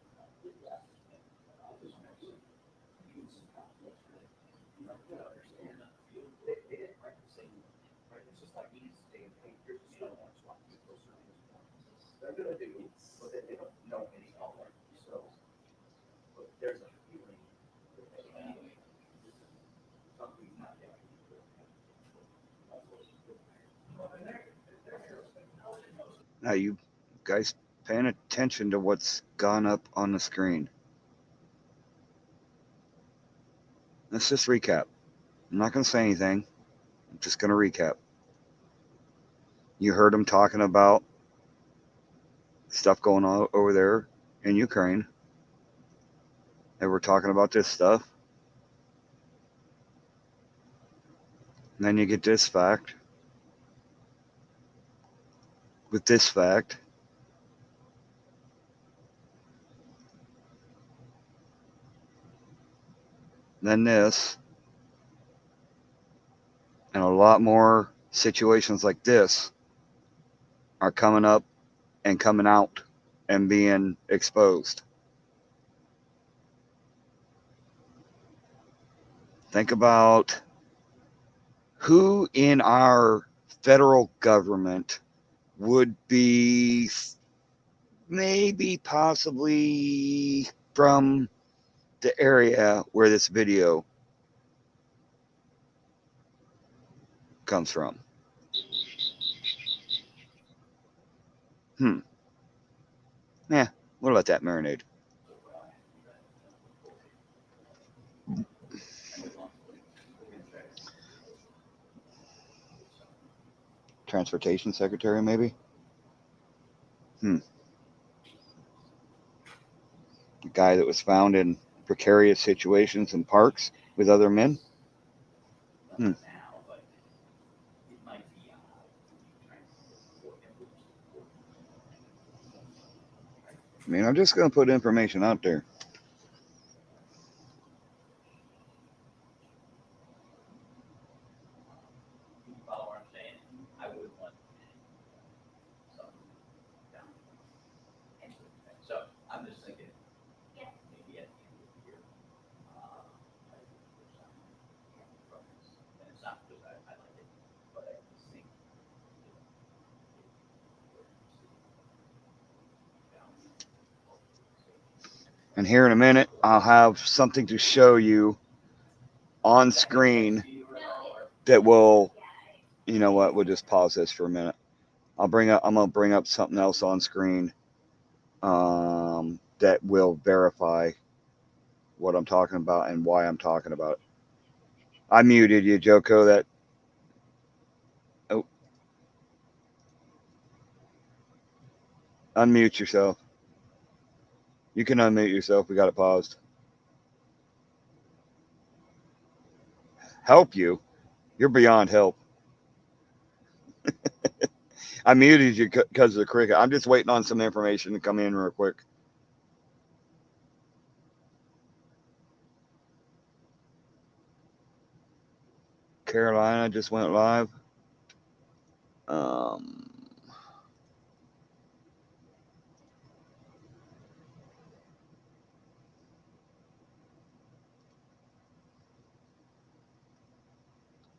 S16: they didn't write the same, right? It's just like me saying, hey, here's the stone ones, why do those they're gonna do, but they don't know any color. So, but there's a feeling that something's not there.
S1: Now, you guys paying attention to what's gone up on the screen? Let's just recap. I'm not going to say anything. I'm just going to recap. You heard them talking about stuff going on over there in Ukraine. They were talking about this stuff. And then you get this fact. With this fact. Then this. And a lot more situations like this are coming up and coming out and being exposed. Think about who in our federal government would be maybe possibly from the area where this video comes from. Yeah, we'll let that marinate. Transportation Secretary, maybe? The guy that was found in precarious situations in parks with other men? I mean, I'm just going to put information out there.
S16: So I'm just thinking, maybe at the end of the year, and it's not because I like it, but I just think.
S1: And here in a minute, I'll have something to show you on screen that will, you know what, we'll just pause this for a minute. I'm going to bring up something else on screen that will verify what I'm talking about and why I'm talking about it. I muted you, Joko. Unmute yourself. You can unmute yourself. We got it paused. Help you? You're beyond help. I muted you because of the cricket. I'm just waiting on some information to come in real quick. Carolina just went live.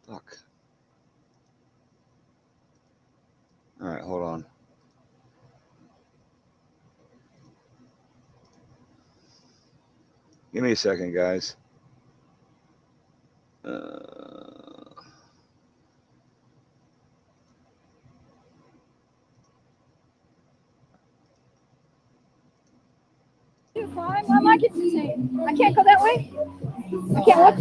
S1: Fuck. All right, hold on. Give me a second, guys.
S6: Why am I getting detained? I can't go that way? I can't walk?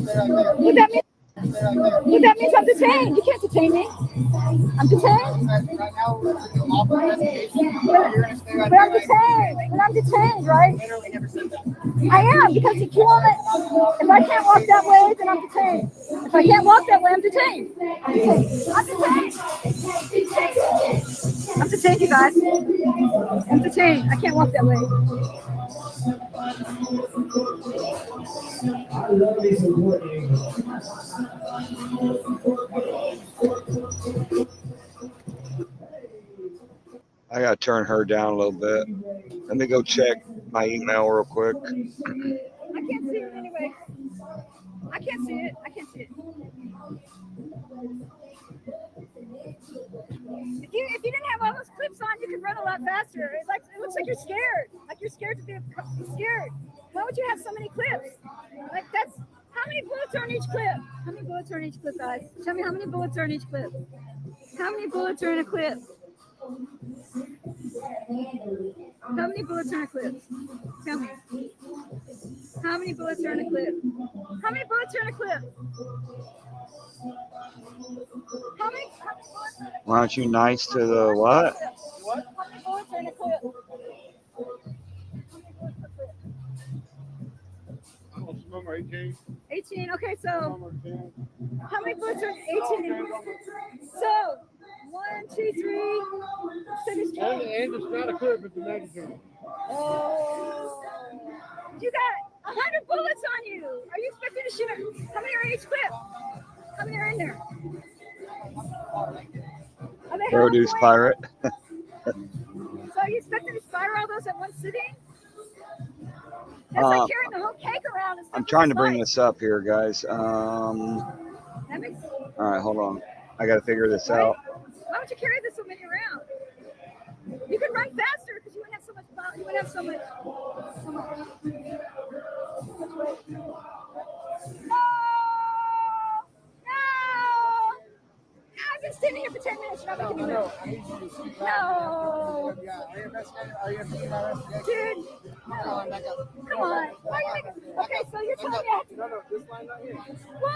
S6: What that means? What that means I'm detained. You can't detain me. I'm detained. But I'm detained. But I'm detained, right? I am, because if you want it, if I can't walk that way, then I'm detained. If I can't walk that way, I'm detained. I'm detained. I'm detained, you guys. I'm detained. I can't walk that way.
S1: I gotta turn her down a little bit. Let me go check my email real quick.
S6: I can't see it anyway. I can't see it. I can't see it. If you didn't have all those clips on, you could run a lot faster. It looks like you're scared. Like you're scared to be scared. Why would you have so many clips? Like that's how many bullets are in each clip? How many bullets are in each clip, guys? Tell me how many bullets are in each clip. How many bullets are in a clip? How many bullets are in a clip? Tell me. How many bullets are in a clip? How many bullets are in a clip? How many bullets are in a clip?
S1: Why aren't you nice to the what?
S6: How many bullets are in a clip? 18. Okay, so how many bullets are in 18? So 1, 2, 3.
S18: And it's not a clip, it's a magazine.
S6: Oh, you got 100 bullets on you. Are you expecting to shoot it? How many are in each clip? How many are in there? Are they
S1: Produce
S6: halfway?
S1: pirate.
S6: So are you expecting to fire all those at one sitting? That's
S1: Uh,
S6: like carrying the whole cake around and stuff.
S1: I'm trying to bring this up here, guys. All
S6: That makes,
S1: right, hold on. I got to figure this out.
S6: why would you carry this so many around? You could run faster because you wouldn't have so much. You wouldn't have so much. No! I've been standing here for 10 minutes. You're not making me move. No. Dude. No. Come on. Why are you making? Okay, so you're telling me I have to.
S18: No, this line right here.
S6: What?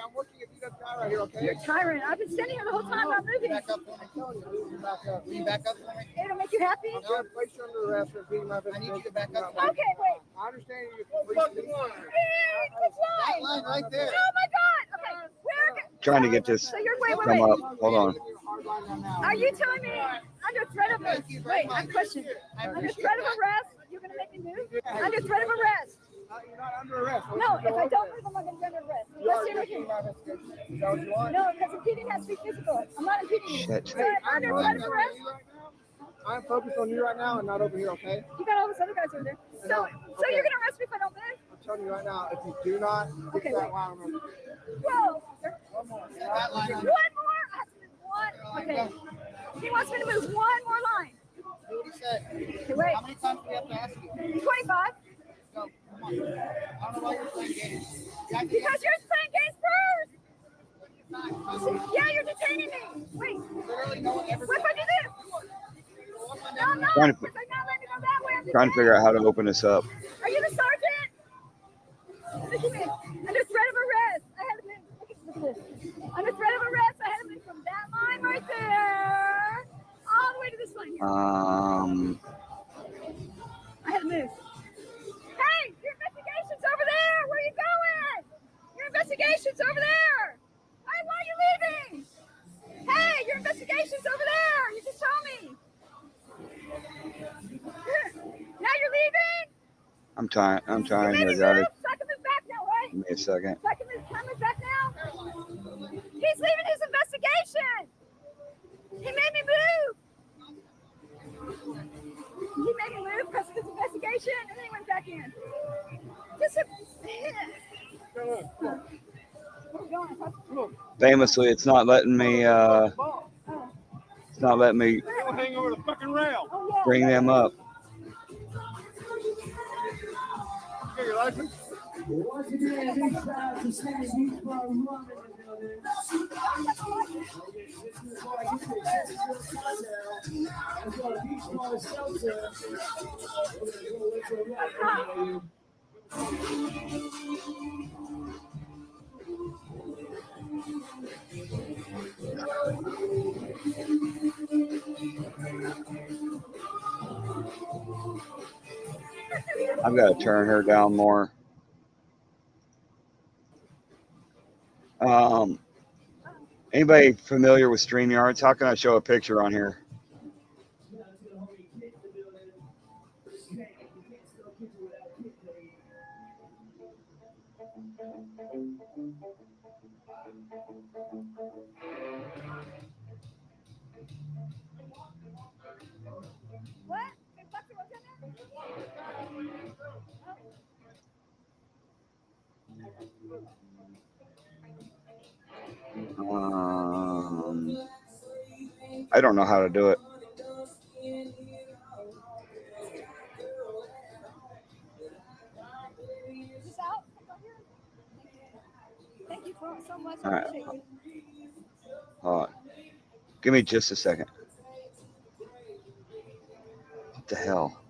S6: I'm
S18: working if you got time right here, okay?
S6: You're a tyrant. I've been standing here the whole time. I'm moving.
S18: Back up for me. Will you back up? Will you back up for me?
S6: It'll make you happy?
S18: I'm going to place you under arrest for beating my business. I need you to back up.
S6: Okay, wait.
S18: I understand you. Which line?
S6: That
S18: line right there.
S6: Oh my God. Okay. Where?
S1: Trying to get this
S6: So you're wait.
S1: come up. Hold on.
S6: Are you telling me under threat of arrest? Wait, I'm questioning. Under threat of arrest, you're going to make me move? Under threat of arrest.
S18: You're not under arrest.
S6: No, if I don't move, I'm not going to be under arrest. Let's see right here. No, because impeding has to be physical. I'm not impeding you.
S1: Shit.
S6: So I'm under threat of arrest.
S18: I'm focused on you right now and not over here, okay?
S6: You got all those other guys over there. So you're going to arrest me if I don't move?
S18: I'm telling you right now, if you do not get that line, remember.
S6: Whoa.
S18: One more.
S6: One more? I have to move one? Okay. He wants me to move one more line.
S18: What he said.
S6: Okay, wait.
S18: How many times do we have to ask you?
S6: 25.
S18: Go, come on. I don't know why you're playing games.
S6: Because you're playing games first. Yeah, you're detaining me. Wait.
S18: Literally no one ever.
S6: What if I do this? No, I'm not.
S1: Trying to-
S6: If I'm not letting me go that way, I'm
S1: Trying to figure out how to open this up.
S6: Are you the sergeant? Look at me. Under threat of arrest. I had to move. Look at this. Under threat of arrest, I had to move from that line right there all the way to this line here. I had to move. Hey, your investigation's over there. Where are you going? Your investigation's over there. Hey, why are you leaving? Hey, your investigation's over there. You just told me. Now you're leaving?
S1: I'm trying
S6: You
S1: here,
S6: made me
S1: guys.
S6: move, so I can move back now, right?
S1: Give me a second.
S6: So I can move back now? He's leaving his investigation. He made me move. He made me move because of his investigation, and then he went back in. Just
S1: Famously, it's not letting me. It's not letting me
S18: Don't hang over the fucking rail.
S1: bring them up.
S18: license?
S1: I've got to turn her down more. Anybody familiar with StreamYards? How can I show a picture on here? I don't know how to do it.
S6: Thank you so much.
S1: All right. Hold on. Give me just a second. What the hell?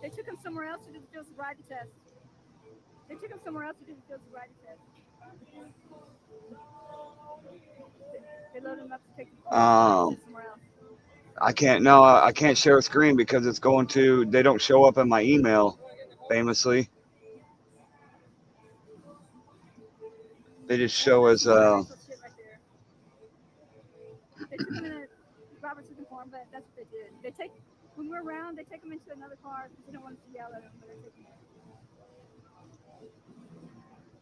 S6: They took him somewhere else to do the field sobriety test. They took him somewhere else to do the field sobriety test. They loaded him up to take the field sobriety test somewhere else.
S1: I can't. No, I can't share a screen because it's going to. They don't show up in my email. Famously, they just show as.
S6: They took him in a Robert's uniform, but that's what they did. They take when we're around, they take him into another car because they don't want us to yell at him. But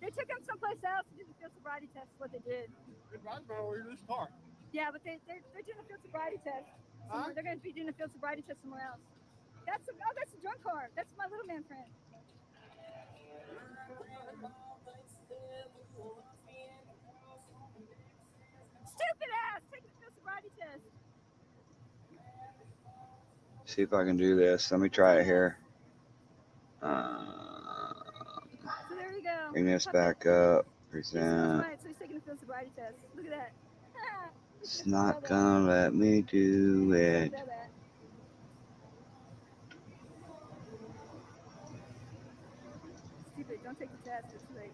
S6: they took him someplace else to do the field sobriety test. Is what they did.
S18: Over this car.
S6: Yeah, but they're doing a field sobriety test. They're going to be doing a field sobriety test somewhere else. That's a drunk car. That's my little man friend. Stupid ass! Take the field sobriety test.
S1: See if I can do this. Let me try it here.
S6: So there you go.
S1: Bring this back up. Present.
S6: Right, so he's taking the field sobriety test. Look at that.
S1: It's not gonna let me do it.
S6: Stupid. Don't take the test. It's too late.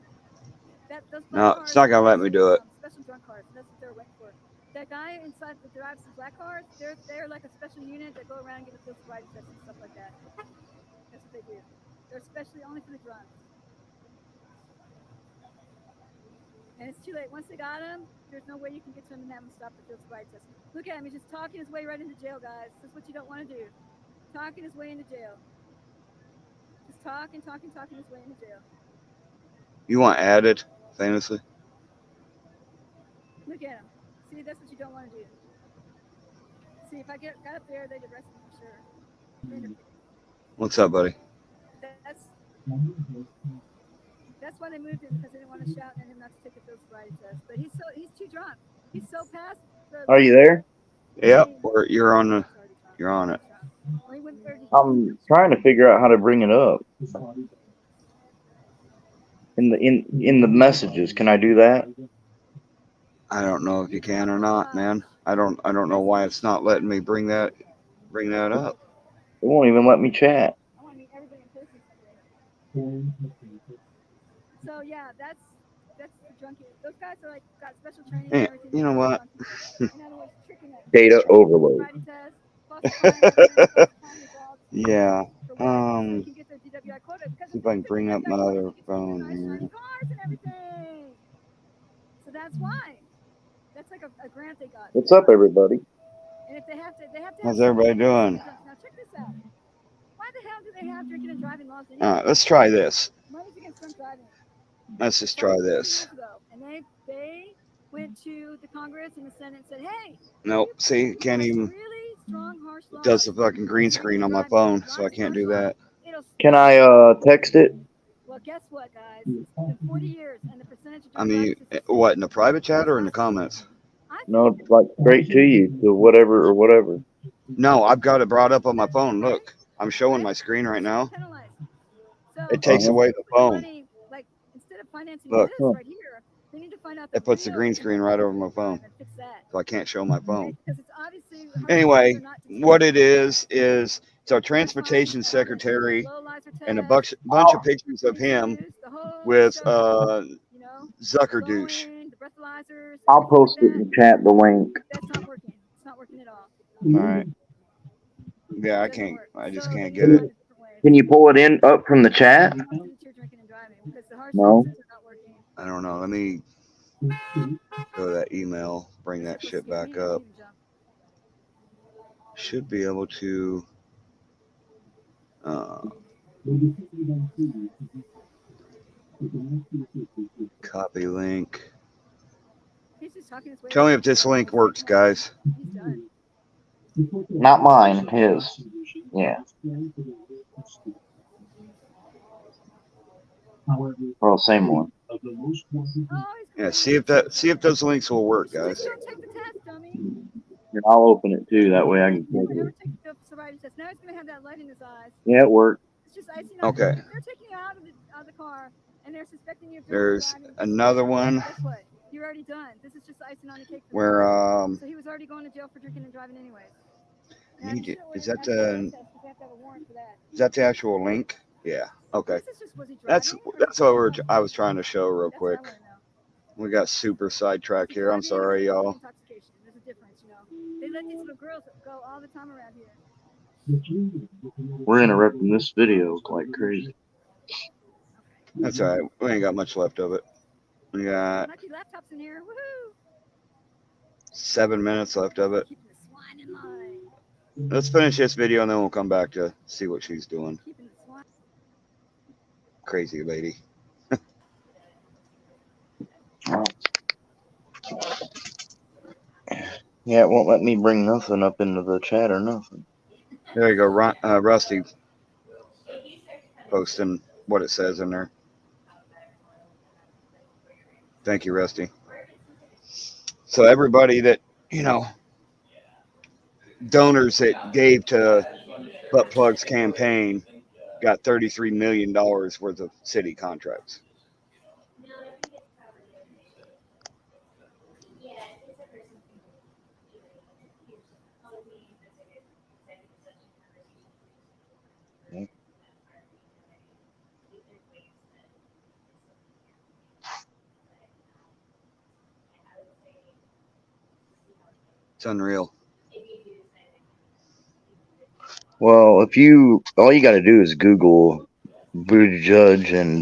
S6: Those
S1: No,
S6: black
S1: it's not gonna let me do it.
S6: Special drunk cars. That's what they're waiting for. That guy inside that drives the black cars, they're like a special unit that go around and get the field sobriety test and stuff like that. That's what they do. They're especially only for the drunks. And it's too late. Once they got him, there's no way you can get to him and have him stop the field sobriety test. Look at him. He's just talking his way right into jail, guys. That's what you don't want to do. Talking his way into jail. Just talking his way into jail.
S1: You want added, famously?
S6: Look at him. See, that's what you don't want to do. See, if I got up there, they'd arrest me for sure.
S1: What's up, buddy?
S6: That's why they moved it, because they didn't want to shout at him not to take a field sobriety test. But he's too drunk. He's so past.
S20: Are you there?
S1: Yep, you're on it.
S20: I'm trying to figure out how to bring it up. In the messages, can I do that?
S1: I don't know if you can or not, man. I don't know why it's not letting me bring that up.
S20: It won't even let me chat.
S6: So yeah, that's the drunkie. Those guys are like got special training.
S1: Hey,
S6: And everything.
S1: you know what?
S20: Data overload.
S1: Yeah. See if I can bring up my other phone here.
S6: So that's why. That's like a grant they got.
S20: What's up, everybody?
S6: And if they have to.
S1: How's everybody doing?
S6: Now check this out. Why the hell do they have drinking and driving laws?
S1: All right, let's try this.
S6: Money's against drunk driving.
S1: Let's just try this.
S6: And they went to the Congress and the Senate and said, hey.
S1: Nope. See, can't even.
S6: Really strong, harsh laws.
S1: It does the fucking green screen on my phone, so I can't do that.
S20: Can I text it?
S6: Well, guess what, guys? It's been 40 years, and the percentage of
S1: I mean, what, in the private chat or in the comments?
S20: No, like straight to you, to whatever or whatever.
S1: No, I've got it brought up on my phone. Look, I'm showing my screen right now. It takes away the phone. Look, it puts the green screen right over my phone, so I can't show my phone. Anyway, what it is it's our transportation secretary and a bunch of pictures of him with Zucker douche.
S20: I'll post it in the chat, the link.
S1: All right. Yeah, I just can't get it.
S20: Can you pull it in up from the chat? No.
S1: I don't know. Let me go to that email, bring that shit back up. Should be able to. Copy link. Tell me if this link works, guys.
S20: Not mine, his. Yeah. Well, same one.
S1: Yeah, see if those links will work, guys.
S20: Here, I'll open it too. That way I can take it. Yeah, it worked.
S1: Okay. There's another one where
S5: So he was already going to jail for drinking and driving anyways.
S1: is that the actual link? Yeah. Okay. That's what I was trying to show real quick. We got super sidetracked here. I'm sorry, y'all.
S5: There's a difference, you know. They let these little girls go all the time around here.
S20: We're interrupting this video like crazy.
S1: That's all right. We ain't got much left of it. We got 7 minutes left of it. Let's finish this video and then we'll come back to see what she's doing. Crazy lady.
S20: Yeah, it won't let me bring nothing up into the chat or nothing.
S1: There you go, Rusty posting what it says in there. Thank you, Rusty. So everybody that, donors that gave to Butt Plug's campaign got $33 million worth of city contracts. It's unreal.
S20: Well, all you got to do is Google Booty Judge and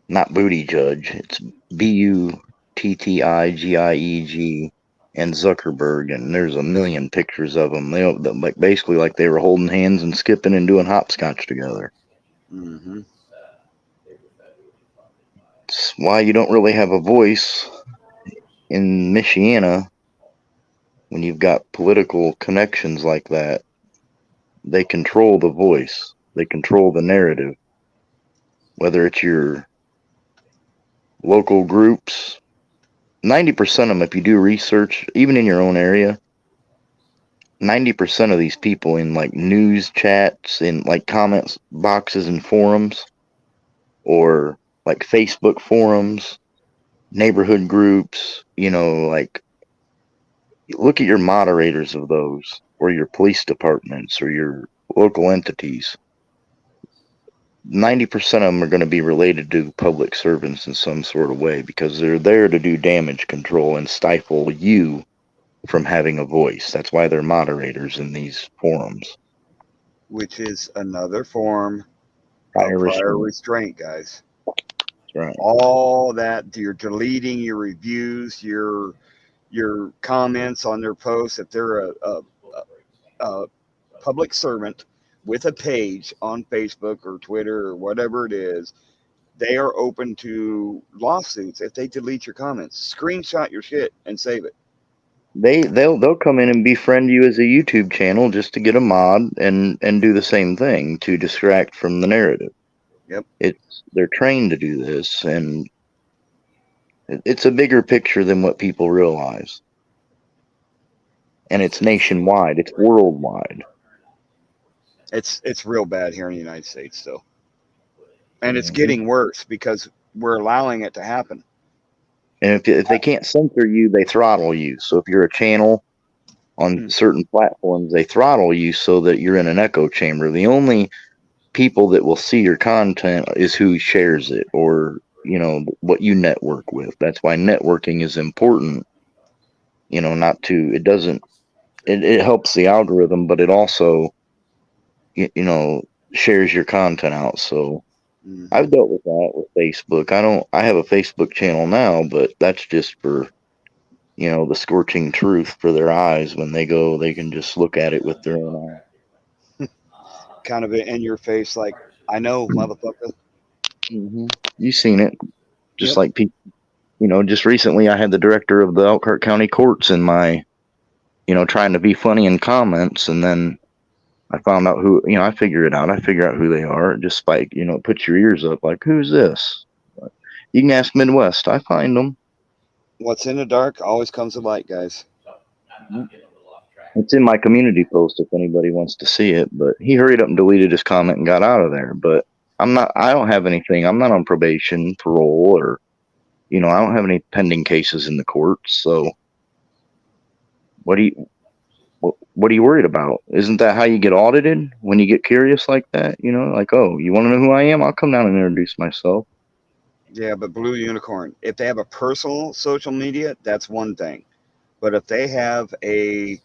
S20: not Booty Judge. It's BUTTIGIEG and Zuckerberg, and there's a million pictures of them. They like basically like they were holding hands and skipping and doing hopscotch together.
S1: Mm-hmm.
S20: It's why you don't really have a voice in Michiana. When you've got political connections like that, they control the voice. They control the narrative. Whether it's your local groups, 90% of them, if you do research, even in your own area, 90% of these people in like news chats, in like comments boxes and forums, or like Facebook forums, neighborhood groups, like, look at your moderators of those, or your police departments, or your local entities. 90% of them are going to be related to public servants in some sort of way, because they're there to do damage control and stifle you from having a voice. That's why they're moderators in these forums.
S1: Which is another form of
S20: Prior
S1: restraint, guys.
S20: That's right.
S1: All that, you're deleting your reviews, your comments on their posts. If they're a public servant with a page on Facebook or Twitter or whatever it is, they are open to lawsuits if they delete your comments. Screenshot your shit and save it.
S20: They'll come in and befriend you as a YouTube channel just to get a mod and do the same thing to distract from the narrative.
S1: Yep.
S20: They're trained to do this, and it's a bigger picture than what people realize. and it's nationwide. It's worldwide.
S1: It's real bad here in the United States still, and it's getting worse because we're allowing it to happen.
S20: And if they can't censor you, they throttle you. So if you're a channel on certain platforms, they throttle you so that you're in an echo chamber. The only people that will see your content is who shares it, or what you network with. That's why networking is important. Not to, it doesn't, it helps the algorithm, but it also shares your content out. So I've dealt with that with Facebook. I have a Facebook channel now, but that's just for the scorching truth for their eyes. When they go, they can just look at it with their own eye.
S1: Kind of in your face, like, I know, motherfucker.
S20: You've seen it. Just like people, just recently I had the director of the Elkhart County Courts in my, trying to be funny in comments, and then I found out who, I figure it out. I figure out who they are. It just it puts your ears up, like, who's this? But you can ask Midwest. I find them.
S1: What's in the dark always comes to light, guys.
S20: It's in my community post if anybody wants to see it, but he hurried up and deleted his comment and got out of there. But I don't have anything. I'm not on probation, parole, or, I don't have any pending cases in the courts. So what are you worried about? Isn't that how you get audited when you get curious like that? Like, oh, you want to know who I am? I'll come down and introduce myself.
S1: Yeah, but Blue Unicorn, if they have a personal social media, that's one thing. But if they have a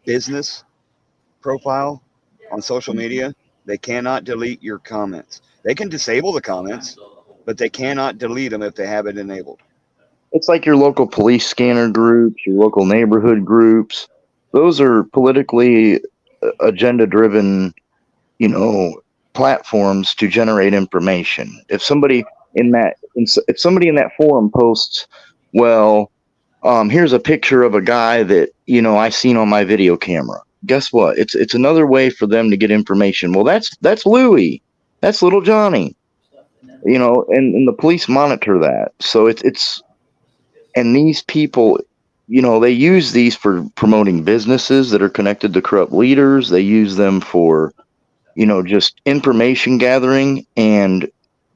S1: business profile on social media, they cannot delete your comments. They can disable the comments, but they cannot delete them if they have it enabled.
S20: It's like your local police scanner groups, your local neighborhood groups. Those are politically agenda-driven, platforms to generate information. If somebody in that forum posts, well, here's a picture of a guy that I seen on my video camera. Guess what? It's another way for them to get information. Well, that's Louie, that's little Johnny, and the police monitor that. So it's and these people, they use these for promoting businesses that are connected to corrupt leaders. They use them for just information gathering and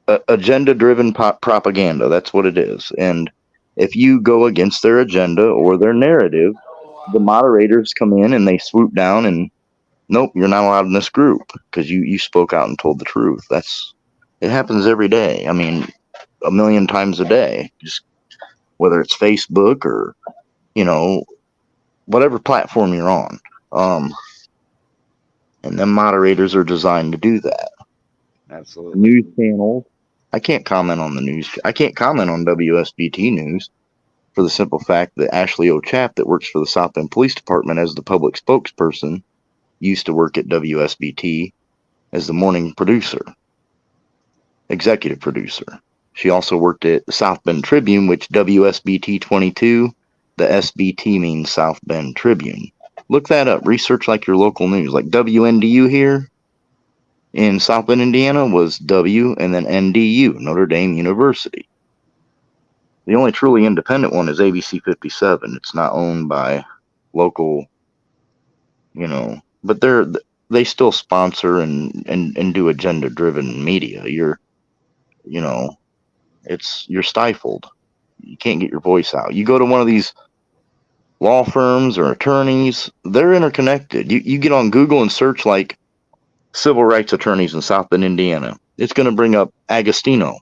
S20: agenda-driven propaganda. That's what it is. And if you go against their agenda or their narrative, the moderators come in and they swoop down and, nope, you're not allowed in this group because you spoke out and told the truth. It happens every day. I mean, a million times a day, just whether it's Facebook or, whatever platform you're on. And then moderators are designed to do that.
S1: Absolutely.
S20: News channels. I can't comment on the news. I can't comment on WSBT News for the simple fact that Ashley O'Chap, that works for the South Bend Police Department as the public spokesperson, used to work at WSBT as the morning producer, executive producer. She also worked at the South Bend Tribune, which WSBT 22, the SBT means South Bend Tribune. Look that up. Research like your local news. Like WNDU here in South Bend, Indiana was W and then NDU, Notre Dame University. The only truly independent one is ABC 57. It's not owned by local, but they still sponsor and do agenda-driven media. You're stifled. You can't get your voice out. You go to one of these law firms or attorneys, they're interconnected. You get on Google and search like civil rights attorneys in South Bend, Indiana. It's going to bring up Agostino.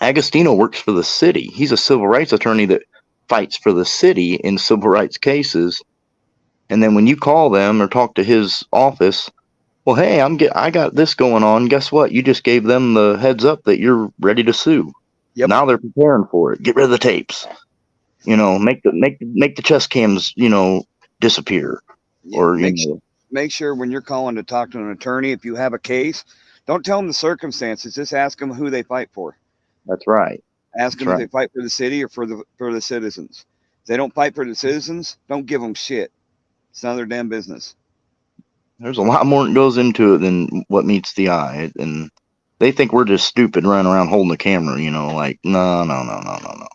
S20: Agostino works for the city. He's a civil rights attorney that fights for the city in civil rights cases. And then when you call them or talk to his office, well, hey, I got this going on. Guess what? You just gave them the heads up that you're ready to sue. Yep. Now they're preparing for it. Get rid of the tapes. Make the chest cams, disappear.
S1: Yeah,
S20: or
S1: make sure when you're calling to talk to an attorney, if you have a case, don't tell them the circumstances. Just ask them who they fight for.
S20: That's right.
S1: Ask them if they fight for the city or for the citizens. If they don't fight for the citizens, don't give them shit. It's none of their damn business.
S20: There's a lot more that goes into it than what meets the eye, and they think we're just stupid running around holding the camera. Like no.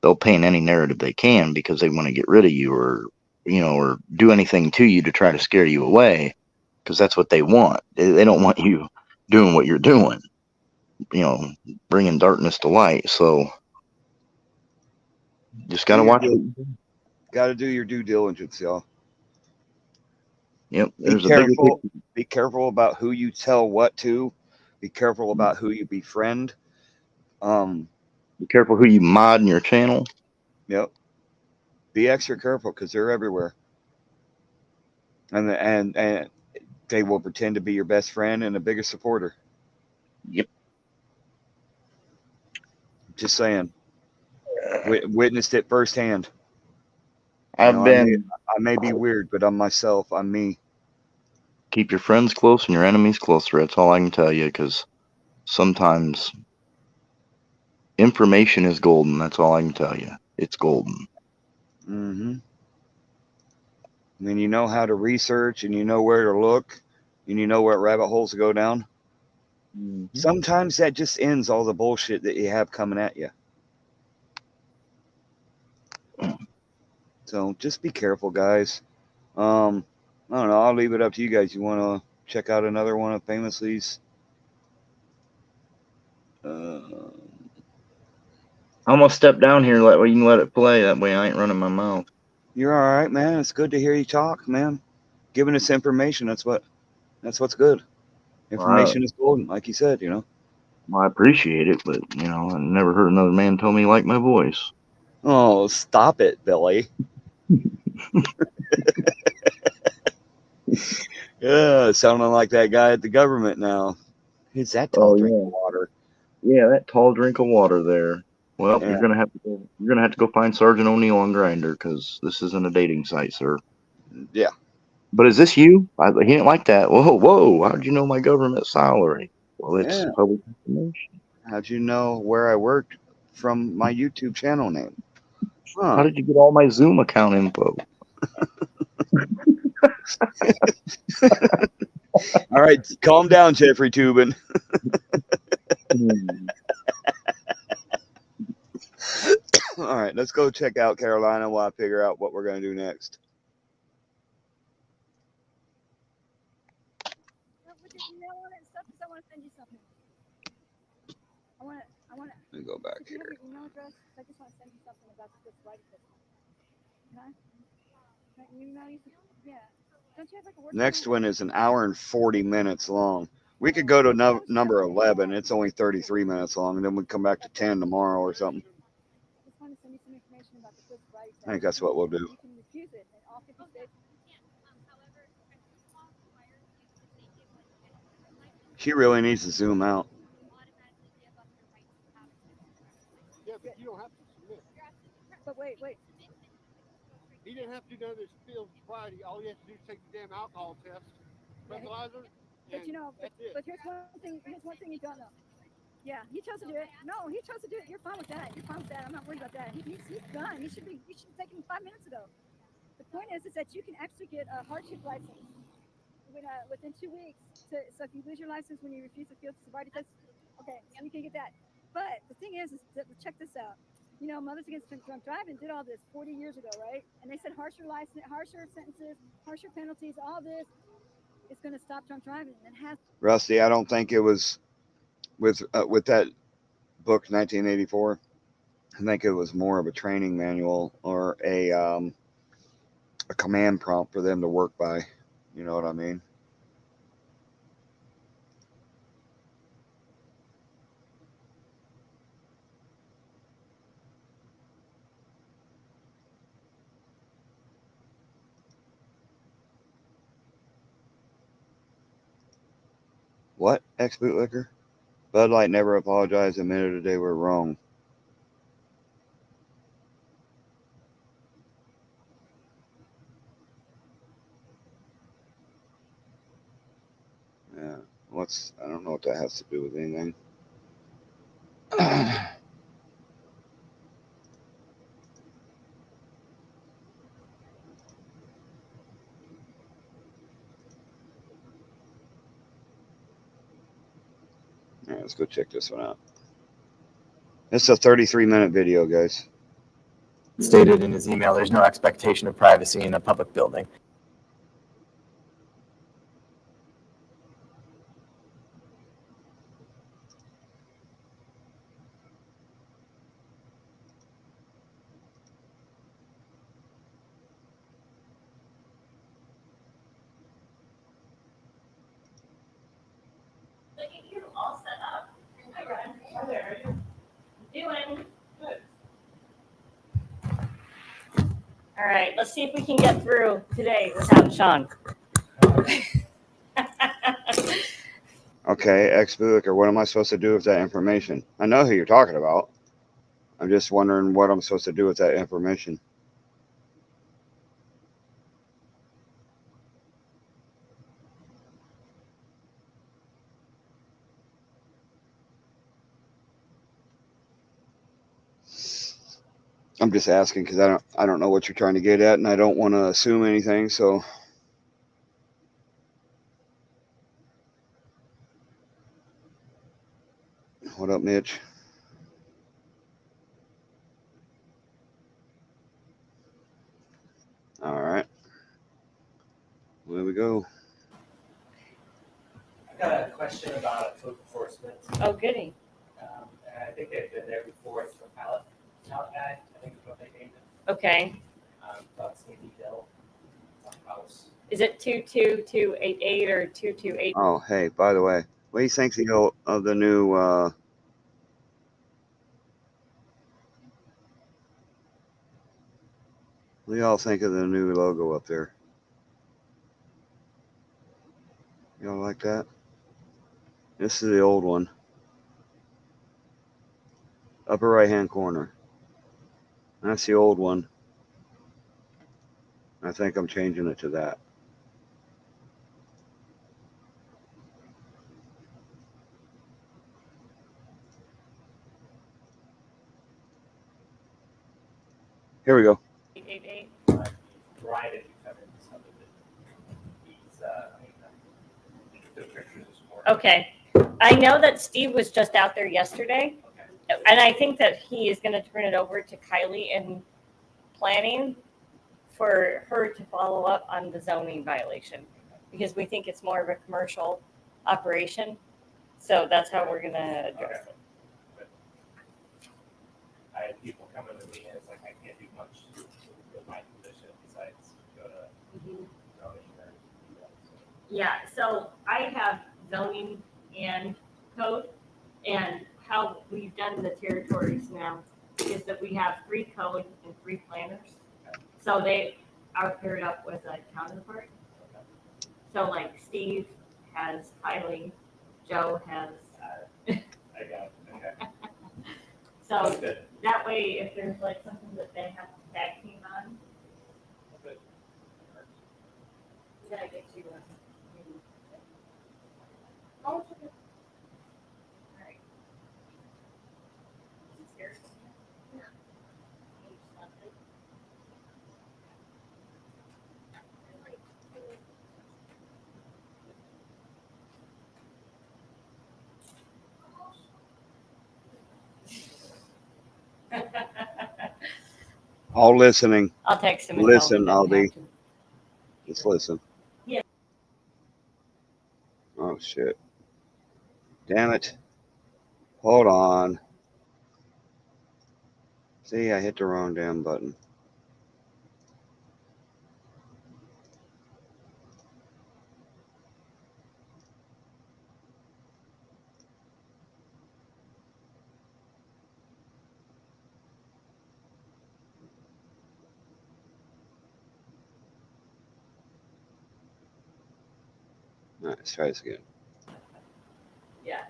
S20: they'll paint any narrative they can because they want to get rid of you, or or do anything to you to try to scare you away, because that's what they want. They don't want you doing what you're doing, bringing darkness to light. So just gotta watch it.
S1: Got to do your due diligence, y'all.
S20: Yep.
S1: Be
S20: There's a bigger
S1: careful.
S20: picture.
S1: Be careful about who you tell what to. Be careful about who you befriend.
S20: Be careful who you mod in your channel.
S1: Yep. Be extra careful because they're everywhere, and they will pretend to be your best friend and the biggest supporter.
S20: Yep.
S1: Just saying. Witnessed it firsthand.
S20: I
S1: may be weird, but I'm myself. I'm me.
S20: Keep your friends close and your enemies closer. That's all I can tell you, because sometimes information is golden. That's all I can tell you. It's golden.
S1: Mm-hmm. When you know how to research and you know where to look and you know what rabbit holes to go down, sometimes that just ends all the bullshit that you have coming at you. So just be careful, guys. I don't know. I'll leave it up to you guys. You want to check out another one of Famously's?
S20: I'm gonna step down here. You can let it play. That way I ain't running my mouth.
S1: You're all right, man. It's good to hear you talk, man. Giving us information. That's what's good. Information is golden, like you said.
S20: Well, I appreciate it, but I never heard another man tell me he liked my voice.
S1: Oh, stop it, Billy. Yeah, sounding like that guy at the government now. Who's that tall drink of water?
S20: Yeah, that tall drink of water there. Well,
S1: Yeah.
S20: you're gonna have to go find Sergeant O'Neill on Grindr, because this isn't a dating site, sir.
S1: Yeah.
S20: But is this you? He didn't like that. Whoa! How'd you know my government salary? Well, it's
S1: Yeah.
S20: public information.
S1: How'd you know where I worked from my YouTube channel name? Huh.
S20: How did you get all my Zoom account info?
S1: All right, calm down, Jeffrey Tubin. All right, let's go check out Carolina while I figure out what we're going to do next. Let me go back here.
S6: Email address. I just want to send you something about this writing system. Can I email you? Yeah. Don't you have like a word?
S1: Next one is an hour and 40 minutes long. We could go to number 11. It's only 33 minutes long, and then we come back to 10 tomorrow or something.
S6: I just want to send you some information about the quiz writing test.
S1: I think that's what we'll do.
S6: You can refuse it in all 50 states.
S1: She really needs to zoom out.
S18: Yeah, but you don't have to submit.
S6: But wait.
S18: He didn't have to do this field Friday. All he has to do is take the damn alcohol test, breathalyzer,
S6: But but here's one thing you don't know. Yeah, he chose to do it. No, he chose to do it. You're fine with that. I'm not worried about that. He's done. You should have taken him 5 minutes ago. The point is that you can actually get a hardship license within 2 weeks. So if you lose your license when you refuse to field sobriety test, okay, so you can get that. But the thing is that, check this out. Mothers Against Drunk Driving did all this 40 years ago, right? And they said harsher sentences, harsher penalties, all this is going to stop drunk driving. And it has.
S1: Rusty, I don't think it was with that book, 1984. I think it was more of a training manual or a command prompt for them to work by. You know what I mean? What? Ex-bootlicker? Bud Light never apologized, admitted they were wrong. Yeah. I don't know what that has to do with anything. All right, let's go check this one out. It's a 33-minute video, guys.
S10: stated in his email, there's no expectation of privacy in a public building.
S5: Look at you, all set up. Hi, Ron. Hi there. How you doing? Good. All right, let's see if we can get through today without Sean.
S1: Okay, ex-Booker, what am I supposed to do with that information? I know who you're talking about. I'm just wondering what I'm supposed to do with that information. I'm just asking because I don't know what you're trying to get at, and I don't want to assume anything. So, what up, Mitch? All right, there we go.
S4: I've got a question about code enforcement.
S5: Oh, goody.
S4: And I think they've been there before. It's the pallet guy. I think is what they named it.
S5: Okay.
S4: Thoughts in detail. House.
S5: Is it 22288 or 228?
S1: Oh, hey, by the way, what do you think of the new what do y'all think of the new logo up there? Y'all like that? This is the old one. Upper right hand corner. That's the old one. I think I'm changing it to that. Here we go.
S5: 888.
S4: Brian, if you come in, some of it. He's, took pictures this morning.
S5: Okay. I know that Steve was just out there yesterday, and I think that he is going to turn it over to Kylie in planning for her to follow up on the zoning violation, because we think it's more of a commercial operation. So that's how we're going to address it.
S4: I had people coming to me and it's like, I can't do much with my position besides go to zoning or.
S5: Yeah, so I have zoning and code, and how we've done the territories now is that we have 3 code and 3 planners. So they are paired up with a counterpart. So like Steve has Kylie, Joe has.
S4: I got it, okay.
S5: So
S4: That's good.
S5: that way, if there's like something that they have to tag team on.
S4: Good.
S5: We gotta get you. Alright.
S1: All listening.
S5: I'll text him and tell him
S1: Listen,
S5: he
S1: I'll
S5: doesn't
S1: be.
S5: have to.
S1: Just listen.
S5: Yeah.
S1: Oh shit. Damn it. Hold on. See, I hit the wrong damn button. All right, let's try this again.
S5: Yeah.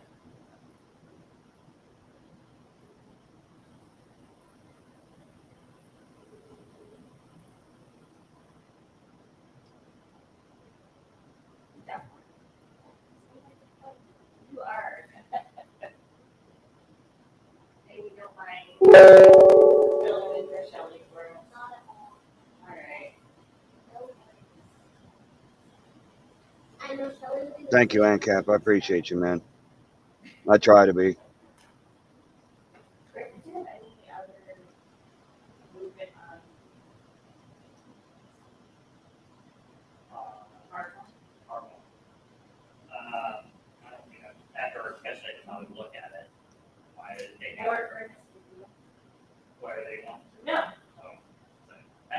S5: You are. Maybe don't mind filling in for Shelley for us. All right.
S1: Thank you, ANCAP. I appreciate you, man. I try to be.
S5: Rick, do you have any other movement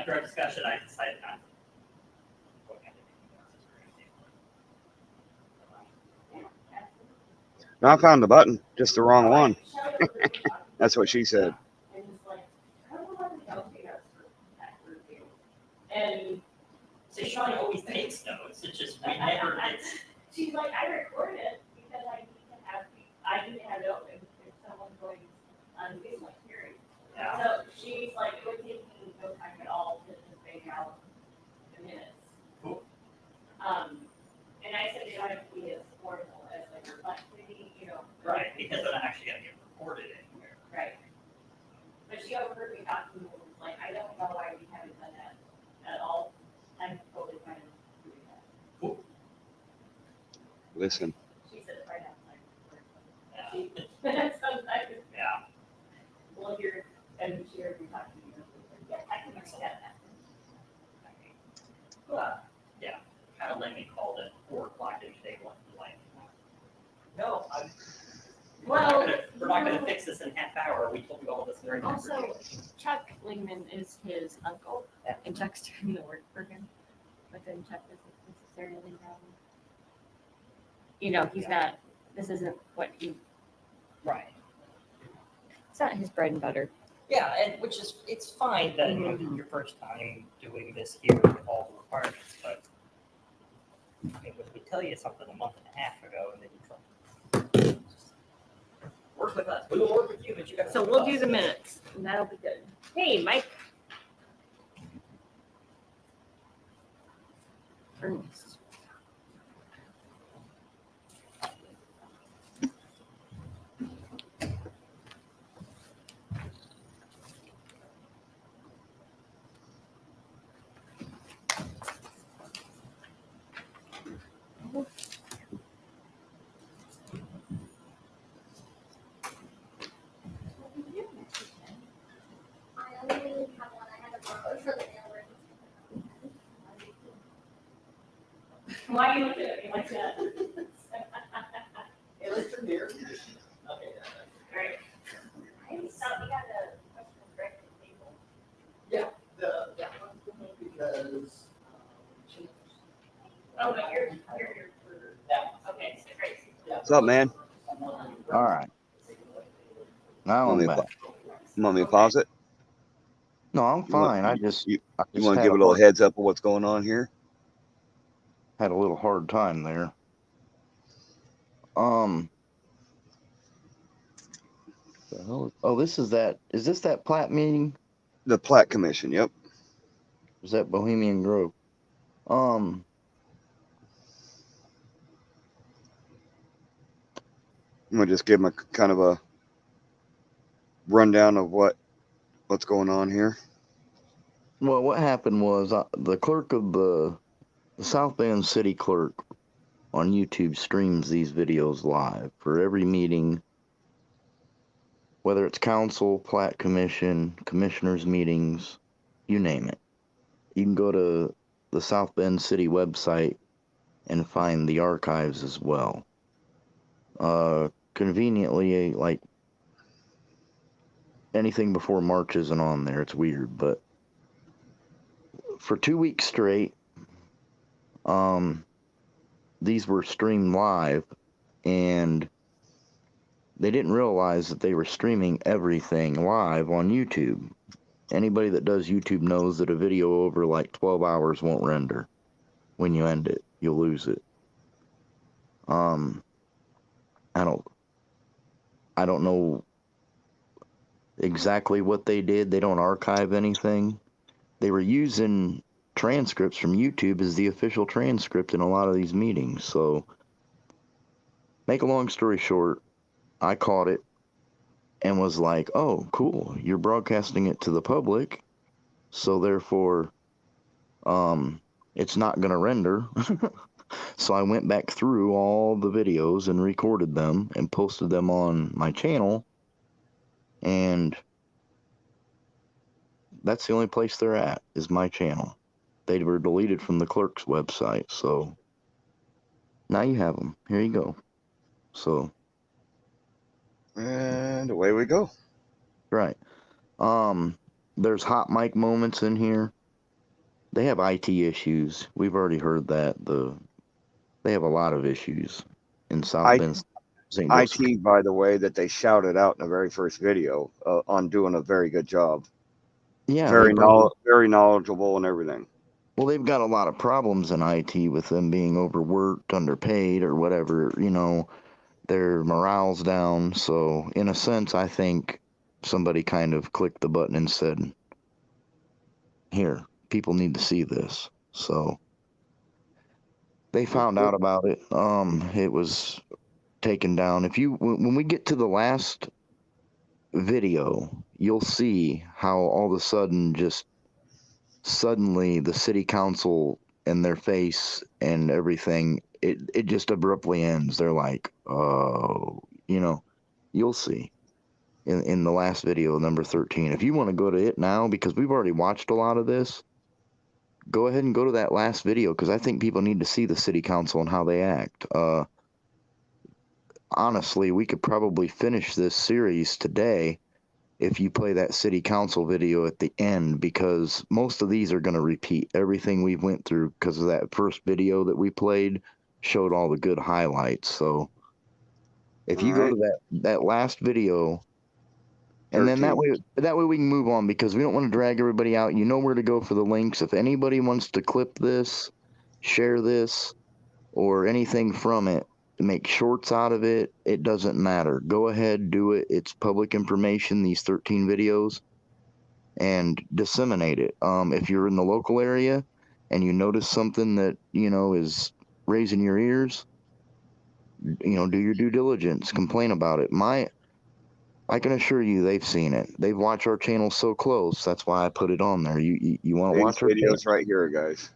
S4: after our discussion, I decided not to.
S1: No, I found the button, just the wrong one. That's what she said.
S5: And
S4: So Sean always takes notes, it's just we never did.
S5: she's like, I record it because I need to have it open if someone's going on Zoom like hearing.
S4: Yeah.
S5: So she's like, it would take me no time at all to just bang out the minutes.
S4: Cool.
S5: And I said, they don't have to be as formal as like reflecting, you know.
S4: Right, because they're not actually gonna get recorded anywhere.
S5: Right. But she overheard me talking, and was like, I don't know why we haven't done that at all. I'm totally fine with doing that.
S4: Cool.
S1: Listen,
S5: She said it right outside.
S4: Yeah.
S5: Sometimes
S4: Yeah.
S5: we'll hear, and she heard me talking, you know, yeah, I can understand that.
S4: Yeah, kind of let me call it 4 o'clock each day, like, no,
S5: Well,
S4: we're not gonna fix this in half hour, we told you all this during. the
S5: also,
S4: review.
S5: Chuck Lingman is his uncle, and Chuck's doing the work for him, but then Chuck isn't necessarily, you know, he's not, this isn't what he,
S4: Right.
S5: it's not his bread and butter.
S4: Yeah, and which is, it's fine that it would be your first time doing this here with all the requirements, but I mean, if we tell you something a month and a half ago and then you try. Work with us, we will work with you, but you gotta.
S5: So
S4: work
S5: we'll
S4: with
S5: do
S4: us.
S5: the minutes, and that'll be good. Hey, Mike. Ernest.
S6: I only have one, I had to borrow for the mail.
S5: Why are you looking at me like that?
S4: Hey, let's turn here. Okay.
S5: Great. So we got a question direct to the table.
S12: Yeah, that one, because.
S5: Oh, but you're, okay, so great.
S1: what's up, man?
S20: All right. Now
S1: Want
S20: I'm
S1: me,
S20: back.
S1: you want me to pause it?
S20: No, I'm
S1: You want-
S20: fine. I just
S1: You
S20: I just
S1: want to
S20: had
S1: give a little
S20: hard-
S1: heads up of what's going on here?
S20: had a little hard time there. The hell oh, this is that. Is this that plat meeting?
S1: The Plat Commission, yep.
S20: Is that Bohemian Grove? I'm
S1: gonna just give them a kind of a rundown of what's going on here.
S20: Well, what happened was the clerk of the South Bend city clerk on YouTube streams these videos live for every meeting, whether it's council, plat commission, commissioners meetings, you name it. You can go to the South Bend city website and find the archives as well. Conveniently, like anything before March isn't on there. It's weird, but for 2 weeks straight, these were streamed live, and they didn't realize that they were streaming everything live on YouTube. Anybody that does YouTube knows that a video over like 12 hours won't render. When you end it, you'll lose it. I don't know exactly what they did. They don't archive anything. They were using transcripts from YouTube as the official transcript in a lot of these meetings. So, make a long story short, I caught it and was like, oh, cool, you're broadcasting it to the public, so therefore, it's not going to render. So I went back through all the videos and recorded them and posted them on my channel, and that's the only place they're at, is my channel. They were deleted from the clerk's website, so now you have them. Here you go. So,
S1: And away we go.
S20: right. There's hot mic moments in here. They have IT issues. We've already heard that. They have a lot of issues in South
S1: I,
S20: Bend, St. Joseph.
S1: IT, by the way, that they shouted out in the very first video on doing a very good job.
S20: Yeah,
S1: Very knowledgeable and everything.
S20: well, they've got a lot of problems in IT with them being overworked, underpaid, or whatever. Their morale's down. So, in a sense, I think somebody kind of clicked the button and said, "Here, people need to see this." So they found out about it. It was taken down. When we get to the last video, you'll see how all of a sudden, just suddenly, the city council and their face and everything, it just abruptly ends. They're like, "Oh, you'll see." In the last video, number 13. If you want to go to it now, because we've already watched a lot of this, go ahead and go to that last video, because I think people need to see the city council and how they act. Honestly, we could probably finish this series today if you play that city council video at the end, because most of these are going to repeat everything we've went through, because of that first video that we played showed all the good highlights. So if you go to that last video, and then that way we can move on, because we don't want to drag everybody out. You know where to go for the links. If anybody wants to clip this, share this, or anything from it, make shorts out of it, it doesn't matter. Go ahead, do it. It's public information, these 13 videos, and disseminate it. If you're in the local area and you notice something that, is raising your ears, do your due diligence, complain about it. I can assure you they've seen it. They've watched our channel so close. That's why I put it on there. You want to watch our
S1: videos right here, guys.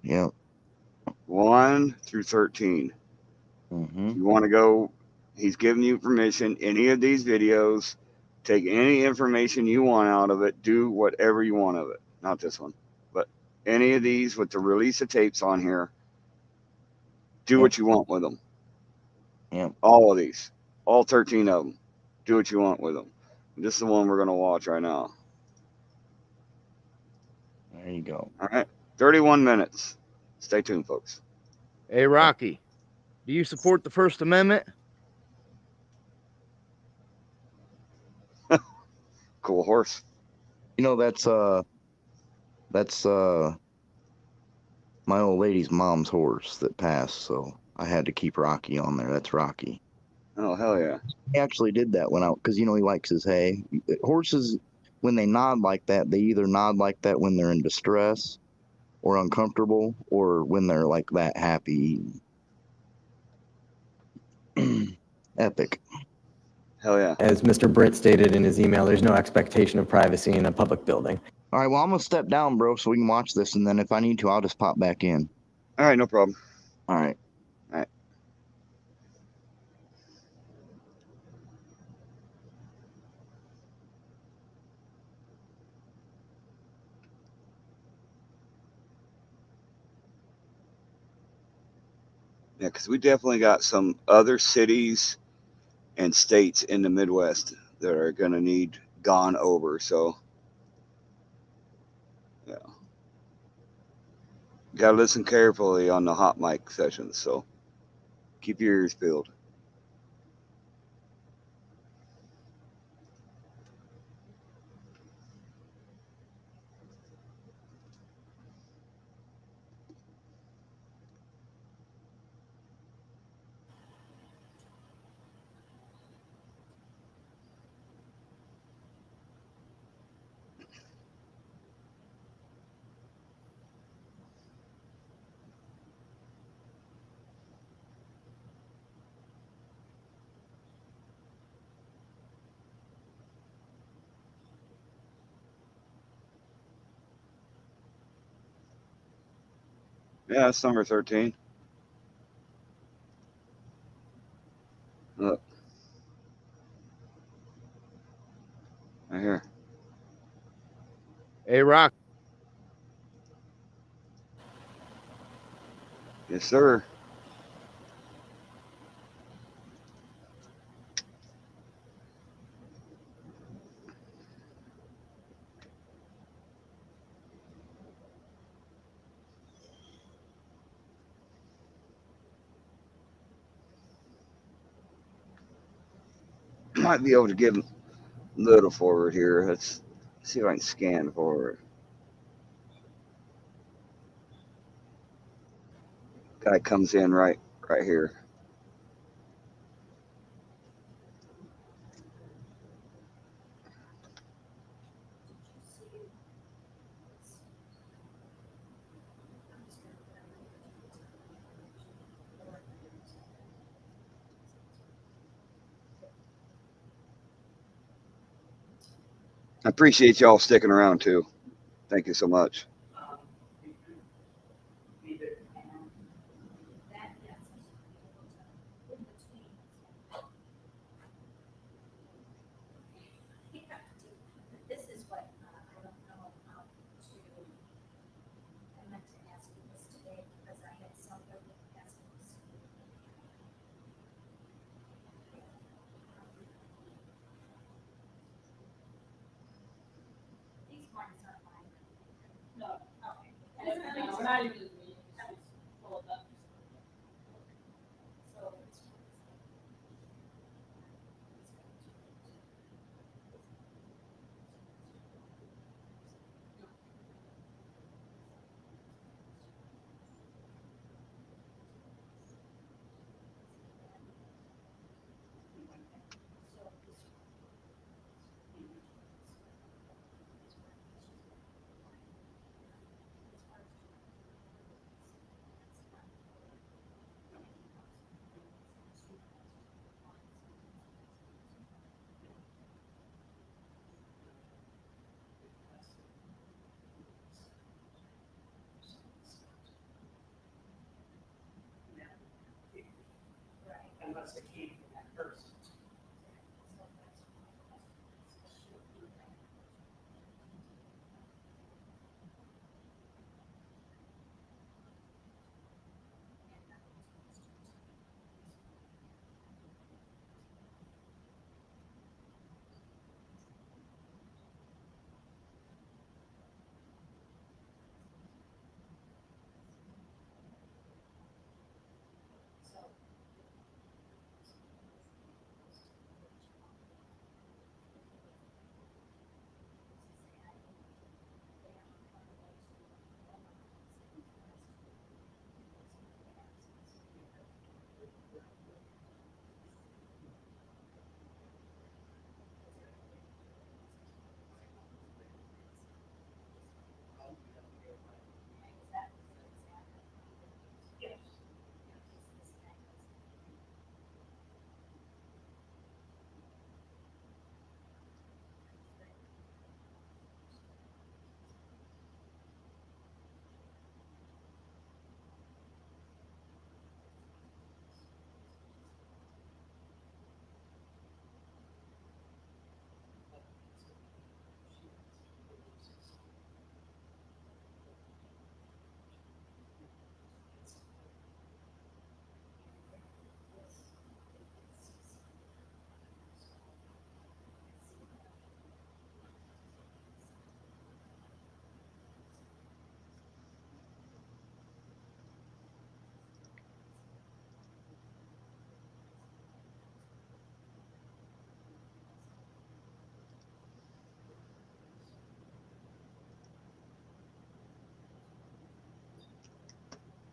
S20: Yeah.
S1: 1 through 13. You want to go, he's giving you permission. Any of these videos, take any information you want out of it, do whatever you want of it. Not this one, but any of these with the release of tapes on here, do what you want with them.
S20: Yeah.
S1: All of these, all 13 of them, do what you want with them. This is the one we're going to watch right now.
S20: There you go.
S1: All right. 31 minutes. Stay tuned, folks.
S12: Hey, Rocky, do you support the First Amendment?
S1: Cool horse.
S20: That's my old lady's mom's horse that passed, so I had to keep Rocky on there. That's Rocky.
S1: Oh, hell yeah.
S20: He actually did that when out, because he likes his hay. Horses, when they nod like that, they either nod like that when they're in distress or uncomfortable, or when they're like that happy. Epic.
S1: Hell yeah.
S10: As Mr. Britt stated in his email, there's no expectation of privacy in a public building.
S20: All right, well, I'm going to step down, bro, so we can watch this, and then if I need to, I'll just pop back in.
S1: All right, no problem.
S20: All right.
S1: All right. Yeah, because we definitely got some other cities and states in the Midwest that are going to need gone over. So, yeah. Got to listen carefully on the hot mic sessions. So, keep your ears peeled. Yeah, that's number 13. Look. Right here.
S12: Hey, Rock.
S1: Yes, sir. Might be able to get a little forward here. Let's see if I can scan forward. Guy comes in right here. I appreciate y'all sticking around too. Thank you so much.
S6: This is what, I don't know how to, I meant to ask you this today because I had somebody ask me this. These ones are mine. No, okay.
S5: No, not even me. Pull it up.
S6: So.
S4: Unless it came from that person.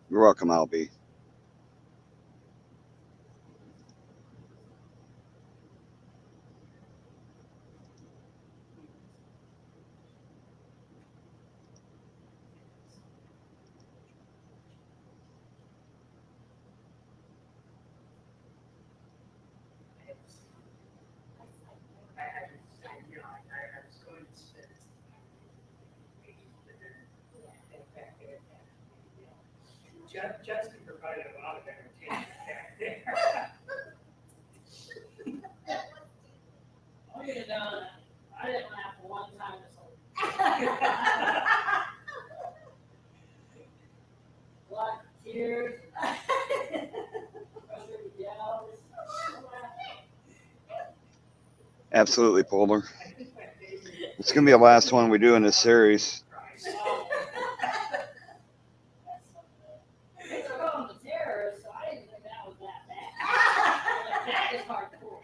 S1: You're welcome, Albie.
S4: Justin provided a lot of entertainment back there.
S5: I could have done, I didn't laugh one time this whole. Blood, tears. Yells.
S1: Absolutely, Polar. It's gonna be the last one we do in this series.
S5: They took on the terrorists, so I didn't think that was that bad. That is hardcore.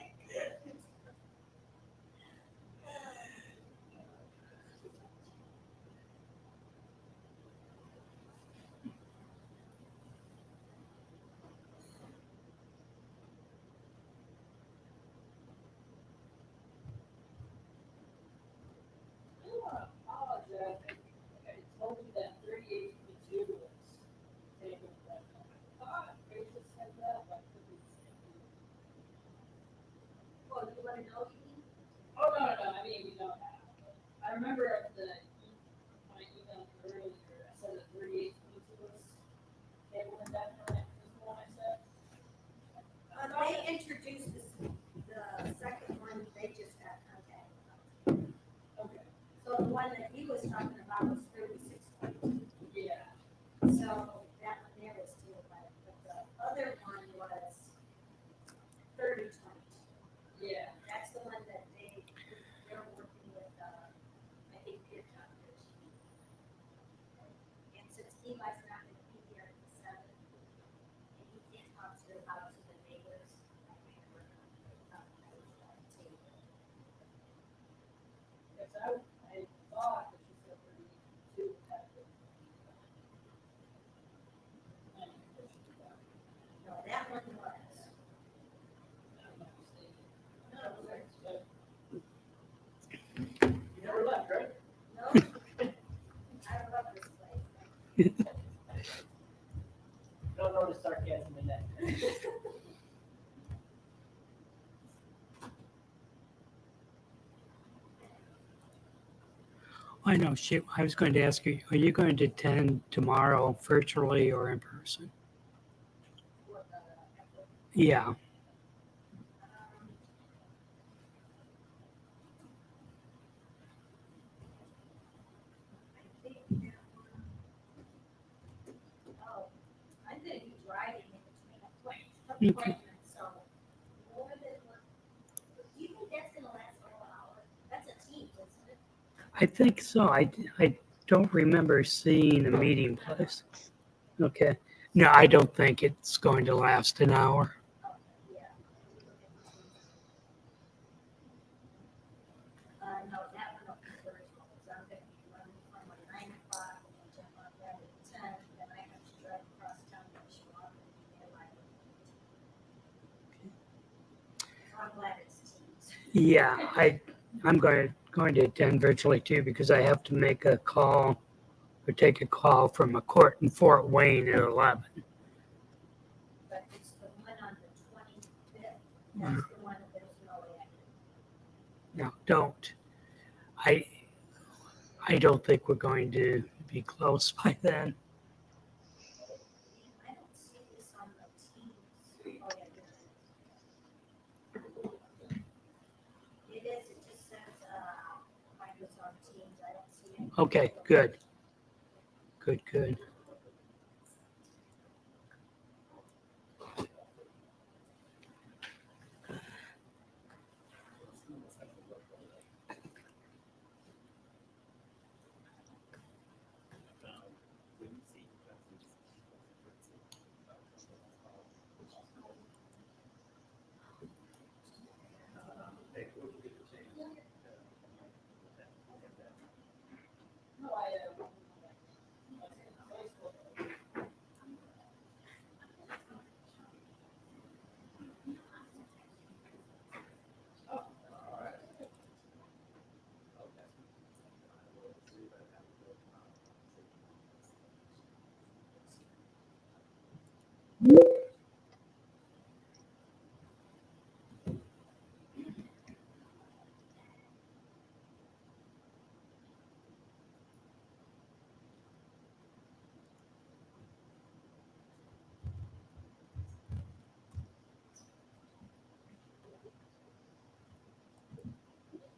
S6: the one that he was talking about was 3620. Yeah. So that one there was still, but the other one was 3020. Yeah. That's the one that they're working with, I think, peer doctors. And since Eli's not gonna be here at the 7th, and he can't talk to the neighbors, I think we're gonna, table. Yes, I thought that you said we need to have it. No, that one was. You never left, right? No. I love this place.
S4: Don't notice sarcasm in that.
S21: I know, shit, I was going to ask you, are you going to attend tomorrow virtually or in person? Yeah,
S6: Oh, I'm gonna be driving in between
S21: Okay.
S6: appointments, so more than one. Do you think that's gonna last a whole hour? That's a team, isn't it?
S21: I think so. I don't remember seeing a meeting place. Okay. No, I don't think it's going to last an hour.
S6: No, that one will be virtual, so I'm gonna be running from like 9 o'clock and then jump on that at 10, then I have to drive across town to Mishawaka and be there by 8. So I'm glad it's teams.
S21: Yeah, I'm going to attend virtually too because I have to make a call or take a call from a court in Fort Wayne at 11.
S6: But it's the one on the 25th, that's the one that there's no way I can.
S21: No, don't. I don't think we're going to be close by then.
S6: I don't see this on the teams. Oh, yeah, it is, it just says, Microsoft Teams, I don't see it.
S21: Okay, good. Good.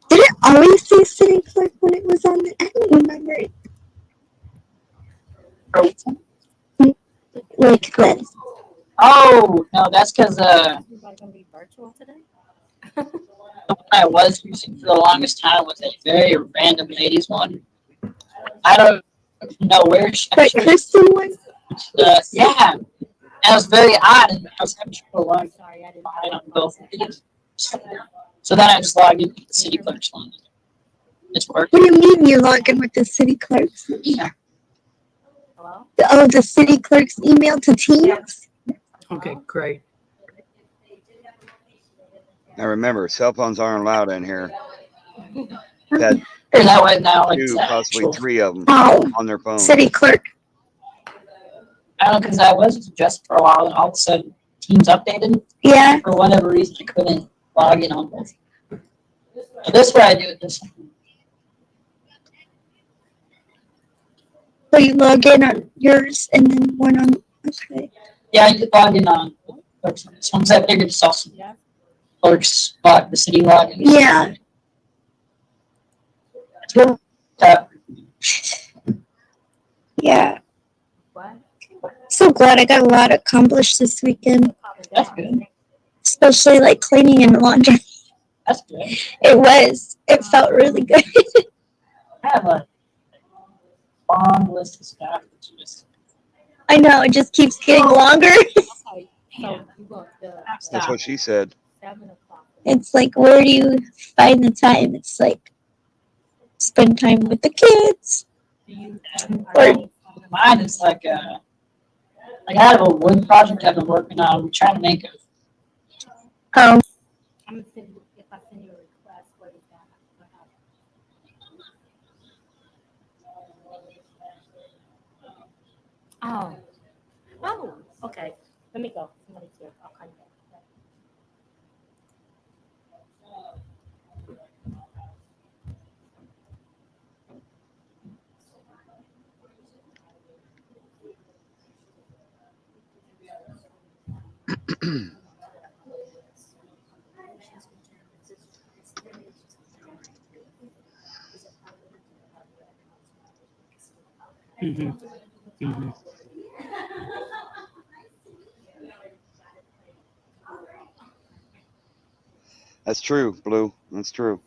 S22: Did it always say city clerk when it was on the? I don't remember it. Like Glenn.
S23: Oh, no, that's because
S13: Everybody gonna be virtual today?
S23: the one I was using for the longest time was a very random ladies one. I don't know where she
S22: But Kristen one?
S23: yeah. And it was very odd, and I was having trouble logging on both of these. So then I just logged into the city clerk's one. It's working.
S22: What do you mean you log in with the city clerk's?
S23: Yeah.
S22: Oh, the city clerk's email to Teams?
S21: Okay, great.
S1: Now remember, cell phones aren't allowed in here. Had
S23: Or that way now it's
S1: 2, possibly
S23: actual.
S1: 3 of them
S22: Oh,
S1: on their phone.
S22: city clerk.
S23: I don't know, because I was just for a while, and all of a sudden Teams updated.
S22: Yeah.
S23: For whatever reason, I couldn't log in on both. So this way I do it this way.
S22: So you log in on yours and then one on, okay.
S23: Yeah, I could log in on clerks. Once I figured it's also clerks log, the city login.
S22: Yeah.
S23: It's good.
S22: Yeah.
S5: What?
S22: So glad I got a lot accomplished this weekend.
S23: That's good.
S22: Especially like cleaning and laundry.
S23: That's good.
S22: It was. It felt really good.
S23: I have a long list of stuff to just.
S22: I know, it just keeps getting longer.
S5: So look,
S1: That's what she said.
S5: 7 o'clock.
S22: It's like, where do you find the time? It's like, spend time with the kids.
S23: Mine is like I have a wood project I've been working on. I'm trying to make it.
S22: Oh.
S5: I'm gonna send you, if I send you a request, what is that? Oh. Oh, okay. Let me go. Somebody's here. I'll come back.
S1: That's true, Blue. That's true.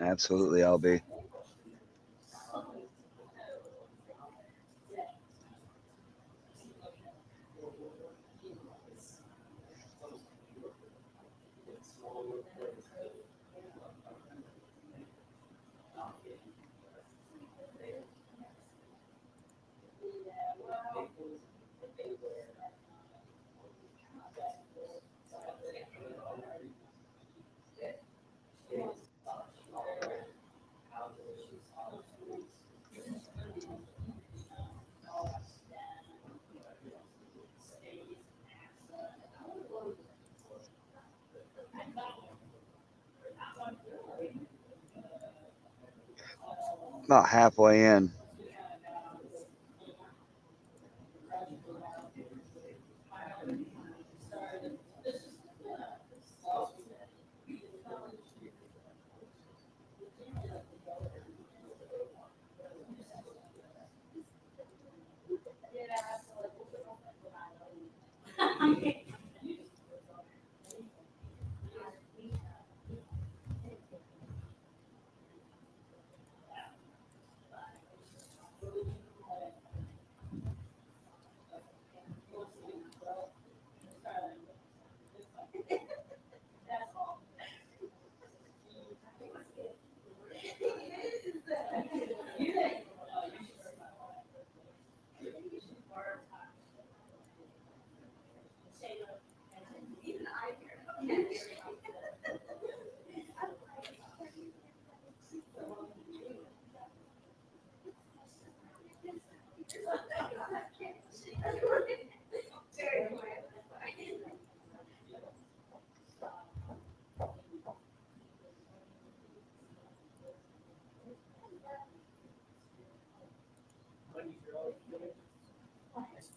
S1: Absolutely, I'll be. About halfway in.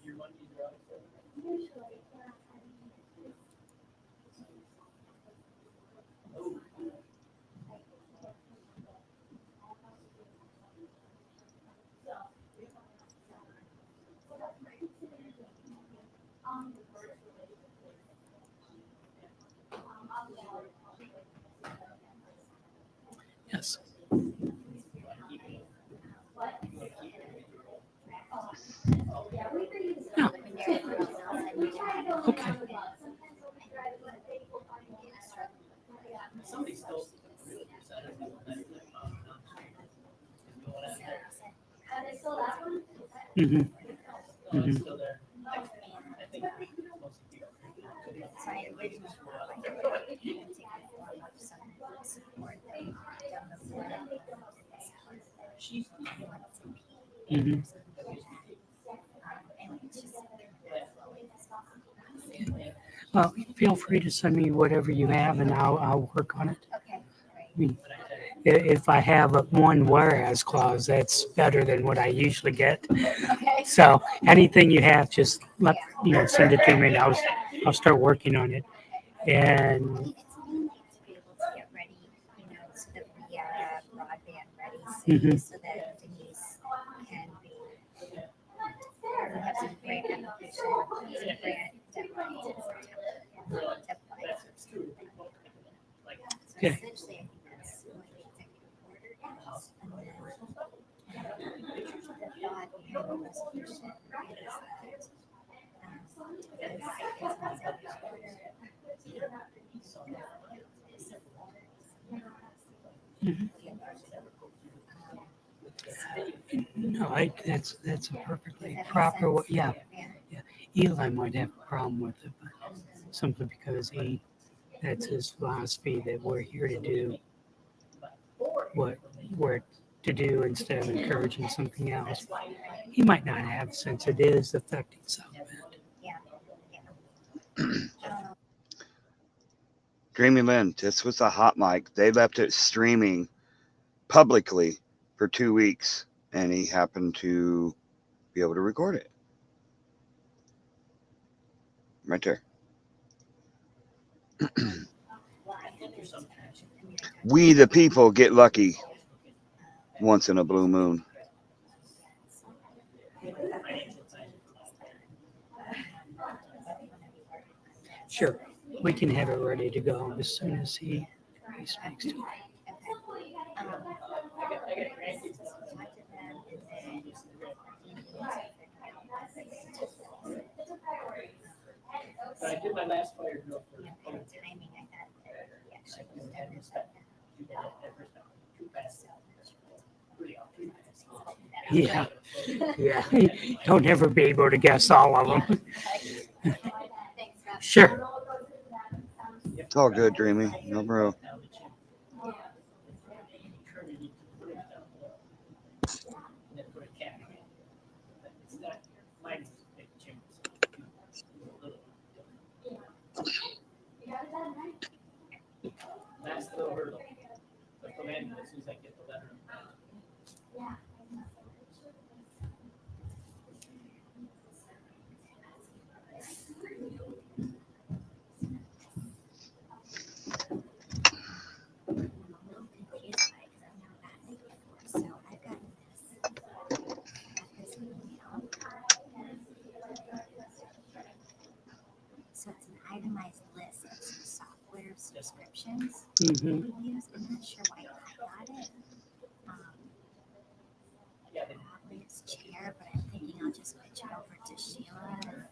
S3: Your money.
S21: Okay.
S4: Somebody still.
S21: Mm-hmm. Mm-hmm.
S4: Still there. I think most people.
S21: Mm-hmm. Well, feel free to send me whatever you have and I'll work on it. I mean, if I have one whereas clause, that's better than what I usually get.
S6: Okay.
S21: So anything you have, just send it to me and I'll start working on it. And
S6: It's really nice to be able to get ready, so that we are a broadband ready city, so that Denise can be. We have some great applications, some grant deadlines in September. So
S21: Okay.
S6: essentially, I think that's what the executive order is. And then the thought behind the resolution is that it's an executive order.
S21: no, that's a perfectly proper way. Yeah. Eli might have a problem with it, but simply because that's his philosophy that we're here to do what we're to do instead of encouraging something else. He might not have, since it is affecting South Bend.
S1: Dreamy Lynn, this was a hot mic. They left it streaming publicly for 2 weeks, and he happened to be able to record it. Right there. We, the people, get lucky once in a blue moon.
S21: Sure, we can have it ready to go as soon as he speaks to it.
S4: I did my last fire drill for.
S6: Timing, I thought that he actually was done his
S21: Yeah. Don't ever be able to guess all of them. Sure.
S1: It's all good, Dreamy. No bro.
S4: That's the hurdle. The command, as soon as I get the letter.
S6: So it's an itemized list of some software subscriptions
S21: Mhm.
S6: we use. I'm not sure why I got it. Probably as chair, but I'm thinking I'll just pitch it over to Sheila and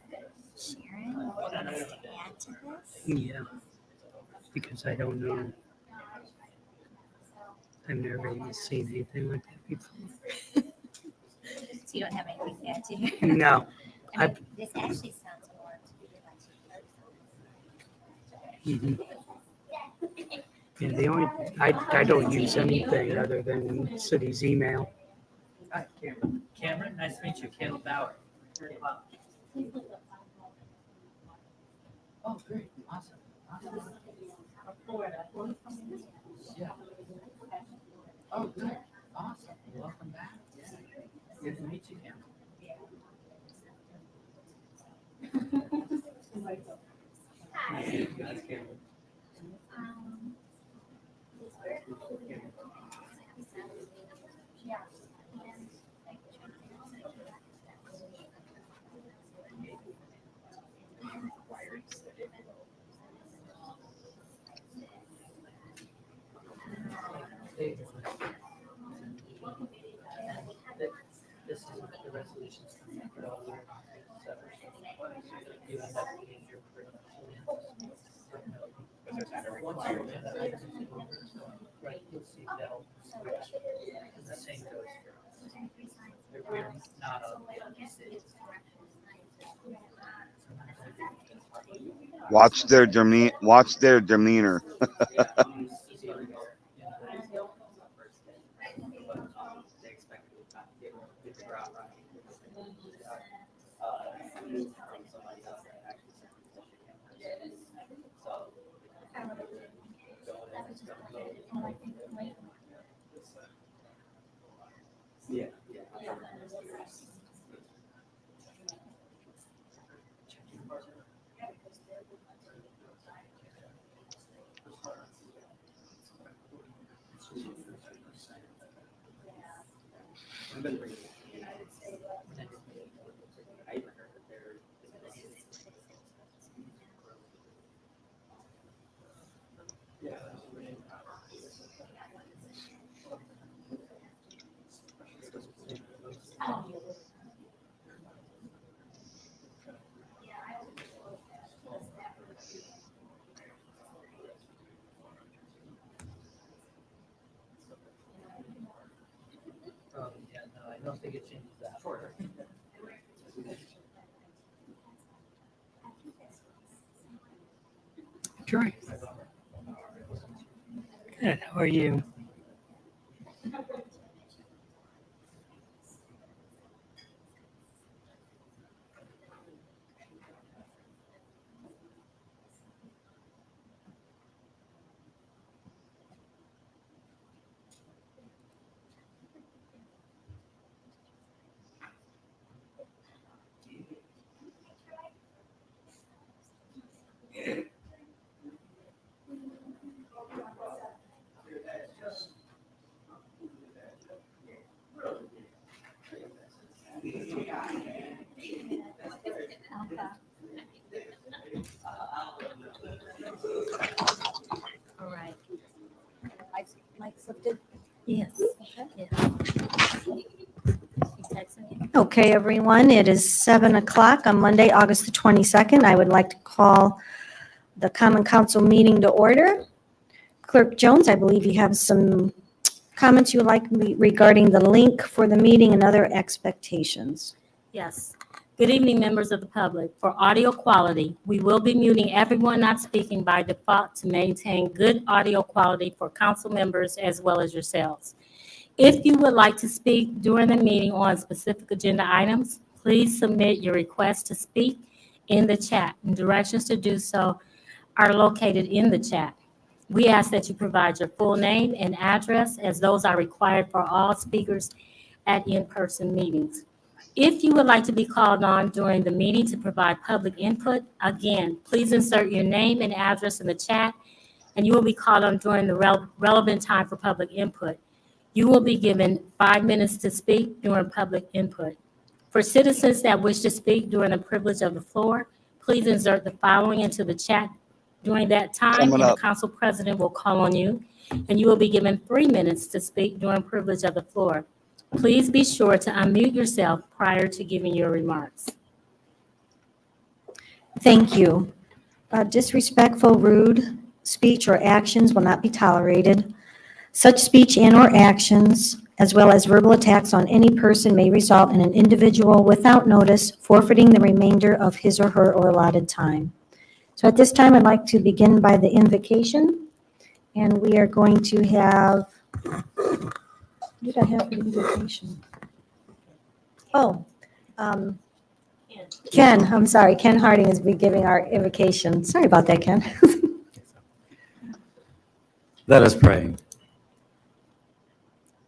S6: Sharon to add to this.
S21: Yeah, because I don't know. I've never even seen anything like that before.
S6: So you don't have anything to add to here?
S21: No.
S6: I mean, this actually sounds more to be like.
S21: Mhm. Yeah, the only, I don't use anything other than city's email.
S4: Hi, Cameron, nice to meet you. Caleb Bauer. Oh, great, awesome. Yeah. Oh, good, awesome. Welcome back. Yeah. Good to meet you, Cameron. That's Cameron. Right, you'll see that'll switch. The same goes here. We're not on
S1: Watch their demeanor.
S4: Yeah, no, I don't think it changes that order.
S21: Troy. Good, how are you?
S13: All right. Mike's lifted?
S3: Yes.
S13: Okay. You texting me?
S3: Okay, everyone, it is 7 o'clock on Monday, August the 22nd. I would like to call the Common Council meeting to order. Clerk Jones, I believe you have some comments you would like me regarding the link for the meeting and other expectations.
S5: Yes. Good evening, members of the public. For audio quality, we will be muting everyone not speaking by default to maintain good audio quality for council members as well as yourselves. If you would like to speak during the meeting on specific agenda items, please submit your request to speak in the chat, and directions to do so are located in the chat. We ask that you provide your full name and address, as those are required for all speakers at in-person meetings. If you would like to be called on during the meeting to provide public input, again, please insert your name and address in the chat, and you will be called on during the relevant time for public input. You will be given 5 minutes to speak during public input. For citizens that wish to speak during the privilege of the floor, please insert the following into the chat during that time, and the council president will call on you, and you will be given 3 minutes to speak during privilege of the floor. Please be sure to unmute yourself prior to giving your remarks.
S3: Thank you. Disrespectful, rude speech or actions will not be tolerated. Such speech and/or actions, as well as verbal attacks on any person, may result in an individual without notice forfeiting the remainder of his or her or allotted time. So at this time, I'd like to begin by the invocation, and we are going to have, what did I have for the invocation? Oh, Ken, I'm sorry, Ken Harding is giving our invocation. Sorry about that, Ken.
S7: Let us pray.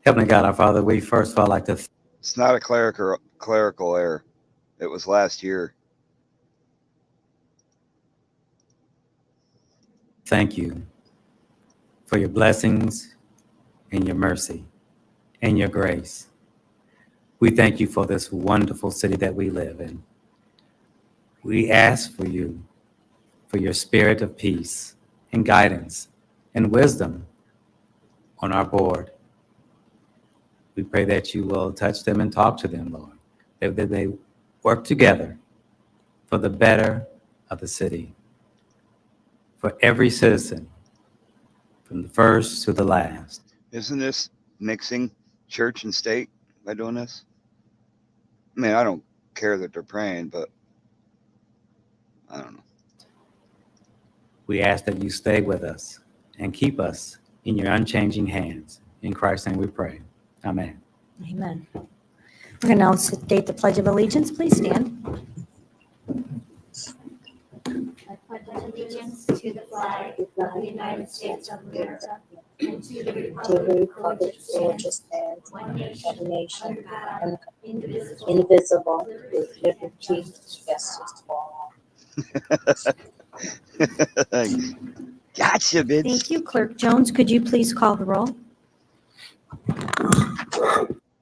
S7: Heavenly God, our Father, we first of all like to
S1: It's not a clerical error. It was last year.
S7: thank you for your blessings and your mercy and your grace. We thank you for this wonderful city that we live in. We ask for you, for your spirit of peace and guidance and wisdom on our board. We pray that you will touch them and talk to them, Lord, that they work together for the better of the city, for every citizen, from the first to the last.
S1: Isn't this mixing church and state by doing this? I mean, I don't care that they're praying, but I don't know.
S7: We ask that you stay with us and keep us in your unchanging hands. In Christ's name we pray. Amen.
S3: Amen. We're going to now state the Pledge of Allegiance. Please stand.
S6: I pledge allegiance to the flag of the United States of America and to the republic for which it stands, one nation, under God, indivisible, with liberty and justice for all.
S1: Gotcha, bitch.
S3: Thank you. Clerk Jones, could you please call the roll?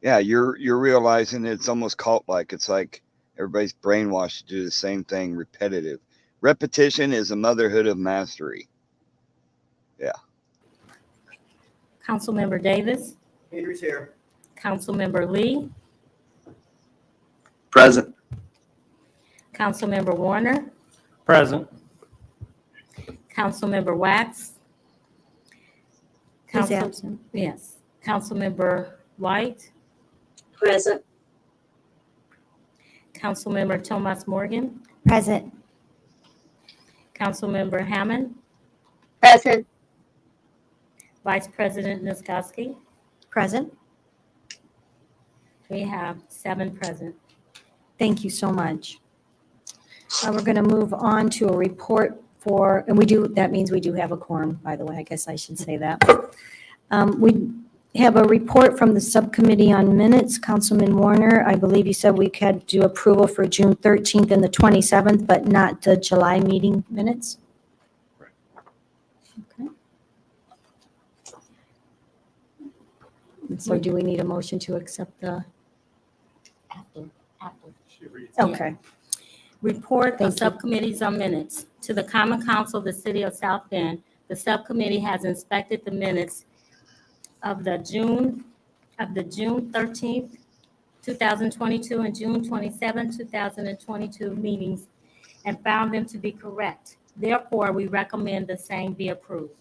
S1: Yeah, you're realizing it's almost cult-like. It's like everybody's brainwashed to do the same thing, repetitive. Repetition is a motherhood of mastery. Yeah.
S5: Councilmember Davis,
S10: Andrew's here.
S5: Councilmember Lee,
S12: Present.
S5: Councilmember Warner,
S14: Present.
S5: Councilmember Wax.
S3: He's
S5: Council-
S3: absent.
S5: Yes. Councilmember White,
S23: Present.
S5: Councilmember Tomas Morgan,
S3: Present.
S5: Councilmember Hammond,
S23: Present.
S5: Vice President Niskoski.
S3: Present.
S5: We have 7 present.
S3: Thank you so much. We're going to move on to a report for, and that means we do have a quorum, by the way. I guess I should say that. We have a report from the Subcommittee on Minutes. Councilman Warner, I believe you said we could do approval for June 13th and the 27th, but not the July meeting minutes? Okay. And so do we need a motion to accept the? Okay.
S5: Report
S3: Thank
S5: of
S3: you.
S5: subcommittees on minutes. To the Common Council of the City of South Bend, the subcommittee has inspected the minutes of the June 13th, 2022 and June 27, 2022 meetings and found them to be correct. Therefore, we recommend the same be approved.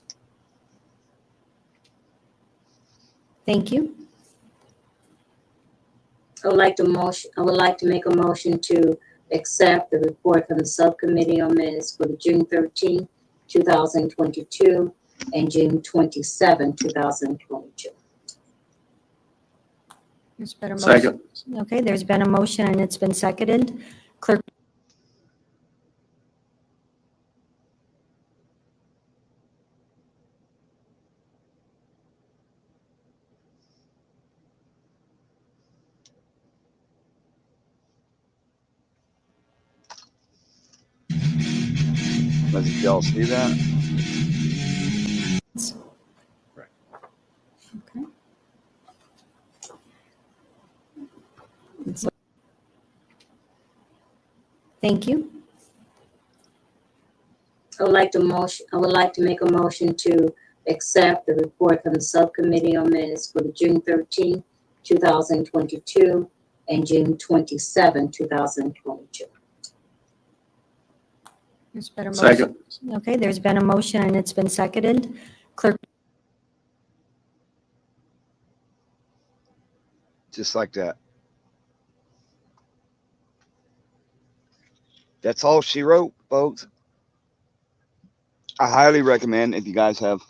S3: Thank you.
S23: I would like to make a motion to accept the report from the Subcommittee on Minutes for the June 13, 2022 and June 27, 2022.
S3: There's been a motion.
S12: Second.
S3: Okay, there's been a motion and it's been seconded. Clerk,
S1: Did y'all see that?
S3: okay. Thank you.
S23: I would like to make a motion to accept the report from the Subcommittee on Minutes for the June 13, 2022 and June 27, 2022.
S3: There's been a motion.
S12: Second.
S3: Okay, there's been a motion and it's been seconded. Clerk,
S1: Just like that. That's all she wrote, folks. I highly recommend, if you guys have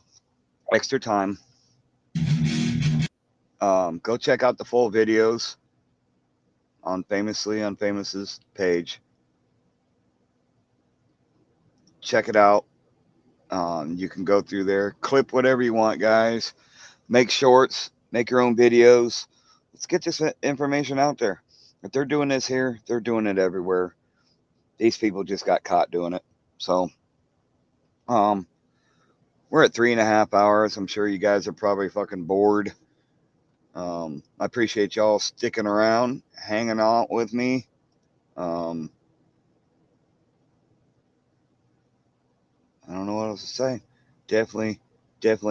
S1: extra time, go check out the full videos on Famously Unfamous's page. Check it out. You can go through there, clip whatever you want, guys. Make shorts, make your own videos. Let's get this information out there. If they're doing this here, they're doing it everywhere. These people just got caught doing it. So, we're at 3.5 hours. I'm sure you guys are probably fucking bored. I appreciate y'all sticking around, hanging out with me. I don't know what else to say. Definitely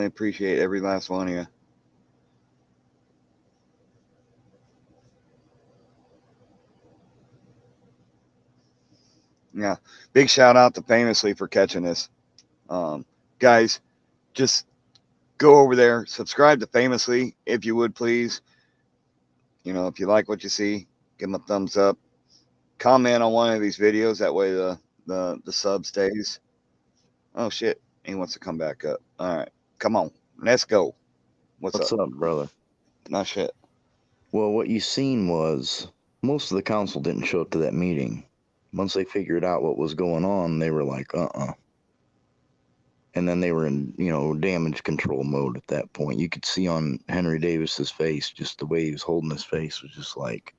S1: appreciate every last one of you. Yeah. Big shout out to Famously for catching this. Guys, just go over there, subscribe to Famously if you would, please. You know, if you like what you see, give them a thumbs up. Comment on one of these videos. That way the sub stays. Oh, shit. He wants to come back up. All right. Come on. Let's go. What's
S20: up, brother?
S1: Not shit.
S20: Well, what you seen was most of the council didn't show up to that meeting. Once they figured out what was going on, they were like, and then they were in, damage control mode at that point. You could see on Henry Davis's face, just the way he was holding his face was just like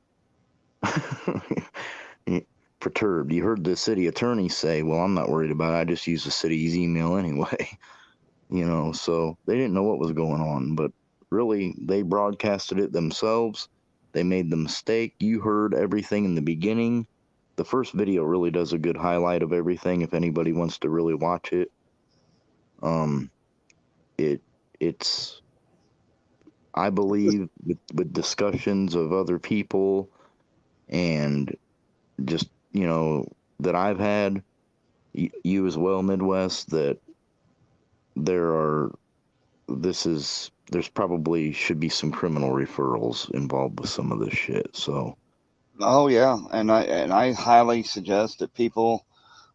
S20: perturbed. You heard the city attorney say, well, I'm not worried about it. I just use the city's email anyway. So they didn't know what was going on, but really they broadcasted it themselves. They made the mistake. You heard everything in the beginning. The first video really does a good highlight of everything if anybody wants to really watch it. It's I believe with discussions of other people and just that I've had, you as well, Midwest, that there's probably should be some criminal referrals involved with some of this shit. So
S1: Oh yeah, and I highly suggest that people,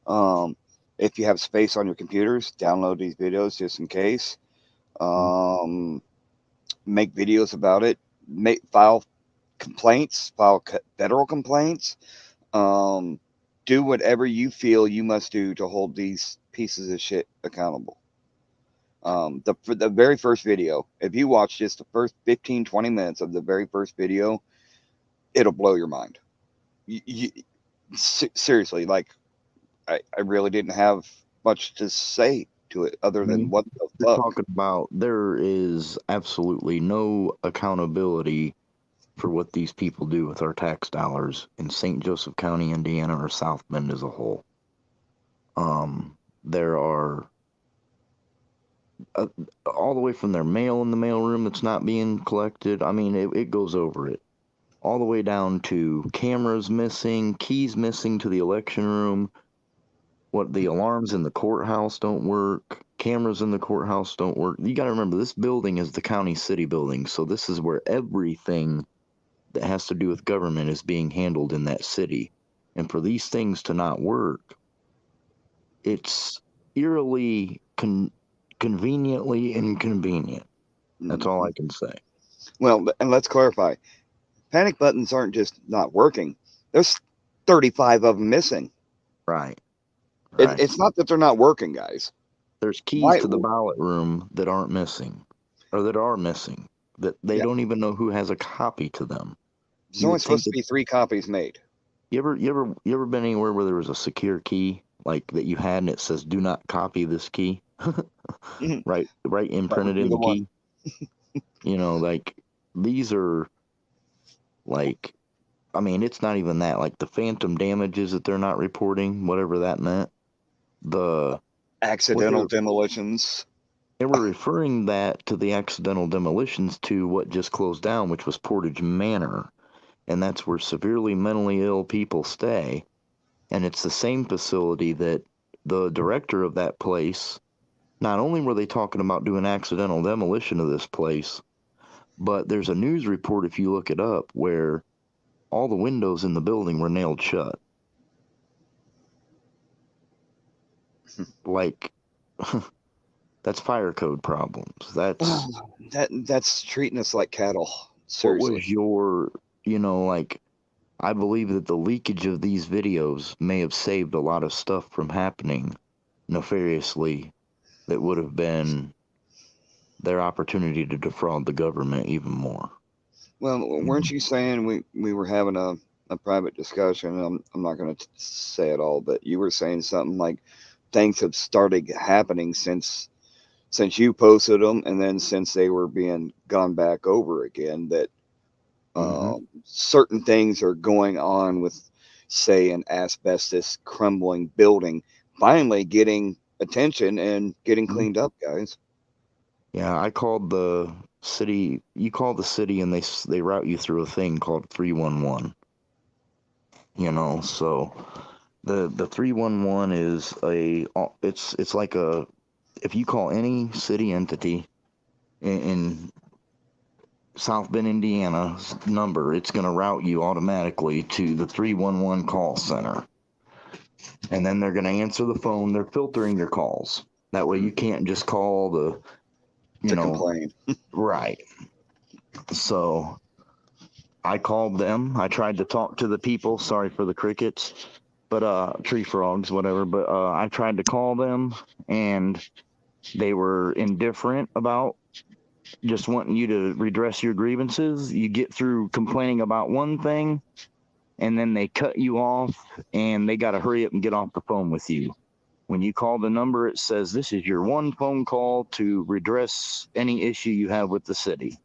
S1: if you have space on your computers, download these videos just in case. Make videos about it. File complaints. File federal complaints. Do whatever you feel you must do to hold these pieces of shit accountable. For the very first video, if you watch just the first 15-20 minutes of the very first video, it'll blow your mind. Seriously, like I really didn't have much to say to it other than what the
S20: You're
S1: fuck.
S20: talking about there is absolutely no accountability for what these people do with our tax dollars in St. Joseph County, Indiana, or South Bend as a whole. There are all the way from their mail in the mailroom that's not being collected. I mean, it goes over it. All the way down to cameras missing, keys missing to the election room. What the alarms in the courthouse don't work. Cameras in the courthouse don't work. You got to remember, this building is the county city building. So this is where everything that has to do with government is being handled in that city. And for these things to not work, it's eerily conveniently inconvenient. That's all I can say.
S1: Well, and let's clarify. Panic buttons aren't just not working. There's 35 of them missing.
S20: Right.
S1: It's not that they're not working, guys.
S20: There's keys to the ballot room that aren't missing, or that are missing, that they don't even know who has a copy to them.
S1: There's only supposed to be 3 copies made.
S20: You ever been anywhere where there was a secure key like that you had and it says "Do not copy this key"? right, imprinted in the key. Like these are like, I mean, it's not even that. Like the phantom damages that they're not reporting, whatever that meant. The
S1: accidental demolitions.
S20: They were referring that to the accidental demolitions to what just closed down, which was Portage Manor. And that's where severely mentally ill people stay. And it's the same facility that the director of that place, not only were they talking about doing accidental demolition of this place, but there's a news report, if you look it up, where all the windows in the building were nailed shut. Like, that's fire code problems.
S1: That's treating us like cattle. Seriously.
S20: What was your, like, I believe that the leakage of these videos may have saved a lot of stuff from happening nefariously that would have been their opportunity to defraud the government even more.
S1: Well, weren't you saying we were having a private discussion? I'm not going to say it all, but you were saying something like things have started happening since you posted them, and then since they were being gone back over again, that certain things are going on with, say, an asbestos crumbling building finally getting attention and getting cleaned up, guys.
S20: Yeah, I called the city. You call the city, and they route you through a thing called 311. So The 311 is it's like if you call any city entity in South Bend, Indiana's number, it's going to route you automatically to the 311 call center. And then they're going to answer the phone. They're filtering your calls. That way you can't just call to
S1: complain.
S20: Right. So I called them. I tried to talk to the people. Sorry for the crickets, but tree frogs, whatever. But I tried to call them, and they were indifferent about just wanting you to redress your grievances. You get through complaining about one thing, and then they cut you off, and they got to hurry up and get off the phone with you. When you call the number, it says this is your one phone call to redress any issue you have with the city.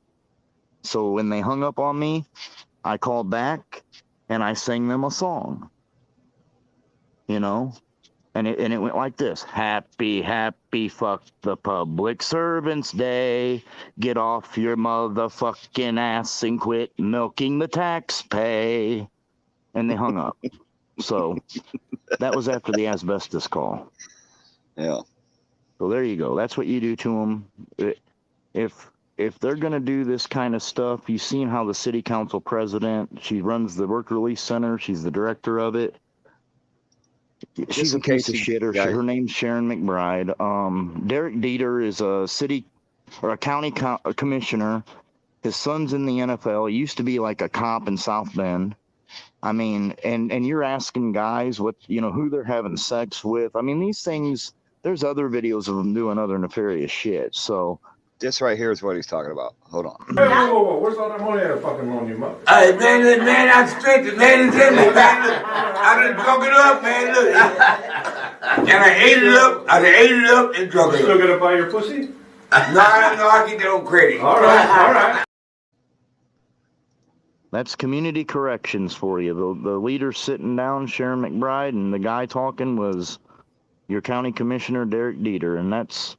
S20: So when they hung up on me, I called back and I sang them a song, and it went like this: happy, happy, fuck the public servants day. Get off your motherfucking ass and quit milking the tax pay. And they hung up. So that was after the asbestos call.
S1: Yeah.
S20: So there you go. That's what you do to them. If they're going to do this kind of stuff, you've seen how the city council president, she runs the work release center. She's the director of it. She's a piece of shit. Her name's Sharon McBride. Derek Dieter is a county commissioner. His son's in the NFL. He used to be like a cop in South Bend. I mean, and you're asking guys who they're having sex with. I mean, these things, there's other videos of them doing other nefarious shit. So
S1: this right here is what he's talking about. Hold on.
S19: Whoa. Where's all that money at fucking on you, mother? Hey, man, I'm straight. Man, it's in me, man. I done drunk it up, man. Look. And I ate it up and drunk it up.
S18: Still gonna buy your pussy?
S19: No, I get that old credit.
S18: All right.
S20: that's community corrections for you. The leader sitting down, Sharon McBride, and the guy talking was your county commissioner, Derek Dieter, and that's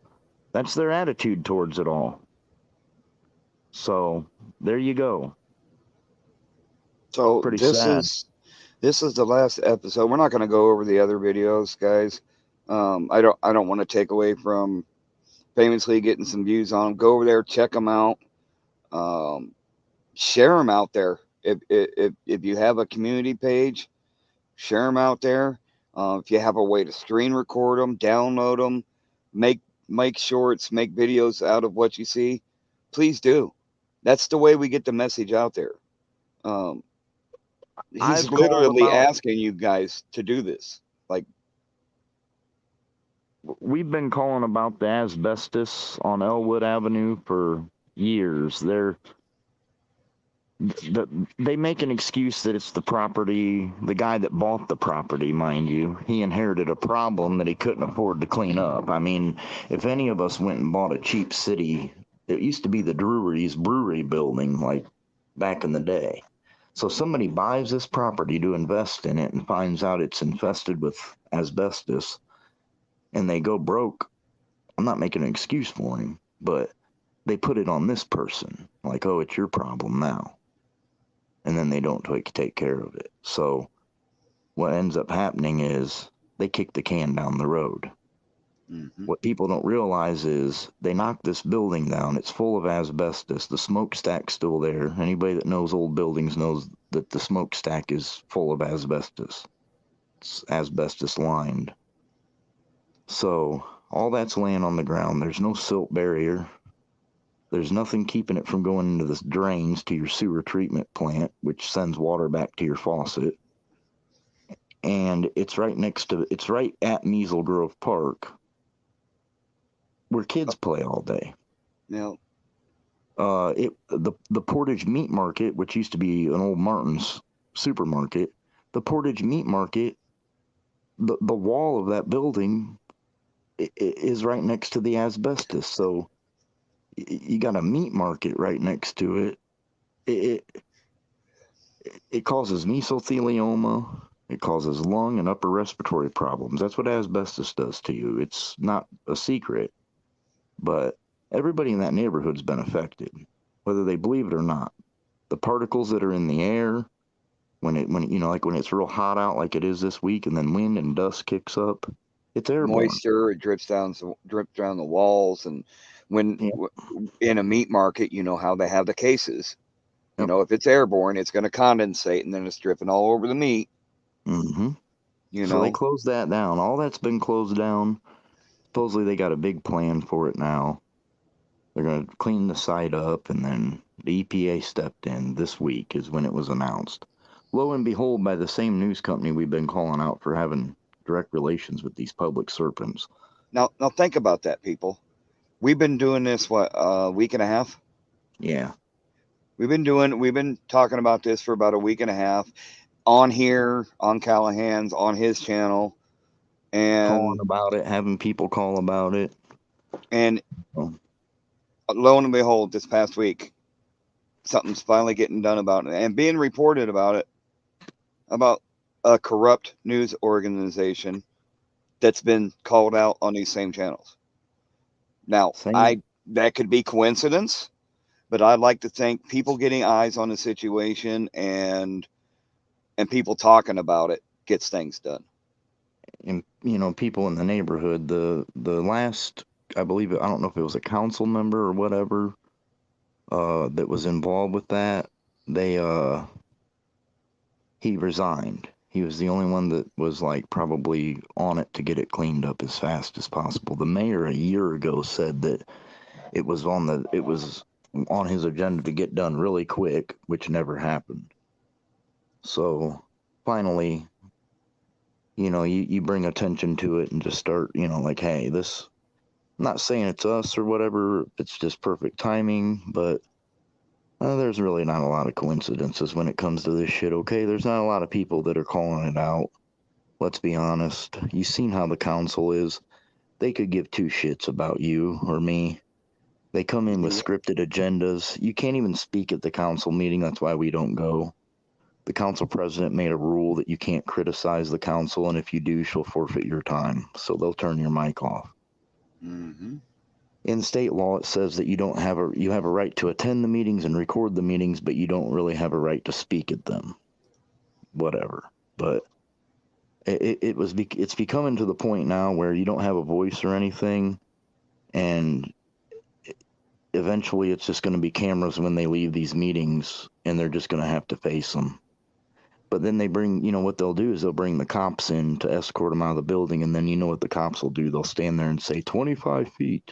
S20: their attitude towards it all. So there you go.
S1: So
S20: Pretty
S1: this
S20: sad.
S1: this is the last episode. We're not going to go over the other videos, guys. I don't want to take away from Famously getting some views on them. Go over there, check them out. Share them out there. If you have a community page, share them out there. If you have a way to screen record them, download them, make shorts, make videos out of what you see, please do. That's the way we get the message out there. He's
S20: I've
S1: literally
S20: called about-
S1: asking you guys to do this. Like,
S20: we've been calling about the asbestos on Elwood Avenue for years. They make an excuse that it's the property, the guy that bought the property, mind you, he inherited a problem that he couldn't afford to clean up. I mean, if any of us went and bought a cheap city, it used to be the Drury's brewery building, like back in the day. So somebody buys this property to invest in it and finds out it's infested with asbestos and they go broke. I'm not making an excuse for him, but they put it on this person, like, oh, it's your problem now. And then they don't take care of it. So what ends up happening is they kick the can down the road.
S1: Mm-hmm.
S20: What people don't realize is they knocked this building down. It's full of asbestos. The smokestack's still there. Anybody that knows old buildings knows that the smokestack is full of asbestos. It's asbestos lined. So all that's laying on the ground. There's no silt barrier. There's nothing keeping it from going into the drains to your sewer treatment plant, which sends water back to your faucet. And it's right at Measle Grove Park, where kids play all day.
S1: Yeah.
S20: The Portage Meat Market, which used to be an old Martin's supermarket, the Portage Meat Market, the wall of that building is right next to the asbestos. So you got a meat market right next to it. It causes mesothelioma. It causes lung and upper respiratory problems. That's what asbestos does to you. It's not a secret, but everybody in that neighborhood's been affected, whether they believe it or not. The particles that are in the air, like when it's real hot out like it is this week, and then wind and dust kicks up, it's airborne.
S1: Moisture, it drips down the walls, and when in a meat market, you know how they have the cases. You know, if it's airborne, it's going to condensate, and then it's dripping all over the meat.
S20: Mm-hmm.
S1: You
S20: So they
S1: know,
S20: closed that down. All that's been closed down. Supposedly they got a big plan for it now. They're going to clean the site up, and then the EPA stepped in this week is when it was announced. Lo and behold, by the same news company we've been calling out for having direct relations with these public serpents.
S1: Now think about that, people. We've been doing this, what, a week and a half?
S20: Yeah.
S1: We've been talking about this for about a week and a half on here, on Callahan's, on his channel, and
S20: calling about it, having people call about it.
S1: And lo and behold, this past week, something's finally getting done about it and being reported about it, about a corrupt news organization that's been called out on these same channels. Now, that could be coincidence, but I'd like to think people getting eyes on the situation and people talking about it gets things done.
S20: And people in the neighborhood, the last, I believe, I don't know if it was a council member or whatever, that was involved with that. He resigned. He was the only one that was like probably on it to get it cleaned up as fast as possible. The mayor a year ago said that it was on his agenda to get done really quick, which never happened. So finally, you bring attention to it and just start, like, hey, this, I'm not saying it's us or whatever, it's just perfect timing, but there's really not a lot of coincidences when it comes to this shit, okay? There's not a lot of people that are calling it out. Let's be honest. You've seen how the council is. They could give two shits about you or me. They come in with scripted agendas. You can't even speak at the council meeting. That's why we don't go. The council president made a rule that you can't criticize the council, and if you do, she'll forfeit your time. So they'll turn your mic off.
S1: Mm-hmm.
S20: In state law, it says that you have a right to attend the meetings and record the meetings, but you don't really have a right to speak at them. Whatever. But it's becoming to the point now where you don't have a voice or anything, and eventually it's just going to be cameras when they leave these meetings, and they're just going to have to face them. But then they bring, what they'll do is they'll bring the cops in to escort them out of the building, and then you know what the cops will do? They'll stand there and say 25 feet.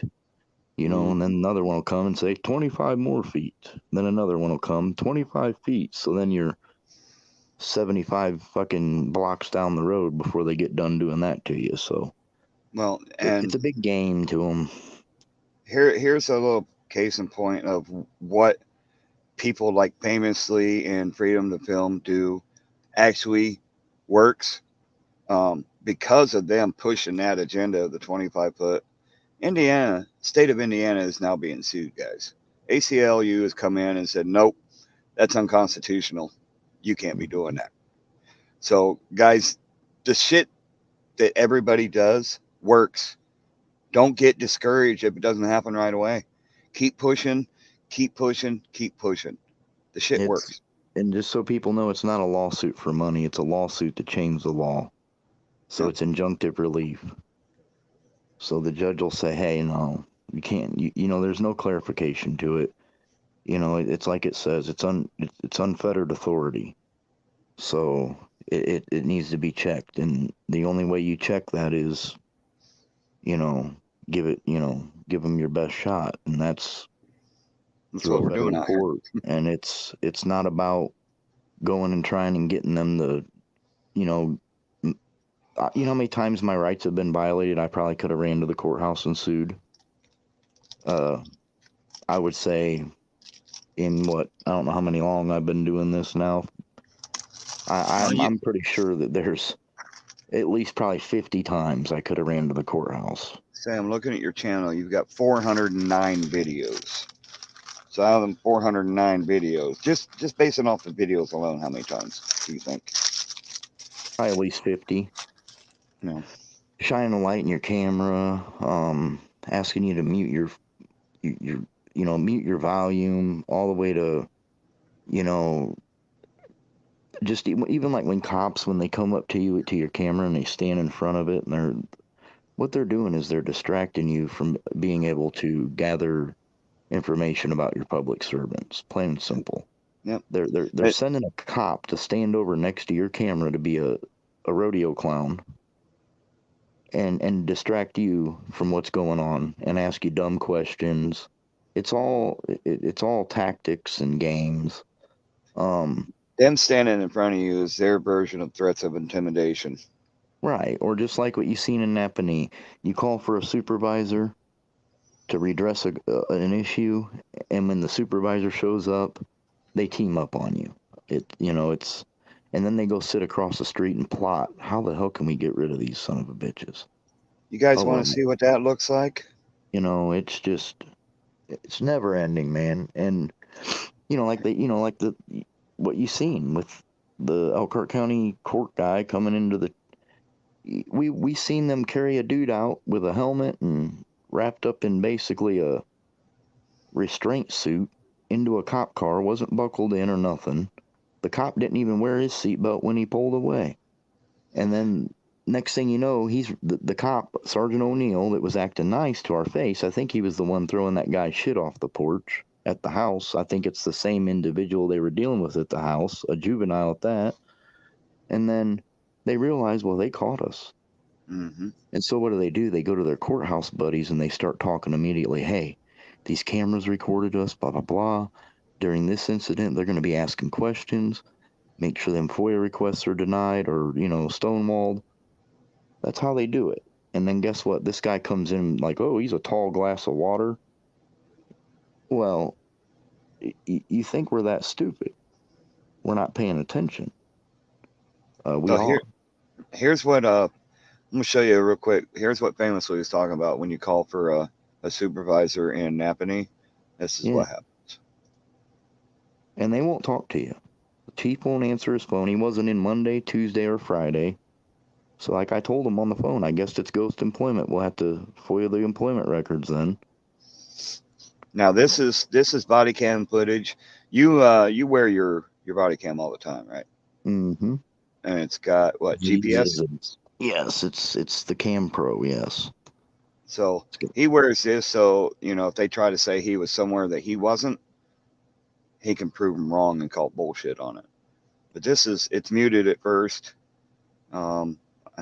S20: And then another one will come and say 25 more feet. Then another one will come 25 feet. So then you're 75 fucking blocks down the road before they get done doing that to you. So,
S1: well, and
S20: it's a big game to them.
S1: Here's a little case in point of what people like Famously and Freedom to Film do actually works. Because of them pushing that agenda of the 25-foot. State of Indiana is now being sued, guys. ACLU has come in and said, nope, that's unconstitutional. You can't be doing that. So, guys, the shit that everybody does works. Don't get discouraged if it doesn't happen right away. Keep pushing, keep pushing, keep pushing. The shit works.
S20: And just so people know, it's not a lawsuit for money. It's a lawsuit to change the law. So it's injunctive relief. So the judge will say, hey, no, you can't, there's no clarification to it. It's like it says, it's unfettered authority. So it needs to be checked. And the only way you check that is, give them your best shot. And that's
S1: what we're doing out here.
S20: And it's not about going and trying and getting them to, how many times my rights have been violated? I probably could have ran to the courthouse and sued. I would say I don't know how many long I've been doing this now. I'm pretty sure that there's at least probably 50 times I could have ran to the courthouse.
S1: Sam, looking at your channel, you've got 409 videos. So out of them 409 videos, just basing off the videos alone, how many times do you think?
S20: Probably at least 50.
S1: No.
S20: Shining a light in your camera, asking you to mute your mute your volume all the way to, just even like when cops, when they come up to you, to your camera, and they stand in front of it, and what they're doing is they're distracting you from being able to gather information about your public servants, plain and simple.
S1: Yep.
S20: They're sending a cop to stand over next to your camera to be a rodeo clown and distract you from what's going on and ask you dumb questions. It's all tactics and games.
S1: Them standing in front of you is their version of threats of intimidation.
S20: Right, or just like what you've seen in Napanee, you call for a supervisor to redress an issue, and when the supervisor shows up, they team up on you. And then they go sit across the street and plot. How the hell can we get rid of these son of a bitches?
S1: You guys want to see what that looks like?
S20: It's never ending, man. And what you seen with the Elkhart County court guy coming into we seen them carry a dude out with a helmet and wrapped up in basically a restraint suit into a cop car, wasn't buckled in or nothing. The cop didn't even wear his seatbelt when he pulled away. And then next thing you know, he's the cop, Sergeant O'Neill, that was acting nice to our face. I think he was the one throwing that guy's shit off the porch at the house. I think it's the same individual they were dealing with at the house, a juvenile at that. And then they realized, well, they caught us.
S1: Mm-hmm.
S20: And so what do? They go to their courthouse buddies and they start talking immediately. Hey, these cameras recorded us, blah, blah, blah. During this incident, they're going to be asking questions. Make sure them FOIA requests are denied or, stonewalled. That's how they do it. And then guess what? This guy comes in like, oh, he's a tall glass of water. Well, you think we're that stupid. We're not paying attention.
S1: Here's what I'm going to show you real quick. Here's what Famously was talking about when you call for a supervisor in Napanee. This is what happens.
S20: And they won't talk to you. The chief won't answer his phone. He wasn't in Monday, Tuesday, or Friday. So like I told him on the phone, I guess it's ghost employment. We'll have to FOIA the employment records then.
S1: Now this is body cam footage. You wear your body cam all the time, right?
S20: Mm-hmm.
S1: And it's got what, GPS?
S20: Yes, it's the Cam Pro, yes.
S1: So he wears this, so if they try to say he was somewhere that he wasn't, he can prove them wrong and call bullshit on it. But it's muted at first. I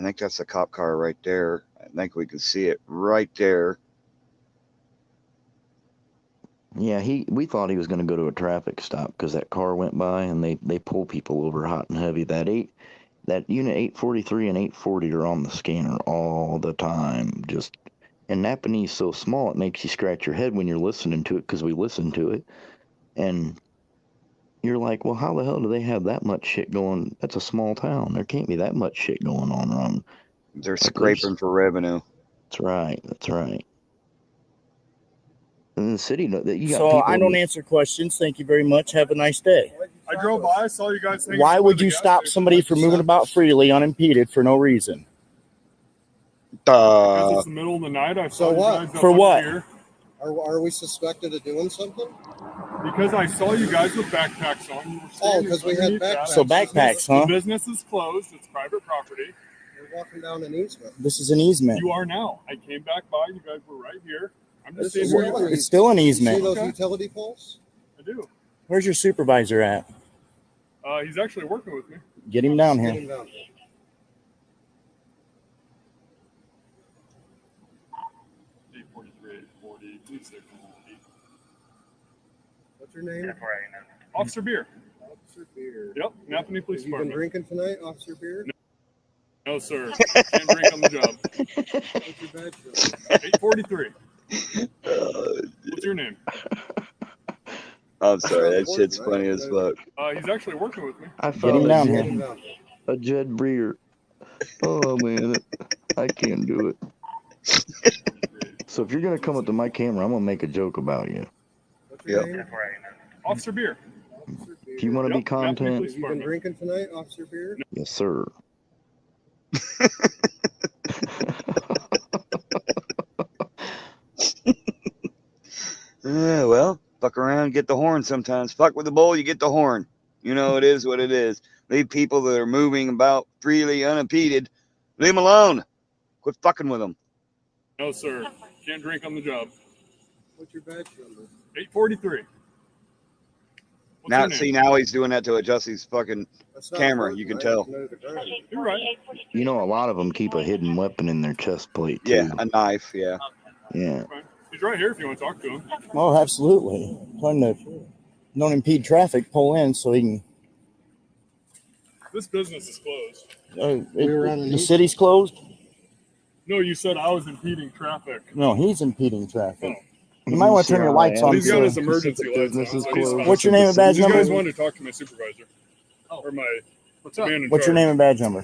S1: think that's a cop car right there. I think we can see it right there.
S20: Yeah, we thought he was going to go to a traffic stop because that car went by and they pull people over hot and heavy. That unit 843 and 840 are on the scanner all the time. And Napanee's so small it makes you scratch your head when you're listening to it because we listen to it. And you're like, well, how the hell do they have that much shit going? That's a small town. There can't be that much shit going on around.
S1: They're scraping for revenue.
S20: That's right. In the city, you got
S12: So I don't answer questions. Thank you very much. Have a nice day.
S8: I drove by, I saw you guys.
S12: Why would you stop somebody from moving about freely unimpeded for no reason?
S8: Because it's the middle of the night. I saw
S12: So
S8: you
S12: what?
S8: guys up
S12: For what?
S8: Here.
S18: Are we suspected of doing something?
S8: Because I saw you guys with backpacks on. You were
S18: Oh,
S8: standing
S18: because we had
S8: underneath
S18: backpacks.
S8: that.
S12: So backpacks, huh?
S8: The business is closed. It's private property.
S18: We're walking down an easement.
S12: This is an easement.
S8: You are now. I came back by. You guys were right here. I'm just
S18: This is
S8: standing
S18: still
S8: here.
S18: an
S12: It's still an
S18: You
S12: easement.
S18: see those
S8: Okay.
S18: utility poles?
S8: I do.
S12: Where's your supervisor at?
S8: He's actually working with me.
S12: Get him down
S18: Get
S12: here.
S18: him down here. What's your name?
S8: Officer Beer.
S18: Officer Beard.
S8: Yep. Napanee Police
S18: Have you been
S8: Department.
S18: drinking tonight, Officer Beard?
S8: No, sir. Can't drink on the job.
S18: What's your badge number?
S8: 843. What's your name?
S1: I'm sorry, that shit's funny as fuck.
S8: He's actually working with me.
S20: I
S12: Get
S20: found
S12: him down
S18: Get
S12: here.
S18: him down here.
S20: a Jed Breer. Oh man, I can't do it. So if you're gonna come up to my camera, I'm gonna make a joke about you.
S18: What's your
S1: Yep.
S18: name?
S8: Officer Beer.
S18: Officer Beard.
S20: If you want to be
S8: Yep, Napanee
S20: content,
S8: Police
S18: Have you been
S8: Department.
S18: drinking tonight, Officer Beard?
S20: yes sir.
S1: Well, fuck around, get the horn sometimes. Fuck with the bull, you get the horn. It is what it is. Leave people that are moving about freely unimpeded. Leave them alone. Quit fucking with them.
S8: No, sir. Can't drink on the job.
S18: What's your badge number?
S8: 843. What's
S1: Now,
S8: your name?
S1: see, now he's doing that to adjust his fucking
S18: That's not
S1: camera.
S18: working,
S1: You can
S18: right?
S1: tell.
S8: You're right.
S20: You know, a lot of them keep a hidden weapon in their chest plate too.
S1: Yeah, a knife. Yeah.
S20: Yeah.
S8: He's right here if you want to talk to him.
S9: Oh, absolutely. Trying to don't impede traffic, pull in so he can.
S8: This business is closed.
S9: The city's closed?
S8: No, you said I was impeding traffic.
S9: No, he's impeding traffic. You might want to turn your lights on.
S8: He's got
S9: sir.
S8: his emergency lights on. So he's fine.
S9: What's your name and badge
S8: You
S9: number?
S8: guys wanted to talk to my supervisor. Or my
S9: What's your name and badge number?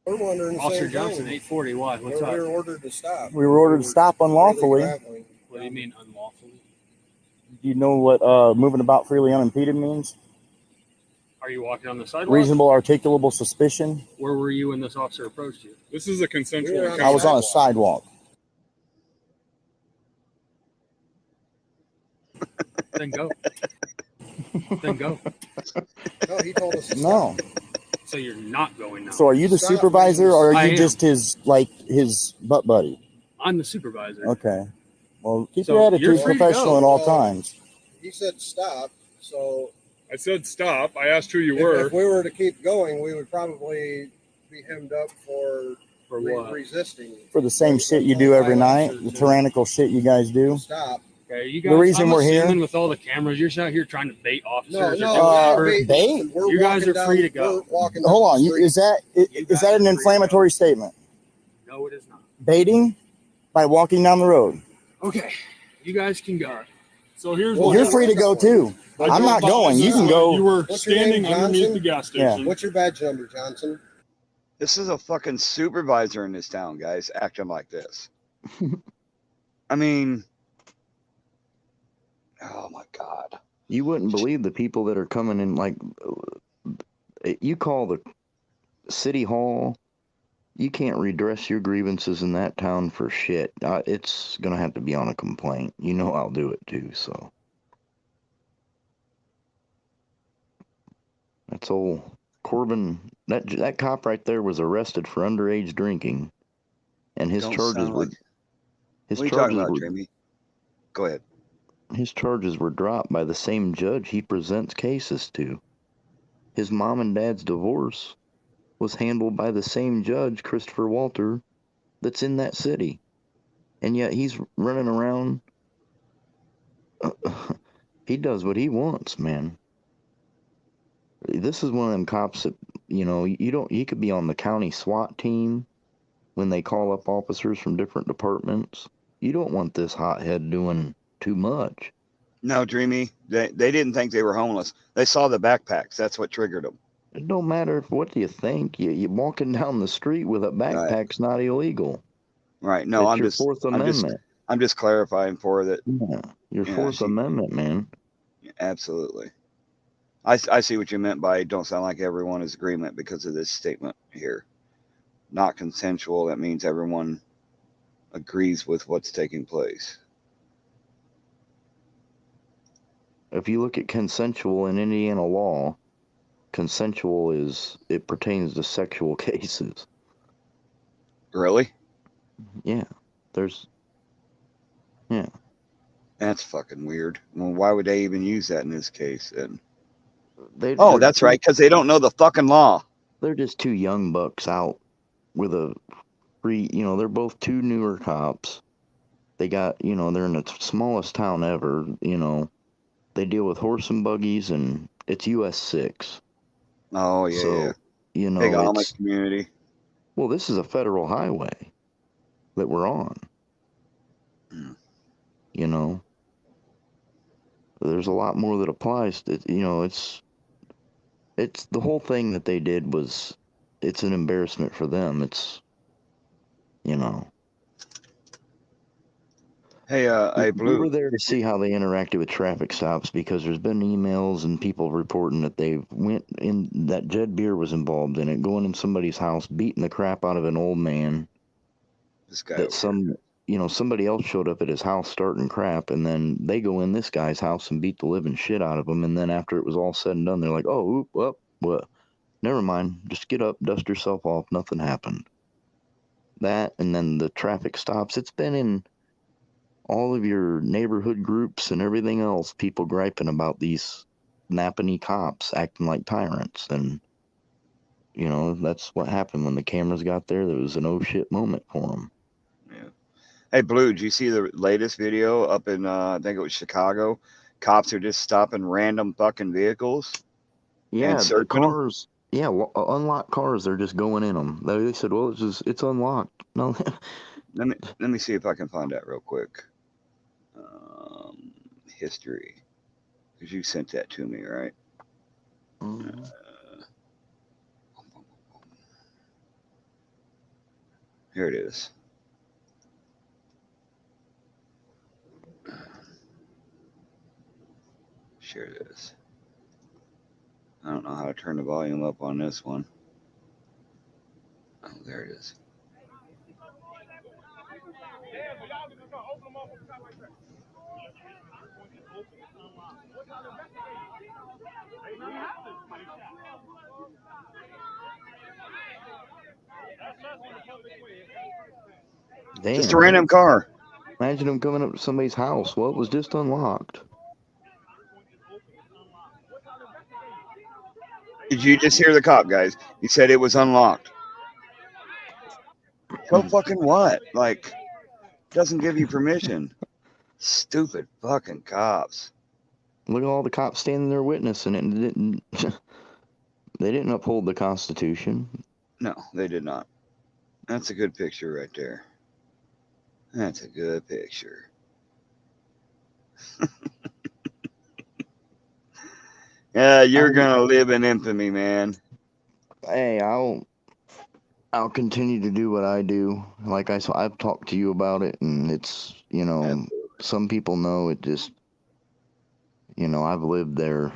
S18: We're wondering the
S11: Officer
S18: same
S11: Johnson,
S18: thing.
S11: 840, why? What's
S18: We
S11: up?
S18: were ordered to stop.
S9: We were ordered to stop unlawfully.
S11: What do you mean unlawfully?
S9: Do you know what moving about freely unimpeded means?
S11: Are you walking on the sidewalk?
S9: Reasonable articulable suspicion.
S11: Where were you when this officer approached you?
S8: This is a consensual encounter.
S9: I was on a sidewalk.
S11: Then go. Then go.
S18: No, he told us to
S9: No.
S11: So you're not going now.
S9: So are you the
S18: Stop,
S9: supervisor or are
S11: I
S9: you
S11: am.
S9: just his butt buddy?
S11: I'm the supervisor.
S9: Okay. Well, keep
S11: So
S9: your
S11: you're
S9: attitude
S11: free to
S9: professional
S11: go.
S9: at all
S18: Well,
S9: times.
S18: He said stop, so
S8: I said stop. I asked who you
S18: if
S8: were.
S18: we were to keep going, we would probably be hemmed up for
S11: what?
S18: resisting.
S9: For the same shit you do every night, the tyrannical shit you guys do.
S18: Stop.
S11: Okay, you
S9: The
S11: guys,
S9: reason
S11: I'm
S9: we're here-
S11: assuming with all the cameras, you're out here trying to bait officers.
S18: No,
S11: or
S18: no,
S11: do whatever.
S9: bait?
S18: We're
S11: You guys
S18: walking
S11: are
S18: down-
S11: free to go.
S18: we're walking down
S9: Hold on,
S18: the street.
S9: is that an inflammatory statement?
S11: No, it is not.
S9: Baiting by walking down the road.
S11: Okay, you guys can go.
S8: So here's
S9: Well,
S8: what
S9: you're free to go too.
S8: I
S9: I'm
S8: drove
S9: not
S8: by
S9: going. You
S8: this
S9: can
S8: when
S9: go.
S8: You were
S18: What's your
S8: standing
S18: name,
S8: underneath
S18: Johnson?
S8: the gas
S9: Yeah.
S8: station.
S18: What's your badge number, Johnson?
S1: This is a fucking supervisor in this town, guys, acting like this. I mean, oh my God.
S20: You wouldn't believe the people that are coming in. Like, you call the city hall, you can't redress your grievances in that town for shit. It's gonna have to be on a complaint. You know I'll do it too. So that's old Corbin. That cop right there was arrested for underage drinking, and his
S1: Don't
S20: charges
S1: sound
S20: were
S1: like-
S20: his
S1: What are you talking
S20: charges
S1: about,
S20: were
S1: Jamie? Go ahead.
S20: his charges were dropped by the same judge he presents cases to. His mom and dad's divorce was handled by the same judge, Christopher Walter, that's in that city. And yet he's running around. He does what he wants, man. This is one of them cops that, he could be on the county SWAT team when they call up officers from different departments. You don't want this hothead doing too much.
S1: No, Dreamy, they didn't think they were homeless. They saw the backpacks. That's what triggered them.
S20: It don't matter what do you think. You walking down the street with a backpack's not illegal.
S1: Right. No,
S20: It's your Fourth Amendment.
S1: I'm just clarifying for that.
S20: Yeah, your
S1: Yeah,
S20: Fourth Amendment, man.
S1: Absolutely. I see what you meant by don't sound like everyone is agreement because of this statement here. Not consensual. That means everyone agrees with what's taking place.
S20: If you look at consensual in Indiana law, consensual it pertains to sexual cases.
S1: Really?
S20: Yeah. Yeah.
S1: That's fucking weird. Well, why would they even use that in this case? And
S20: They're
S1: that's right, because they don't know the fucking law.
S20: They're just two young bucks out with a free, they're both two newer cops. They got, they're in the smallest town ever, They deal with horse and buggies, and it's US 6.
S1: Oh, yeah.
S20: So,
S1: Big Amish community.
S20: Well, this is a federal highway that we're on. There's a lot more that applies to, it's the whole thing that they did was, it's an embarrassment for them. It's,
S1: Hey,
S20: we
S1: Blue.
S20: were there to see how they interacted with traffic stops because there's been emails and people reporting that they went in, that Jed Beer was involved in it, going in somebody's house, beating the crap out of an old man.
S1: This guy.
S20: That you know, somebody else showed up at his house starting crap, and then they go in this guy's house and beat the living shit out of him. And then after it was all said and done, they're like, oh, oop, well, what? Never mind. Just get up, dust yourself off. Nothing happened. That, and then the traffic stops. It's been in all of your neighborhood groups and everything else, people griping about these nappany cops acting like tyrants. And, you know, that's what happened when the cameras got there. There was an oh shit moment for them.
S1: Yeah. Hey, Blue, did you see the latest video up in, I think it was Chicago? Cops are just stopping random fucking vehicles.
S20: Yeah,
S1: and
S20: the
S1: searching them.
S20: cars. Yeah, unlocked cars. They're just going in them. They said, "Well, it's unlocked." No,
S1: Let me see if I can find that real quick. History, because you sent that to me, right? Here it is. Share this. I don't know how to turn the volume up on this one. Oh, there it is.
S20: damn,
S1: Just a random car.
S20: Imagine them coming up to somebody's house. Well, it was just unlocked.
S1: Did you just hear the cop, guys? He said it was unlocked. So fucking what? Like, doesn't give you permission. Stupid fucking cops.
S20: Look at all the cops standing there witnessing it, and they didn't uphold the Constitution.
S1: No, they did not. That's a good picture right there. That's a good picture. Yeah, you're gonna live in infamy, man.
S20: Hey, I'll continue to do what I do. Like I've talked to you about it, and it's, you know, some people know it. Just, you know, I've lived there.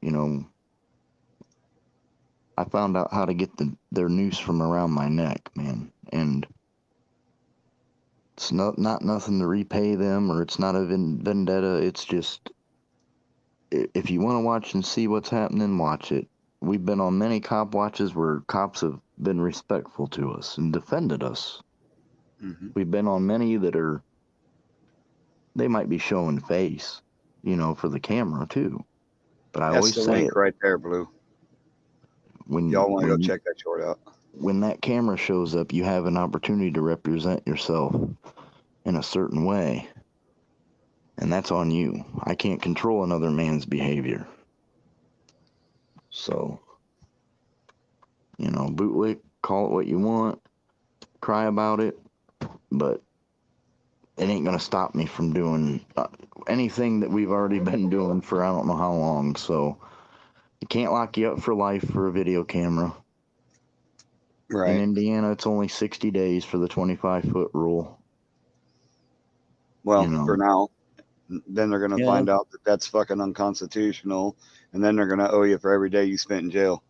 S20: You know, I found out how to get their noose from around my neck, man, and it's not nothing to repay them, or it's not a vendetta. It's just, if you want to watch and see what's happening, watch it. We've been on many cop watches where cops have been respectful to us and defended us.
S1: Mm-hmm.
S20: We've been on many that they might be showing face, you know, for the camera too. But I
S1: That's
S20: always
S1: the
S20: say
S1: link right there, Blue.
S20: when
S1: y'all want to go check that short out.
S20: When that camera shows up, you have an opportunity to represent yourself in a certain way. And that's on you. I can't control another man's behavior. So, you know, bootlick, call it what you want, cry about it, but it ain't going to stop me from doing anything that we've already been doing for I don't know how long. So, you can't lock you up for life for a video camera.
S1: Right.
S20: In Indiana, it's only 60 days for the 25-foot rule.
S1: Well,
S20: You know.
S1: for now. Then they're going to find out that that's fucking unconstitutional, and then they're going to owe you for every day you spent in jail.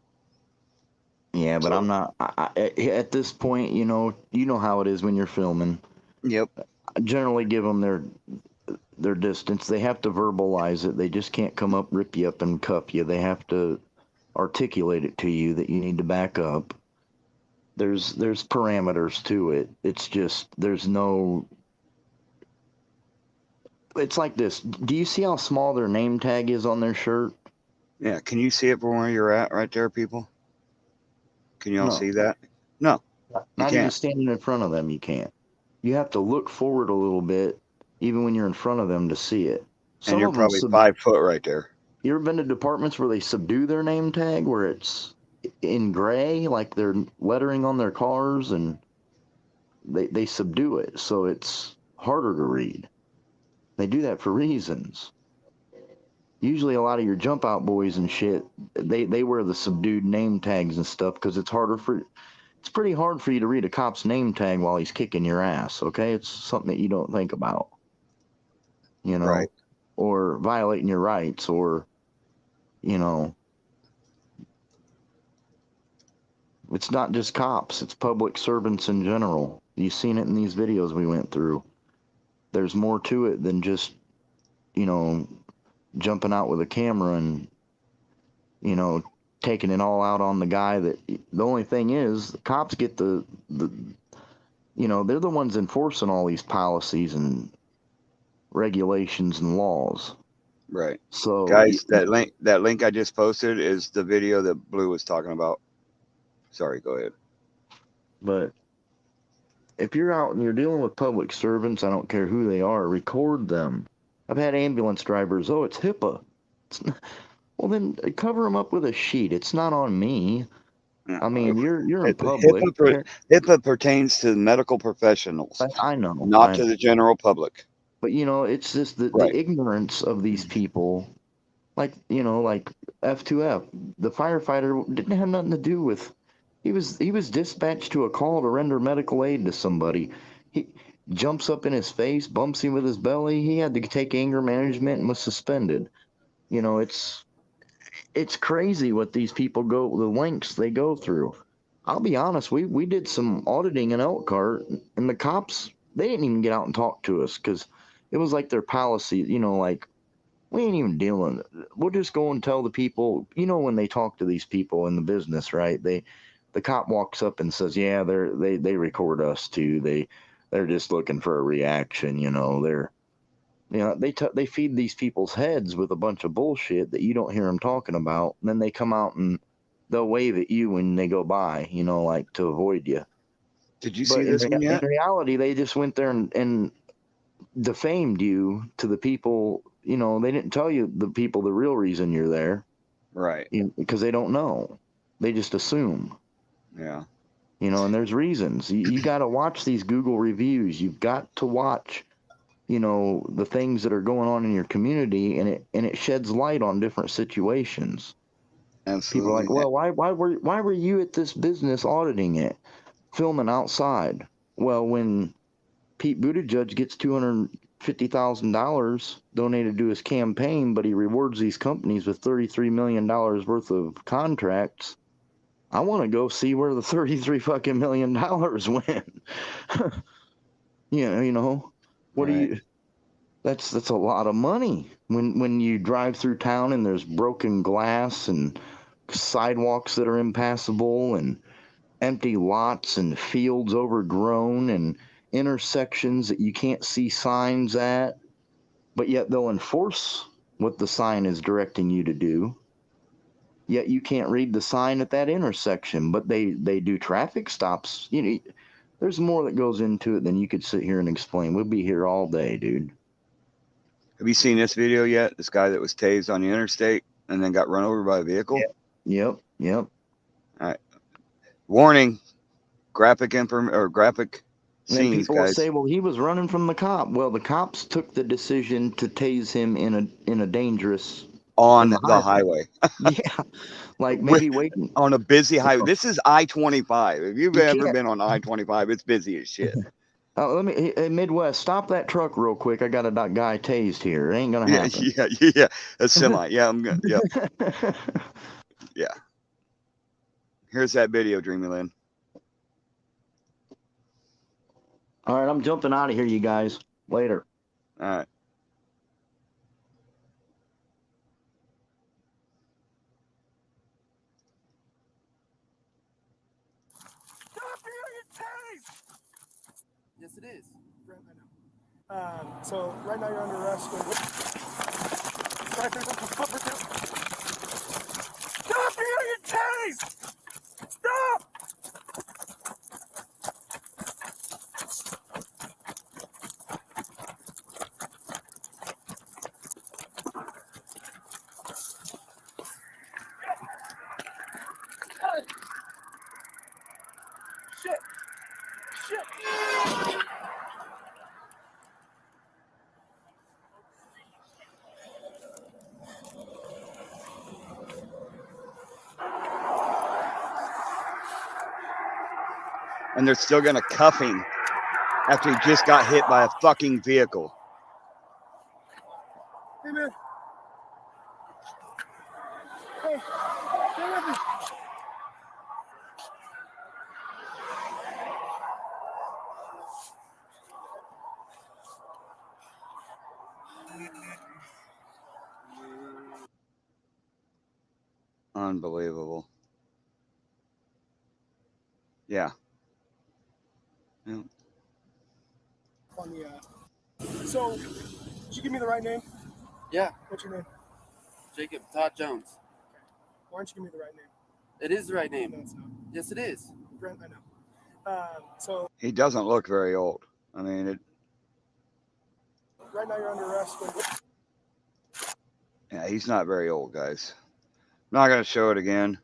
S20: Yeah, but I'm not. At this point, you know how it is when you're filming.
S1: Yep.
S20: I generally give them their distance. They have to verbalize it. They just can't come up, rip you up, and cuff you. They have to articulate it to you that you need to back up. There's parameters to it. It's just there's no. It's like this. Do you see how small their name tag is on their shirt?
S1: Yeah. Can you see it from where you're at right there, people? Can you all see that? No.
S20: Not even standing in front of them, you can't. You have to look forward a little bit, even when you're in front of them, to see it.
S1: And you're probably 5 foot right there.
S20: You ever been to departments where they subdue their name tag, where it's in gray, like they're lettering on their cars, and they subdue it, so it's harder to read. They do that for reasons. Usually a lot of your jump out boys and shit, they wear the subdued name tags and stuff because it's pretty hard for you to read a cop's name tag while he's kicking your ass, okay? It's something that you don't think about, you know,
S1: right.
S20: Or violating your rights, or, you know, It's not just cops, it's public servants in general. You've seen it in these videos we went through. There's more to it than just, you know, jumping out with a camera and, you know, taking it all out on the guy. That the only thing is, the cops get the you know, they're the ones enforcing all these policies and regulations and laws.
S1: Right.
S20: So
S1: Guys, that link I just posted is the video that Blue was talking about. Sorry, go ahead.
S20: But if you're out and you're dealing with public servants, I don't care who they are, record them. I've had ambulance drivers, oh, it's HIPAA. Well, then cover them up with a sheet. It's not on me. I mean, you're in public.
S1: HIPAA pertains to medical professionals.
S20: I know.
S1: Not to the general public.
S20: But, you know, it's just the ignorance of these people. Like, you know, like F2F, the firefighter didn't have nothing to do with. He was dispatched to a call to render medical aid to somebody. He jumps up in his face, bumps him with his belly. He had to take anger management and was suspended. You know, it's crazy what these people the lengths they go through. I'll be honest, we did some auditing in Elkhart, and the cops, they didn't even get out and talk to us because it was like their policy, you know, like, we ain't even dealing. We'll just go and tell the people, you know, when they talk to these people in the business, right? The cop walks up and says, yeah, they record us too. They're just looking for a reaction, you know. They feed these people's heads with a bunch of bullshit that you don't hear them talking about. And then they come out and they'll wave at you when they go by, you know, like to avoid you.
S1: Did you see this one yet?
S20: In reality, they just went there and defamed you to the people. You know, they didn't tell you the people the real reason you're there.
S1: Right.
S20: Because they don't know. They just assume.
S1: Yeah.
S20: You know, and there's reasons. You got to watch these Google reviews. You've got to watch, you know, the things that are going on in your community, and it sheds light on different situations.
S1: Absolutely.
S20: People are like, well, why were you at this business auditing it, filming outside? Well, when Pete Buttigieg gets $250,000 donated to his campaign, but he rewards these companies with $33 million worth of contracts, I want to go see where the $33 fucking million went. You know, what do you? That's a lot of money. When you drive through town and there's broken glass and sidewalks that are impassable and empty lots and fields overgrown and intersections that you can't see signs at, but yet they'll enforce what the sign is directing you to do. Yet you can't read the sign at that intersection, but they do traffic stops. You know, there's more that goes into it than you could sit here and explain. We'll be here all day, dude.
S1: Have you seen this video yet? This guy that was tased on the interstate and then got run over by a vehicle?
S20: Yep.
S1: All right. Warning, graphic
S20: Then
S1: scenes,
S20: people
S1: guys.
S20: will say, well, he was running from the cop. Well, the cops took the decision to tase him in a dangerous
S1: on the highway.
S20: Yeah, like maybe waiting
S1: on a busy highway. This is I-25. If you've
S20: You
S1: ever
S20: can't-
S1: been on I-25, it's busy as shit.
S20: Let me, hey, Midwest, stop that truck real quick. I got a guy tased here. It ain't gonna happen.
S1: Yeah. A semi. Yeah, I'm good. Yep. Yeah. Here's that video, Dreamyland.
S20: All right, I'm jumping out of here, you guys. Later.
S1: All right.
S18: Yes, it is. Right now. So right now you're under arrest. Stop! You're getting tased! Stop! Shit! Shit!
S1: And they're still gonna cuff him after he just got hit by a fucking vehicle.
S18: Hey, man. Hey, stay with me.
S1: Unbelievable. Yeah. Yeah.
S18: On the, so, did you give me the right name?
S2: Yeah,
S18: What's your name?
S2: Jacob Todd Jones.
S18: Why don't you give me the right name?
S2: It is the right
S18: No,
S2: name.
S18: it's not.
S2: Yes, it is.
S18: Brent, I know. So,
S1: He doesn't look very old. I mean,
S18: right now you're under arrest.
S1: yeah, he's not very old, guys. I'm not going to show it again.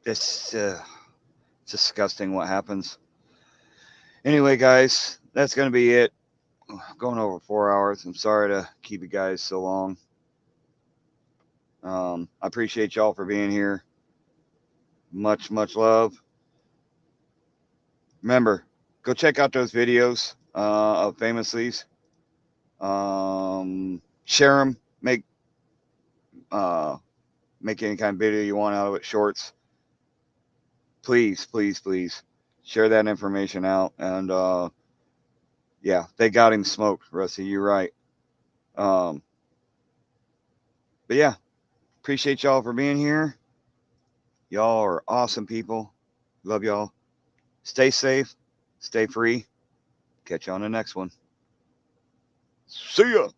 S1: It's disgusting what happens. Anyway, guys, that's going to be it. Going over 4 hours. I'm sorry to keep you guys so long. I appreciate y'all for being here. Much, much love. Remember, go check out those videos of Famously's. Share them. Make any kind of video you want out of it. Shorts. Please, please, please share that information out. And yeah, they got him smoked, Rusty. You're right. But yeah, appreciate y'all for being here. Y'all are awesome people. Love y'all. Stay safe. Stay free. Catch you on the next one. See ya.